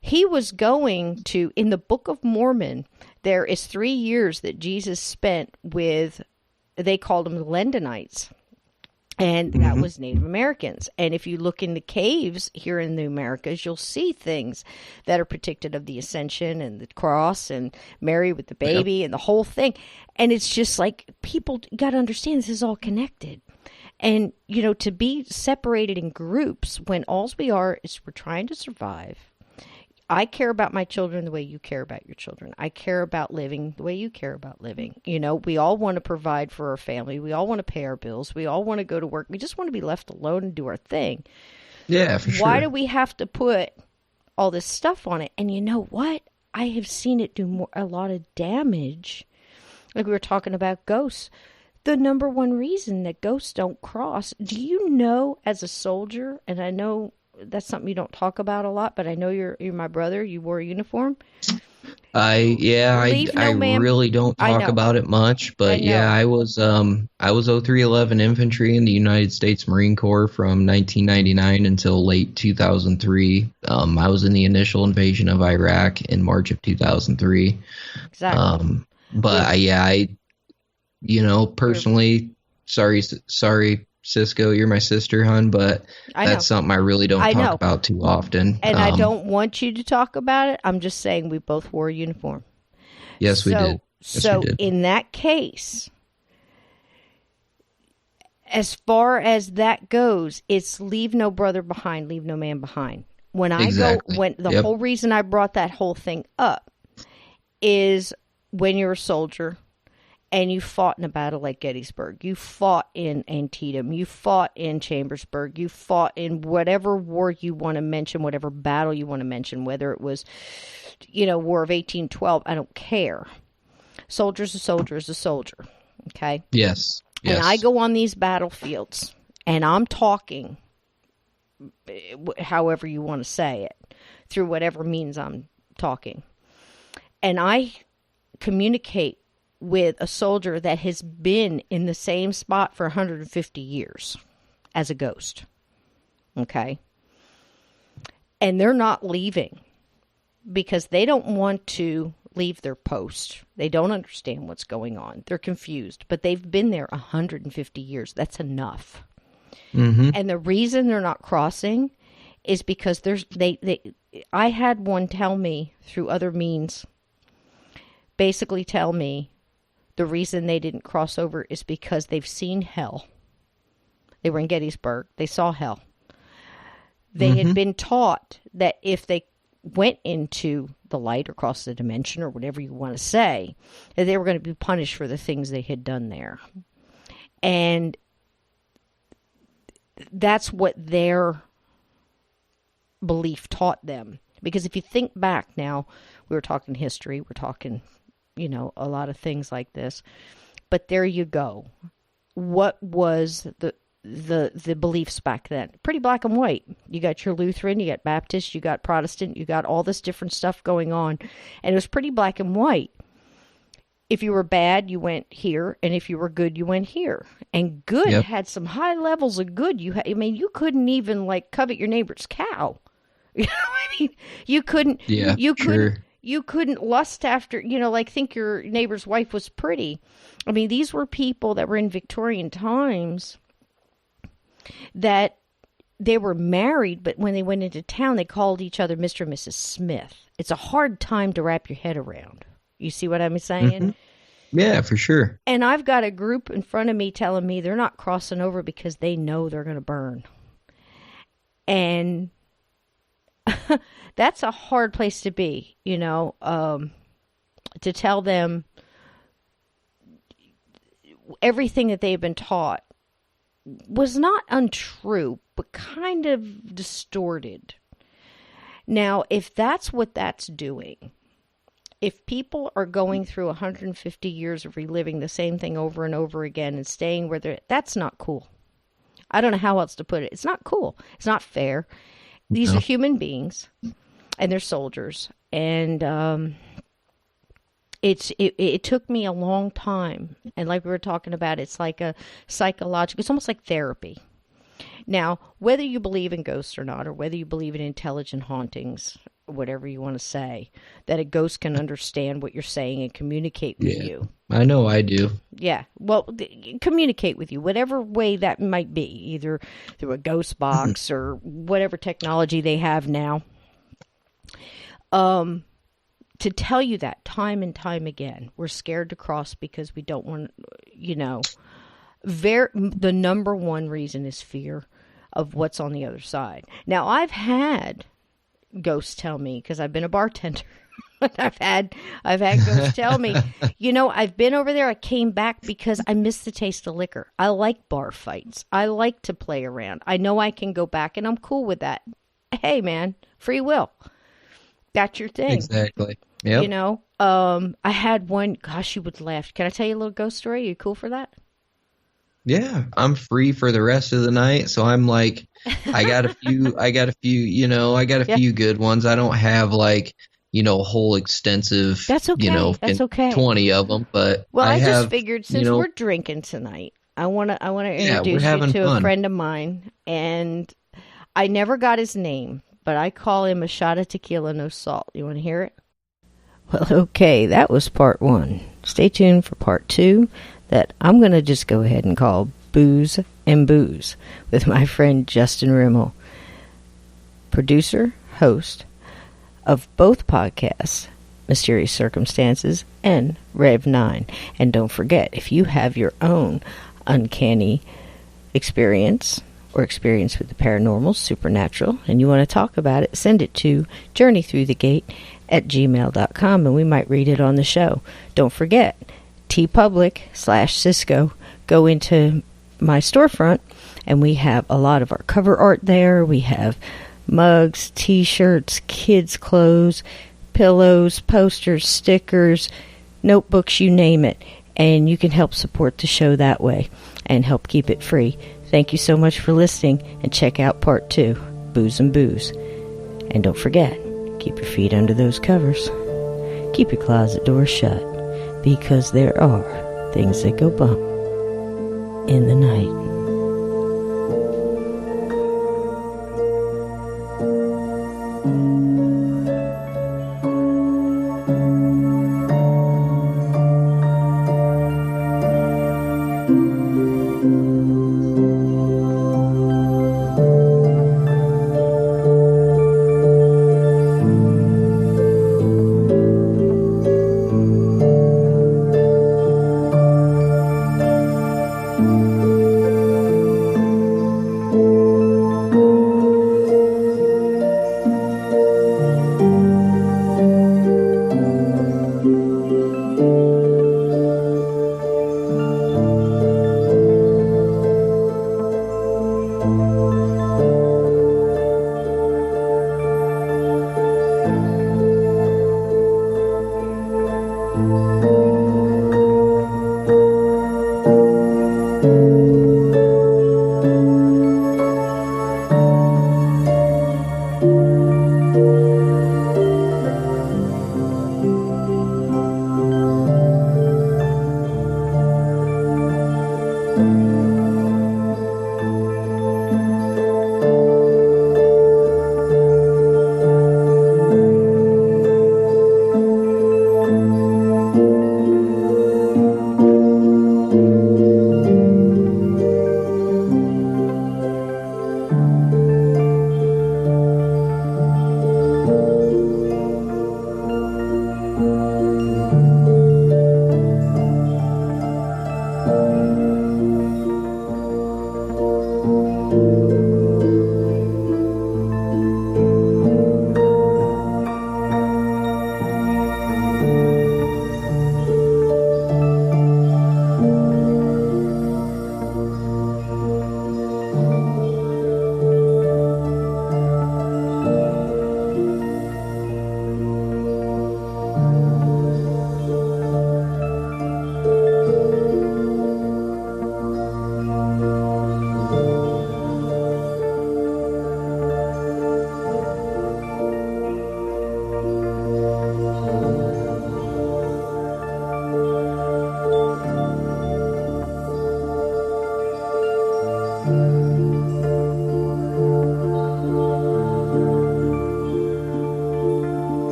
he was going to, in the Book of Mormon, there is 3 years that Jesus spent with, they called them the Lendonites. And that was Native Americans. And if you look in the caves here in the Americas, you'll see things that are predicted of the Ascension and the cross and Mary with the baby and the whole thing. And it's just like, people got to understand this is all connected. And, to be separated in groups when all we are is we're trying to survive. I care about my children the way you care about your children. I care about living the way you care about living. We all want to provide for our family. We all want to pay our bills. We all want to go to work. We just want to be left alone and do our thing. Yeah, for sure. Why do we have to put all this stuff on it? And you know what? I have seen it do a lot of damage. Like we were talking about ghosts. The number one reason that ghosts don't cross. Do you know, as a soldier, and I know that's something you don't talk about a lot, but I know you're my brother. You wore a uniform. I really don't talk about it much, but I was 0311 infantry in the United States Marine Corps from 1999 until late 2003. I was in the initial invasion of Iraq in March of 2003. Exactly. Personally, sorry, Sysco, you're my sister, hon, but that's something I really don't talk about too often. And I don't want you to talk about it. I'm just saying we both wore a uniform. Yes, we did. So in that case, as far as that goes, it's leave no brother behind, leave no man behind. When the whole reason I brought that whole thing up is when you're a soldier, and you fought in a battle like Gettysburg. You fought in Antietam. You fought in Chambersburg. You fought in whatever war you want to mention, whatever battle you want to mention, whether it was, War of 1812. I don't care. Soldier's a soldier is a soldier. Okay? Yes. And I go on these battlefields, and I'm talking, however you want to say it, through whatever means I'm talking. And I communicate with a soldier that has been in the same spot for 150 years as a ghost. Okay? And they're not leaving because they don't want to leave their post. They don't understand what's going on. They're confused, but they've been there 150 years. That's enough. Mm-hmm. And the reason they're not crossing is because I had one tell me through other means, basically tell me, the reason they didn't cross over is because they've seen hell. They were in Gettysburg. They saw hell. They had been taught that if they went into the light or crossed the dimension or whatever you want to say, that they were going to be punished for the things they had done there. And that's what their belief taught them. Because if you think back now, we were talking history, we're talking a lot of things like this. But there you go. What was the beliefs back then? Pretty black and white. You got your Lutheran, you got Baptist, you got Protestant, you got all this different stuff going on. And it was pretty black and white. If you were bad, you went here. And if you were good, you went here. And good had some high levels of good. You couldn't even covet your neighbor's cow. You know what I mean? You couldn't. Yeah, You couldn't lust after, think your neighbor's wife was pretty. I mean, these were people that were in Victorian times that they were married, but when they went into town, they called each other Mr. and Mrs. Smith. It's a hard time to wrap your head around. You see what I'm saying? Mm-hmm. Yeah, for sure. And I've got a group in front of me telling me they're not crossing over because they know they're going to burn. And that's a hard place to be, you know, to tell them everything that they've been taught was not untrue, but kind of distorted. Now, if that's what that's doing, if people are going through 150 years of reliving the same thing over and over again and staying where they're, that's not cool. I don't know how else to put it. It's not cool. It's not fair. These are human beings, and they're soldiers. And it took me a long time. And like we were talking about, it's like a psychological, it's almost like therapy. Now, whether you believe in ghosts or not, or whether you believe in intelligent hauntings, whatever you want to say, that a ghost can understand what you're saying and communicate with you. I know I do. Yeah. Well, communicate with you, whatever way that might be, either through a ghost box or whatever technology they have now. To tell you that time and time again, we're scared to cross because we don't want, you know, the number one reason is fear of what's on the other side. Now, I've had ghosts tell me, because I've been a bartender, I've had ghosts tell me, you know, I've been over there, I came back because I miss the taste of liquor. I like bar fights. I like to play around. I know I can go back, and I'm cool with that. Hey, man, free will. That's your thing. Exactly. Yep. You know, I had one, gosh, you would laugh. Can I tell you a little ghost story? Are you cool for that? Yeah, I'm free for the rest of the night, so I'm like, I got a few good ones. I don't have like, you know, a whole extensive, that's okay. You know, that's okay. 20 of them, but well, I have, just figured since we're drinking tonight, I want to introduce you to fun. A friend of mine, and I never got his name, but I call him a shot of tequila, no salt. You want to hear it? Well, okay, that was part 1. Stay tuned for part 2 that I'm going to just go ahead and call Booze and Booze with my friend Justin Rimmel, producer, host of both podcasts, Mysterious Circumstances and Rev 9. And don't forget, if you have your own uncanny experience or experience with the paranormal, supernatural, and you want to talk about it, send it to journeythroughthegate@gmail.com, and we might read it on the show. Don't forget, tpublic/Sysco. Go into my storefront, and we have a lot of our cover art there. We have mugs, t-shirts, kids' clothes, pillows, posters, stickers, notebooks, you name it. And you can help support the show that way and help keep it free. Thank you so much for listening, and check out part 2, Booze and Booze. And don't forget, keep your feet under those covers. Keep your closet door shut, because there are things that go bump in the night.